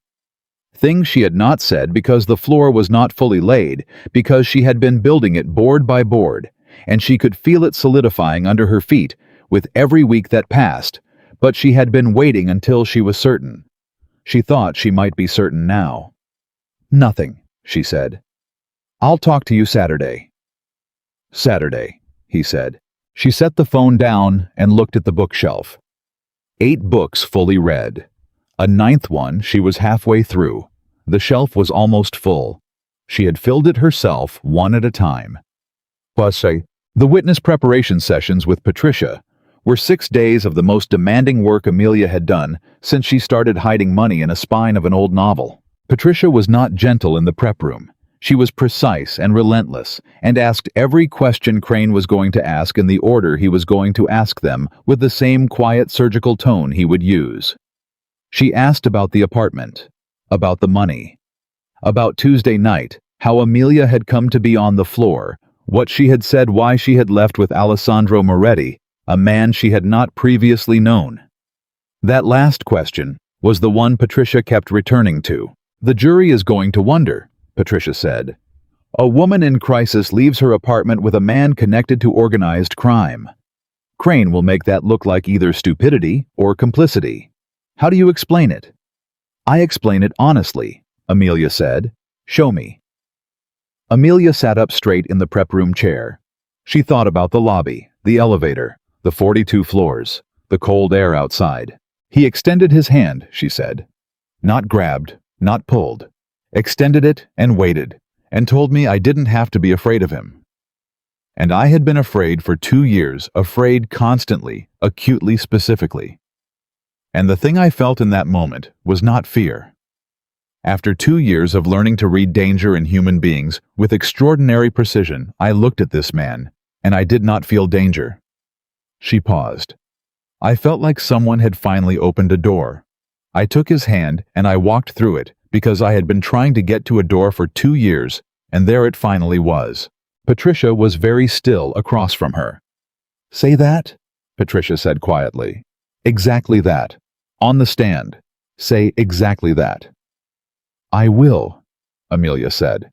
Things she had not said because the floor was not fully laid, because she had been building it board by board, and she could feel it solidifying under her feet with every week that passed, but she had been waiting until she was certain. She thought she might be certain now. "Nothing," she said. "I'll talk to you Saturday." "Saturday," he said. She set the phone down and looked at the bookshelf. 8 books fully read. A 9th one she was halfway through. The shelf was almost full. She had filled it herself, one at a time. The witness preparation sessions with Patricia were 6 days of the most demanding work Amelia had done since she started hiding money in a spine of an old novel. Patricia was not gentle in the prep room. She was precise and relentless, and asked every question Crane was going to ask in the order he was going to ask them, with the same quiet surgical tone he would use. She asked about the apartment, about the money, about Tuesday night, how Amelia had come to be on the floor, what she had said, why she had left with Alessandro Moretti, a man she had not previously known. That last question was the one Patricia kept returning to. "The jury is going to wonder," Patricia said. "A woman in crisis leaves her apartment with a man connected to organized crime. Crane will make that look like either stupidity or complicity. How do you explain it?" "I explain it honestly," Amelia said. "Show me." Amelia sat up straight in the prep room chair. She thought about the lobby, the elevator, the 42 floors, the cold air outside. "He extended his hand," she said. "Not grabbed, not pulled. Extended it and waited, and told me I didn't have to be afraid of him. And I had been afraid for 2 years, afraid constantly, acutely, specifically. And the thing I felt in that moment was not fear. After 2 years of learning to read danger in human beings with extraordinary precision, I looked at this man, and I did not feel danger." She paused. "I felt like someone had finally opened a door. I took his hand and I walked through it, because I had been trying to get to a door for 2 years, and there it finally was." Patricia was very still across from her. "Say that?" Patricia said quietly. "Exactly that. On the stand. Say exactly that." "I will," Amelia said.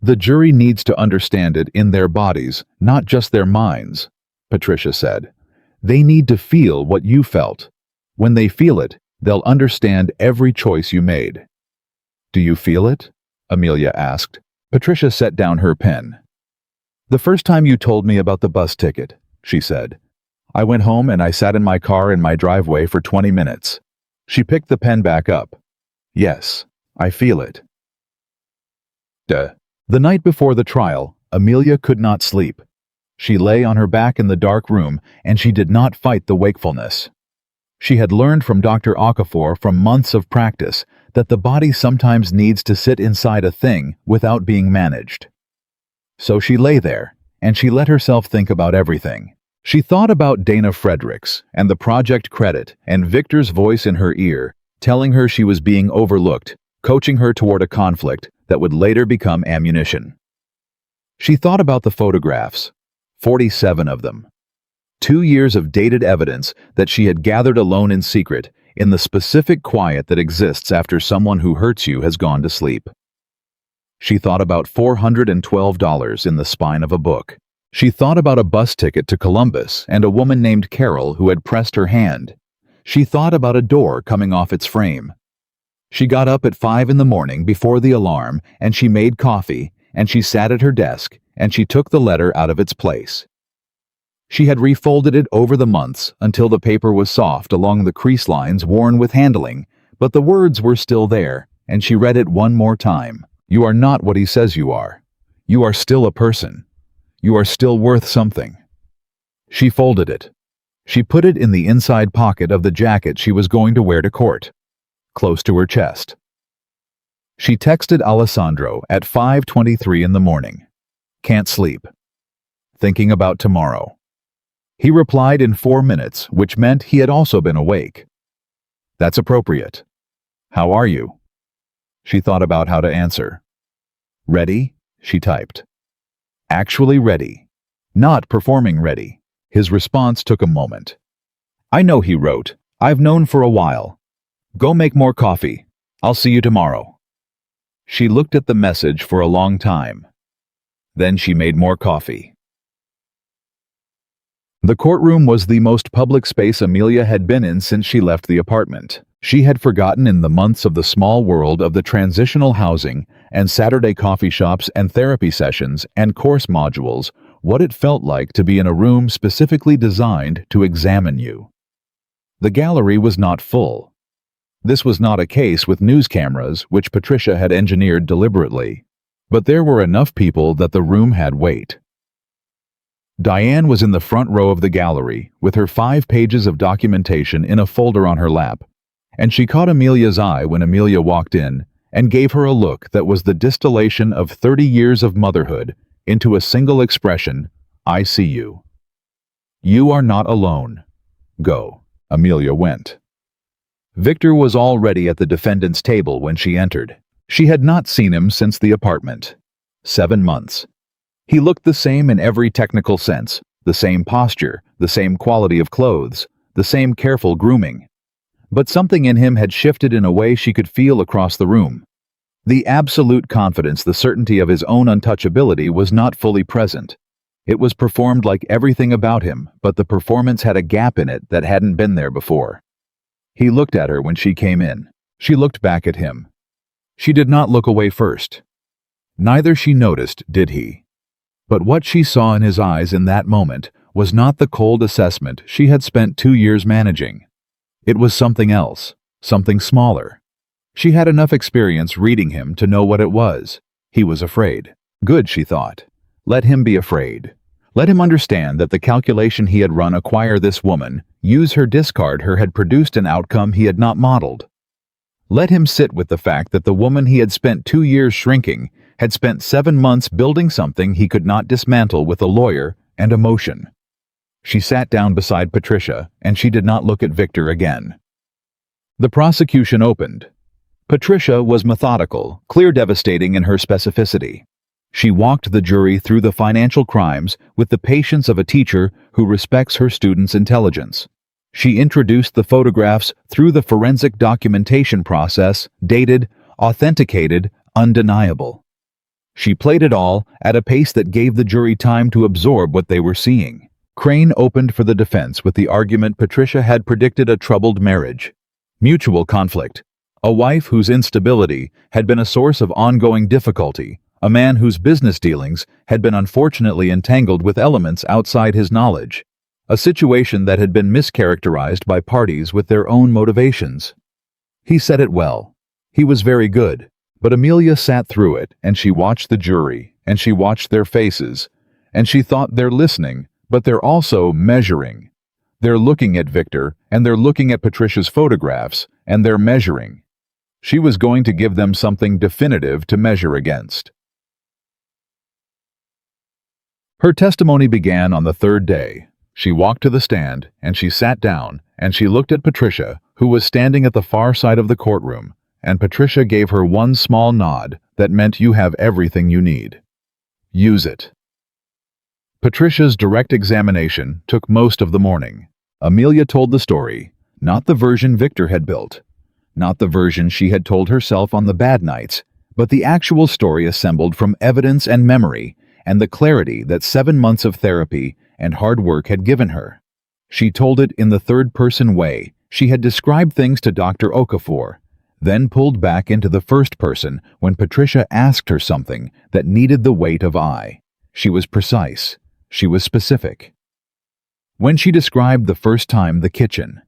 "The jury needs to understand it in their bodies, not just their minds," Patricia said. "They need to feel what you felt. When they feel it, they'll understand every choice you made." "Do you feel it?" Amelia asked. Patricia set down her pen. "The first time you told me about the bus ticket," she said. "I went home and I sat in my car in my driveway for 20 minutes. She picked the pen back up. "Yes, I feel it." The night before the trial, Amelia could not sleep. She lay on her back in the dark room, and she did not fight the wakefulness. She had learned from Dr. Okafor from months of practice that the body sometimes needs to sit inside a thing without being managed. So she lay there, and she let herself think about everything. She thought about Dana Fredericks and the project credit and Victor's voice in her ear, telling her she was being overlooked, coaching her toward a conflict that would later become ammunition. She thought about the photographs, 47 of them. 2 years of dated evidence that she had gathered alone in secret, in the specific quiet that exists after someone who hurts you has gone to sleep. She thought about $412 in the spine of a book. She thought about a bus ticket to Columbus and a woman named Carol who had pressed her hand. She thought about a door coming off its frame. She got up at 5 in the morning before the alarm, and she made coffee, and she sat at her desk, and she took the letter out of its place. She had refolded it over the months until the paper was soft along the crease lines worn with handling, but the words were still there, and she read it one more time. "You are not what he says you are. You are still a person. You are still worth something." She folded it. She put it in the inside pocket of the jacket she was going to wear to court, close to her chest. She texted Alessandro at 5:23 in the morning. Can't sleep. Thinking about tomorrow. He replied in 4 minutes, which meant he had also been awake. That's appropriate. How are you? She thought about how to answer. Ready? She typed. Actually ready. Not performing ready. His response took a moment. I know, he wrote. I've known for a while. Go make more coffee. I'll see you tomorrow. She looked at the message for a long time. Then she made more coffee. The courtroom was the most public space Amelia had been in since she left the apartment. She had forgotten in the months of the small world of the transitional housing and Saturday coffee shops and therapy sessions and course modules what it felt like to be in a room specifically designed to examine you. The gallery was not full. This was not a case with news cameras, which Patricia had engineered deliberately, but there were enough people that the room had weight. Diane was in the front row of the gallery with her 5 pages of documentation in a folder on her lap, and she caught Amelia's eye when Amelia walked in and gave her a look that was the distillation of 30 years of motherhood into a single expression, I see you. You are not alone. Go. Amelia went. Victor was already at the defendant's table when she entered. She had not seen him since the apartment. 7 months. He looked the same in every technical sense, the same posture, the same quality of clothes, the same careful grooming. But something in him had shifted in a way she could feel across the room. The absolute confidence, the certainty of his own untouchability was not fully present. It was performed like everything about him, but the performance had a gap in it that hadn't been there before. He looked at her when she came in. She looked back at him. She did not look away first. Neither she noticed, did he? But what she saw in his eyes in that moment was not the cold assessment she had spent 2 years managing. It was something else, something smaller. She had enough experience reading him to know what it was. He was afraid. Good, she thought. Let him be afraid. Let him understand that the calculation he had run acquire this woman, use her, discard her, had produced an outcome he had not modeled. Let him sit with the fact that the woman he had spent 2 years shrinking had spent 7 months building something he could not dismantle with a lawyer and emotion. She sat down beside Patricia, and she did not look at Victor again. The prosecution opened. Patricia was methodical, clear, devastating in her specificity. She walked the jury through the financial crimes with the patience of a teacher who respects her students' intelligence. She introduced the photographs through the forensic documentation process, dated, authenticated, undeniable. She played it all at a pace that gave the jury time to absorb what they were seeing. Crane opened for the defense with the argument Patricia had predicted a troubled marriage, mutual conflict, a wife whose instability had been a source of ongoing difficulty, a man whose business dealings had been unfortunately entangled with elements outside his knowledge, a situation that had been mischaracterized by parties with their own motivations. He said it well. He was very good, but Amelia sat through it, and she watched the jury, and she watched their faces, and she thought they're listening, but they're also measuring. They're looking at Victor, and they're looking at Patricia's photographs, and they're measuring. She was going to give them something definitive to measure against. Her testimony began on the 3rd day. She walked to the stand, and she sat down, and she looked at Patricia, who was standing at the far side of the courtroom, and Patricia gave her one small nod that meant you have everything you need. Use it. Patricia's direct examination took most of the morning. Amelia told the story, not the version Victor had built, not the version she had told herself on the bad nights, but the actual story assembled from evidence and memory and the clarity that 7 months of therapy and hard work had given her. She told it in the third-person way. She had described things to Dr. Okafor, then pulled back into the first person when Patricia asked her something that needed the weight of I. She was precise. She was specific. When she described the first time the kitchen,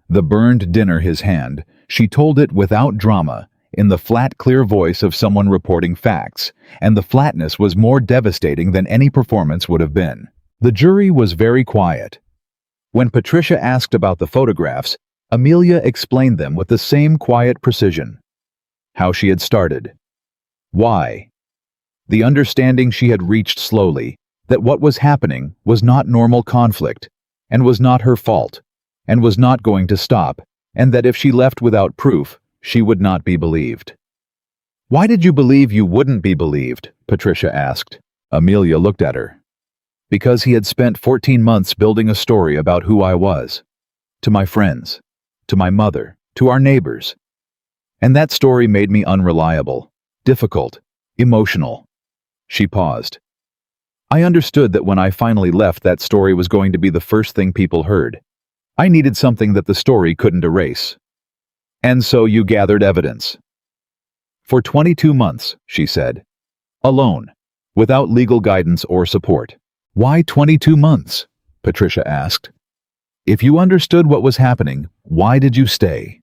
the burned dinner his hand, she told it without drama, in the flat, clear voice of someone reporting facts, and the flatness was more devastating than any performance would have been. The jury was very quiet. When Patricia asked about the photographs, Amelia explained them with the same quiet precision. how she had started. Why? The understanding she had reached slowly, that what was happening was not normal conflict, and was not her fault, and was not going to stop, and that if she left without proof, she would not be believed. "Why did you believe you wouldn't be believed?" Patricia asked. Amelia looked at her. "Because he had spent 14 months building a story about who I was. To my friends, to my mother, to our neighbors. And that story made me unreliable, difficult, emotional." She paused. "I understood that when I finally left, that story was going to be the first thing people heard. I needed something that the story couldn't erase. And so you gathered evidence." "For 22 months," she said. "Alone, without legal guidance or support." "Why 22 months?" Patricia asked. "If you understood what was happening, why did you stay?"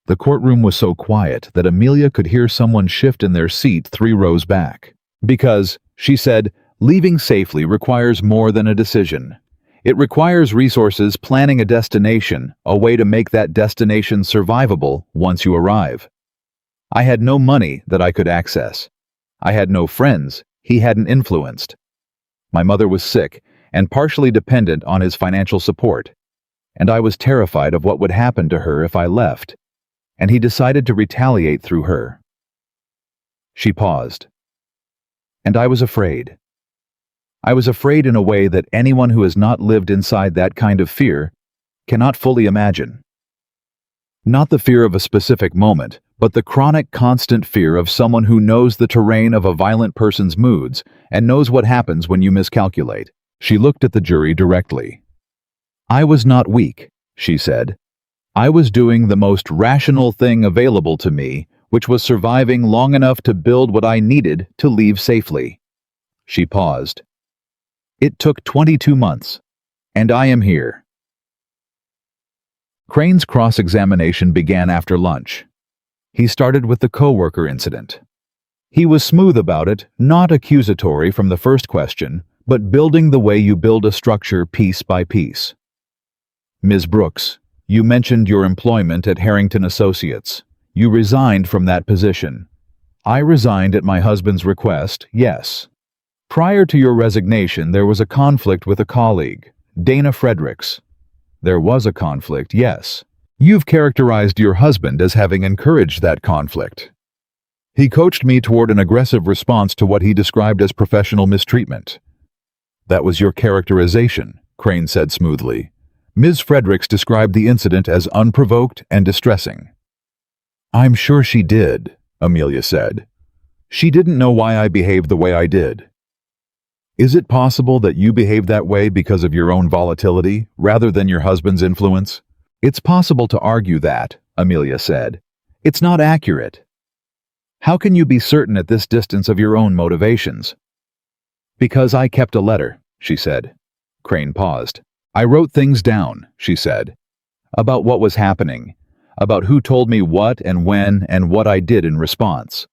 The courtroom was so quiet that Amelia could hear someone shift in their seat 3 rows back. "Because," she said, "leaving safely requires more than a decision. It requires resources, planning a destination, a way to make that destination survivable once you arrive. I had no money that I could access. I had no friends he hadn't influenced. My mother was sick and partially dependent on his financial support, and I was terrified of what would happen to her if I left, and he decided to retaliate through her." She paused. "And I was afraid. I was afraid in a way that anyone who has not lived inside that kind of fear cannot fully imagine. Not the fear of a specific moment, but the chronic, constant fear of someone who knows the terrain of a violent person's moods and knows what happens when you miscalculate." She looked at the jury directly. "I was not weak," she said. "I was doing the most rational thing available to me, which was surviving long enough to build what I needed to leave safely." She paused. "It took 22 months, and I am here." Crane's cross-examination began after lunch. He started with the coworker incident. He was smooth about it, not accusatory from the first question, but building the way you build a structure piece by piece. "Ms. Brooks, you mentioned your employment at Harrington Associates. You resigned from that position." "I resigned at my husband's request, yes. Prior to your resignation, there was a conflict with a colleague, Dana Fredericks." "There was a conflict, yes. You've characterized your husband as having encouraged that conflict. He coached me toward an aggressive response to what he described as professional mistreatment." "That was your characterization," Crane said smoothly. "Ms. Fredericks described the incident as unprovoked and distressing." "I'm sure she did," Amelia said. "She didn't know why I behaved the way I did." "Is it possible that you behaved that way because of your own volatility, rather than your husband's influence?" "It's possible to argue that," Amelia said. "It's not accurate." "How can you be certain at this distance of your own motivations?" "Because I kept a letter," she said. Crane paused. "I wrote things down," she said, "about what was happening, about who told me what and when and what I did in response.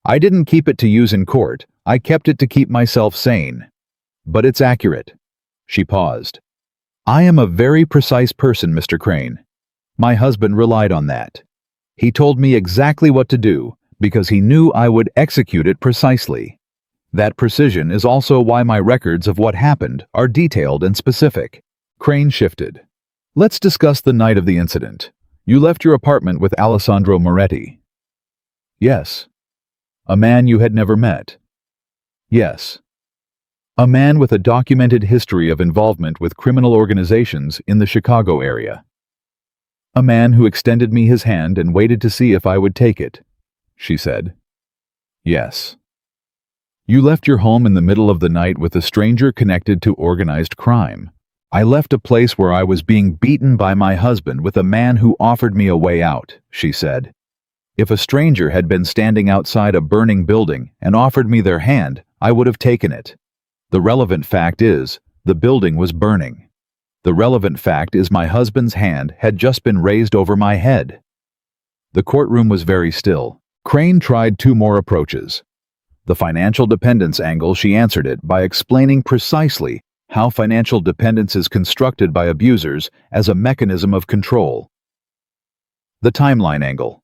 I didn't keep it to use in court, I kept it to keep myself sane. But it's accurate." She paused. "I am a very precise person, Mr. Crane. My husband relied on that. He told me exactly what to do because he knew I would execute it precisely. That precision is also why my records of what happened are detailed and specific." Crane shifted. "Let's discuss the night of the incident. You left your apartment with Alessandro Moretti." "Yes." "A man you had never met." "Yes." "A man with a documented history of involvement with criminal organizations in the Chicago area." "A man who extended me his hand and waited to see if I would take it," she said. "Yes." "You left your home in the middle of the night with a stranger connected to organized crime." "I left a place where I was being beaten by my husband with a man who offered me a way out," she said. "If a stranger had been standing outside a burning building and offered me their hand, I would have taken it. The relevant fact is, the building was burning. The relevant fact is my husband's hand had just been raised over my head." The courtroom was very still. Crane tried 2 more approaches. The financial dependence angle, she answered it by explaining precisely how financial dependence is constructed by abusers as a mechanism of control. The timeline angle.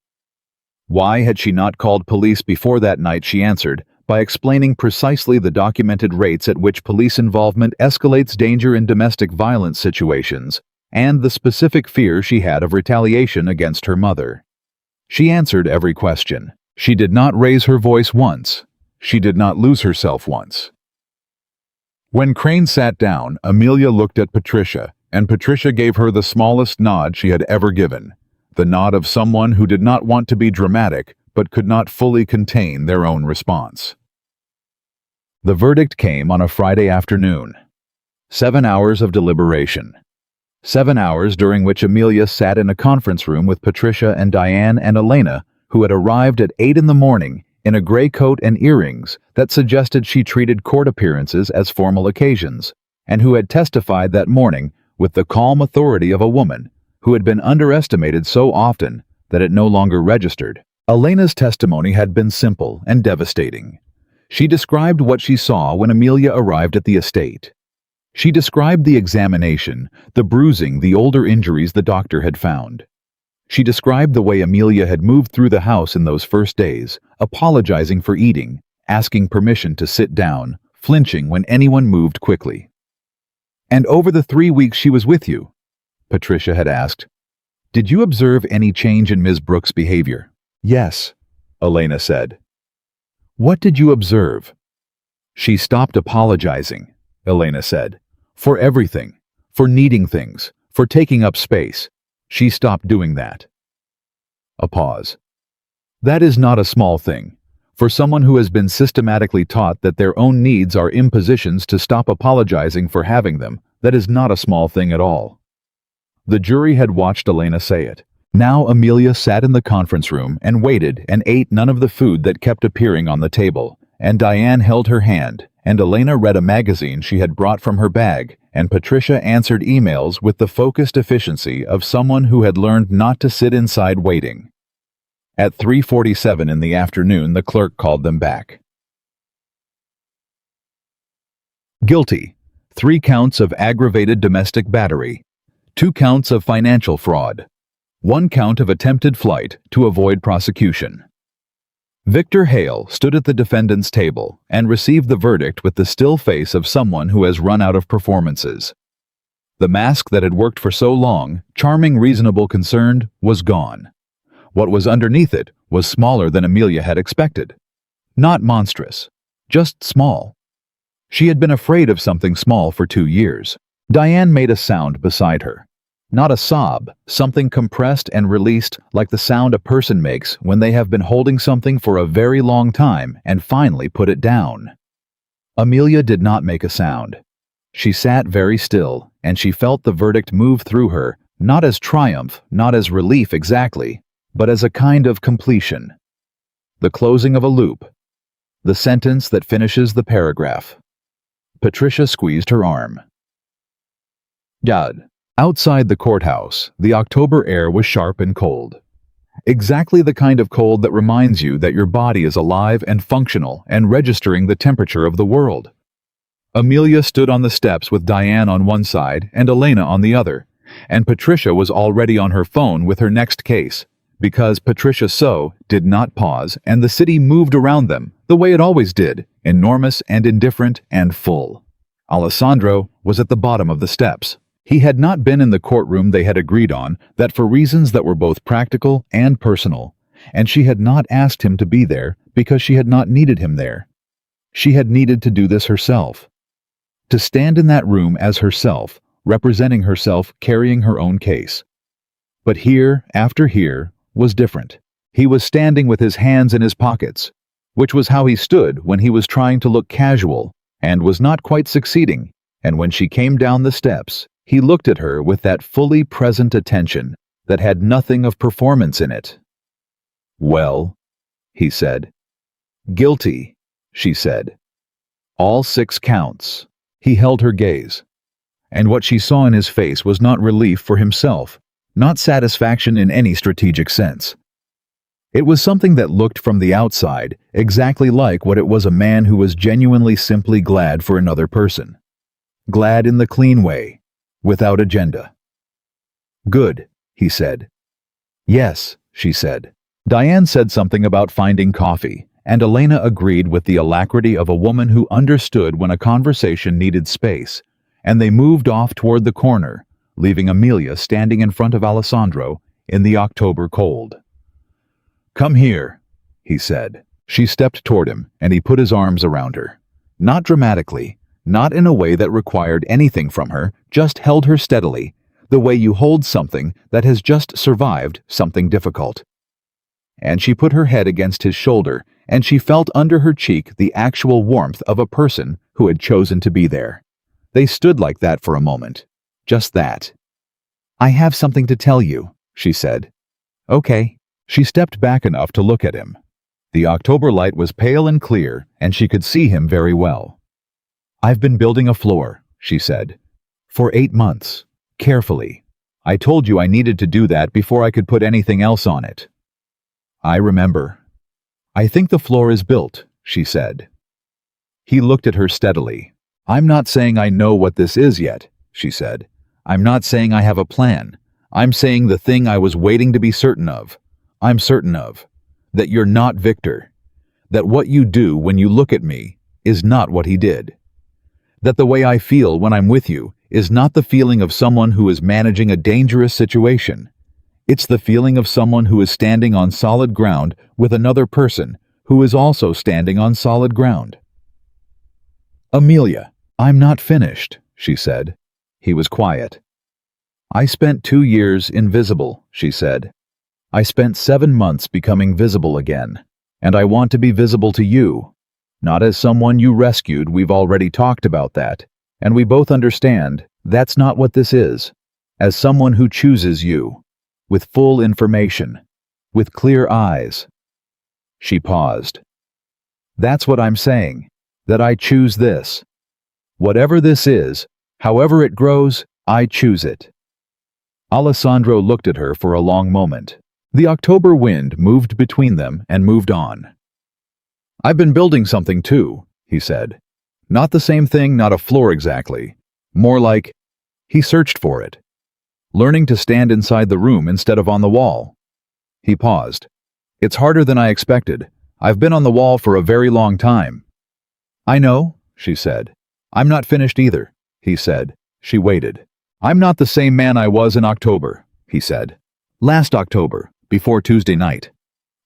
Why had she not called police before that night? She answered by explaining precisely the documented rates at which police involvement escalates danger in domestic violence situations, and the specific fear she had of retaliation against her mother. She answered every question. She did not raise her voice once. She did not lose herself once. When Crane sat down, Amelia looked at Patricia, and Patricia gave her the smallest nod she had ever given, the nod of someone who did not want to be dramatic but could not fully contain their own response. The verdict came on a Friday afternoon. 7 hours of deliberation. 7 hours during which Amelia sat in a conference room with Patricia and Diane and Elena, who had arrived at 8 in the morning in a gray coat and earrings that suggested she treated court appearances as formal occasions, and who had testified that morning with the calm authority of a woman who had been underestimated so often that it no longer registered. Elena's testimony had been simple and devastating. She described what she saw when Amelia arrived at the estate. She described the examination, the bruising, the older injuries the doctor had found. She described the way Amelia had moved through the house in those first days, apologizing for eating, asking permission to sit down, flinching when anyone moved quickly. "And over the 3 weeks she was with you," Patricia had asked, "did you observe any change in Ms. Brooks' behavior?" "Yes," Elena said. "What did you observe?" "She stopped apologizing," Elena said. "For everything. For needing things. For taking up space. She stopped doing that." A pause. That is not a small thing. For someone who has been systematically taught that their own needs are impositions to stop apologizing for having them, that is not a small thing at all. The jury had watched Elena say it. Now Amelia sat in the conference room and waited and ate none of the food that kept appearing on the table, and Diane held her hand, and Elena read a magazine she had brought from her bag, and Patricia answered emails with the focused efficiency of someone who had learned not to sit inside waiting. At 3:47 in the afternoon, the clerk called them back. Guilty. 3 counts of aggravated domestic battery. 2 counts of financial fraud. 1 count of attempted flight to avoid prosecution. Victor Hale stood at the defendant's table and received the verdict with the still face of someone who has run out of performances. The mask that had worked for so long, charming, reasonable, concerned, was gone. What was underneath it was smaller than Amelia had expected. Not monstrous, just small. She had been afraid of something small for 2 years. Diane made a sound beside her. Not a sob, something compressed and released like the sound a person makes when they have been holding something for a very long time and finally put it down. Amelia did not make a sound. She sat very still, and she felt the verdict move through her, not as triumph, not as relief exactly, but as a kind of completion. The closing of a loop. The sentence that finishes the paragraph. Patricia squeezed her arm. "God." Outside the courthouse, the October air was sharp and cold. Exactly the kind of cold that reminds you that your body is alive and functional and registering the temperature of the world. Amelia stood on the steps with Diane on one side and Elena on the other, and Patricia was already on her phone with her next case, because Patricia did not pause, and the city moved around them, the way it always did, enormous and indifferent and full. Alessandro was at the bottom of the steps. He had not been in the courtroom they had agreed on, that for reasons that were both practical and personal, and she had not asked him to be there because she had not needed him there. She had needed to do this herself. To stand in that room as herself, representing herself, carrying her own case. But here, after here, was different. He was standing with his hands in his pockets, which was how he stood when he was trying to look casual, and was not quite succeeding, and when she came down the steps, he looked at her with that fully present attention that had nothing of performance in it. "Well," he said. "Guilty," she said. "All 6 counts." He held her gaze. And what she saw in his face was not relief for himself, not satisfaction in any strategic sense. It was something that looked from the outside exactly like what it was, a man who was genuinely simply glad for another person. Glad in the clean way. Without agenda. "Good," he said. "Yes," she said. Diane said something about finding coffee, and Elena agreed with the alacrity of a woman who understood when a conversation needed space, and they moved off toward the corner, leaving Amelia standing in front of Alessandro in the October cold. "Come here," he said. She stepped toward him, and he put his arms around her. Not dramatically, not in a way that required anything from her, just held her steadily, the way you hold something that has just survived something difficult. And she put her head against his shoulder, and she felt under her cheek the actual warmth of a person who had chosen to be there. They stood like that for a moment. Just that. "I have something to tell you," she said. "Okay." She stepped back enough to look at him. The October light was pale and clear, and she could see him very well. "I've been building a floor," she said. "For 8 months. Carefully. I told you I needed to do that before I could put anything else on it." "I remember." "I think the floor is built," she said. He looked at her steadily. "I'm not saying I know what this is yet," she said. "I'm not saying I have a plan. I'm saying the thing I was waiting to be certain of. I'm certain of. That you're not Victor. That what you do when you look at me is not what he did. That the way I feel when I'm with you is not the feeling of someone who is managing a dangerous situation. It's the feeling of someone who is standing on solid ground with another person who is also standing on solid ground." "Amelia, I'm not finished," she said. He was quiet. "I spent 2 years invisible," she said. "I spent 7 months becoming visible again, and I want to be visible to you. Not as someone you rescued, we've already talked about that, and we both understand that's not what this is. As someone who chooses you, with full information, with clear eyes." She paused. "That's what I'm saying, that I choose this. Whatever this is, however it grows, I choose it." Alessandro looked at her for a long moment. The October wind moved between them and moved on. "I've been building something too," he said. "Not the same thing, not a floor exactly. More like," he searched for it, "learning to stand inside the room instead of on the wall." He paused. "It's harder than I expected. I've been on the wall for a very long time." "I know," she said. "I'm not finished either," he said. She waited. "I'm not the same man I was in October," he said. "Last October, before Tuesday night.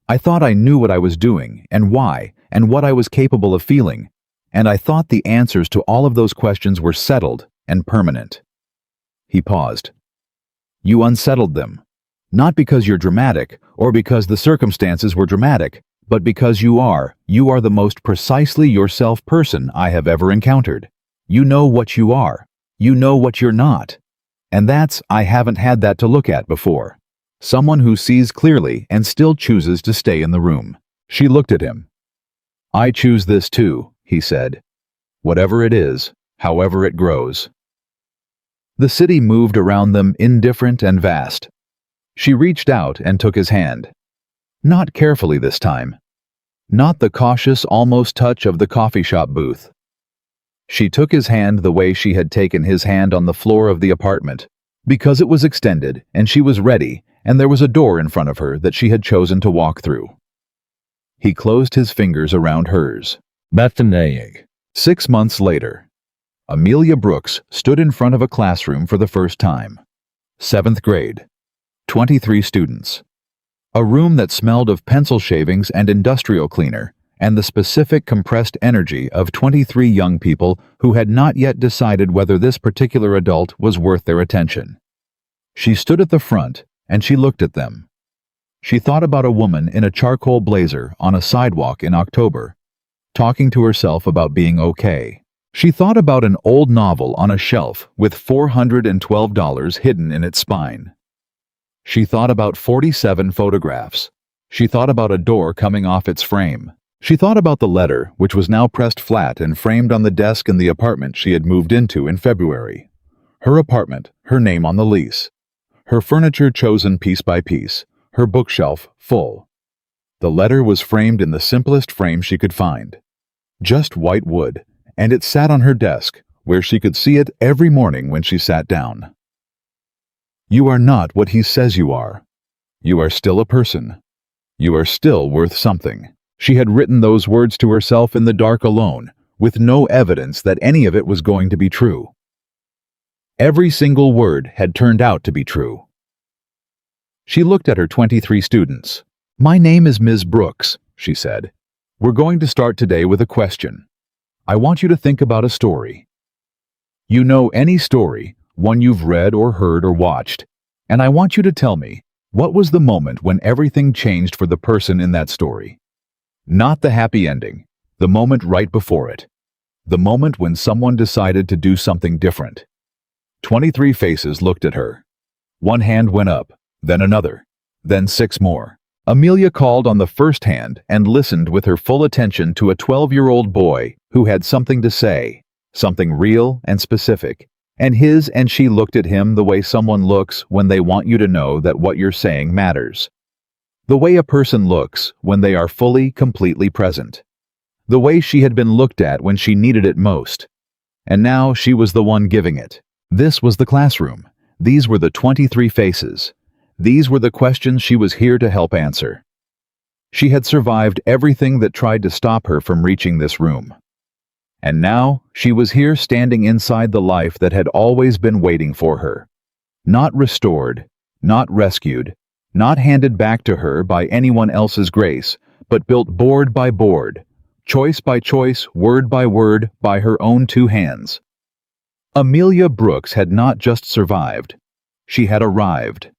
I thought I knew what I was doing, and why, and what I was capable of feeling, and I thought the answers to all of those questions were settled and permanent." He paused. "You unsettled them. Not because you're dramatic, or because the circumstances were dramatic, but because you are the most precisely yourself person I have ever encountered. You know what you are. You know what you're not. And I haven't had that to look at before. Someone who sees clearly and still chooses to stay in the room." She looked at him. "I choose this too," he said. "Whatever it is, however it grows." The city moved around them, indifferent and vast. She reached out and took his hand. Not carefully this time. Not the cautious, almost touch of the coffee shop booth. She took his hand the way she had taken his hand on the floor of the apartment, because it was extended and she was ready, and there was a door in front of her that she had chosen to walk through. He closed his fingers around hers. Bethany. 6 months later, Amelia Brooks stood in front of a classroom for the first time. 7th grade. 23 students. A room that smelled of pencil shavings and industrial cleaner, and the specific compressed energy of 23 young people who had not yet decided whether this particular adult was worth their attention. She stood at the front, and she looked at them. She thought about a woman in a charcoal blazer on a sidewalk in October, talking to herself about being okay. She thought about an old novel on a shelf with $412 hidden in its spine. She thought about 47 photographs. She thought about a door coming off its frame. She thought about the letter, which was now pressed flat and framed on the desk in the apartment she had moved into in February. Her apartment, her name on the lease. Her furniture chosen piece by piece, her bookshelf full. The letter was framed in the simplest frame she could find. Just white wood, and it sat on her desk, where she could see it every morning when she sat down. You are not what he says you are. You are still a person. You are still worth something. She had written those words to herself in the dark alone, with no evidence that any of it was going to be true. Every single word had turned out to be true. She looked at her 23 students. "My name is Ms. Brooks," she said. "We're going to start today with a question. I want you to think about a story. You know any story, one you've read or heard or watched, and I want you to tell me, what was the moment when everything changed for the person in that story? Not the happy ending, the moment right before it. The moment when someone decided to do something different." 23 faces looked at her. One hand went up, then another, then 6 more. Amelia called on the first hand and listened with her full attention to a 12-year-old boy who had something to say, something real and specific, and she looked at him the way someone looks when they want you to know that what you're saying matters. The way a person looks when they are fully, completely present. The way she had been looked at when she needed it most. And now she was the one giving it. This was the classroom. These were the 23 faces. These were the questions she was here to help answer. She had survived everything that tried to stop her from reaching this room. And now she was here standing inside the life that had always been waiting for her. Not restored, not rescued, not handed back to her by anyone else's grace, but built board by board, choice by choice, word by word, by her own 2 hands. Amelia Brooks had not just survived. She had arrived.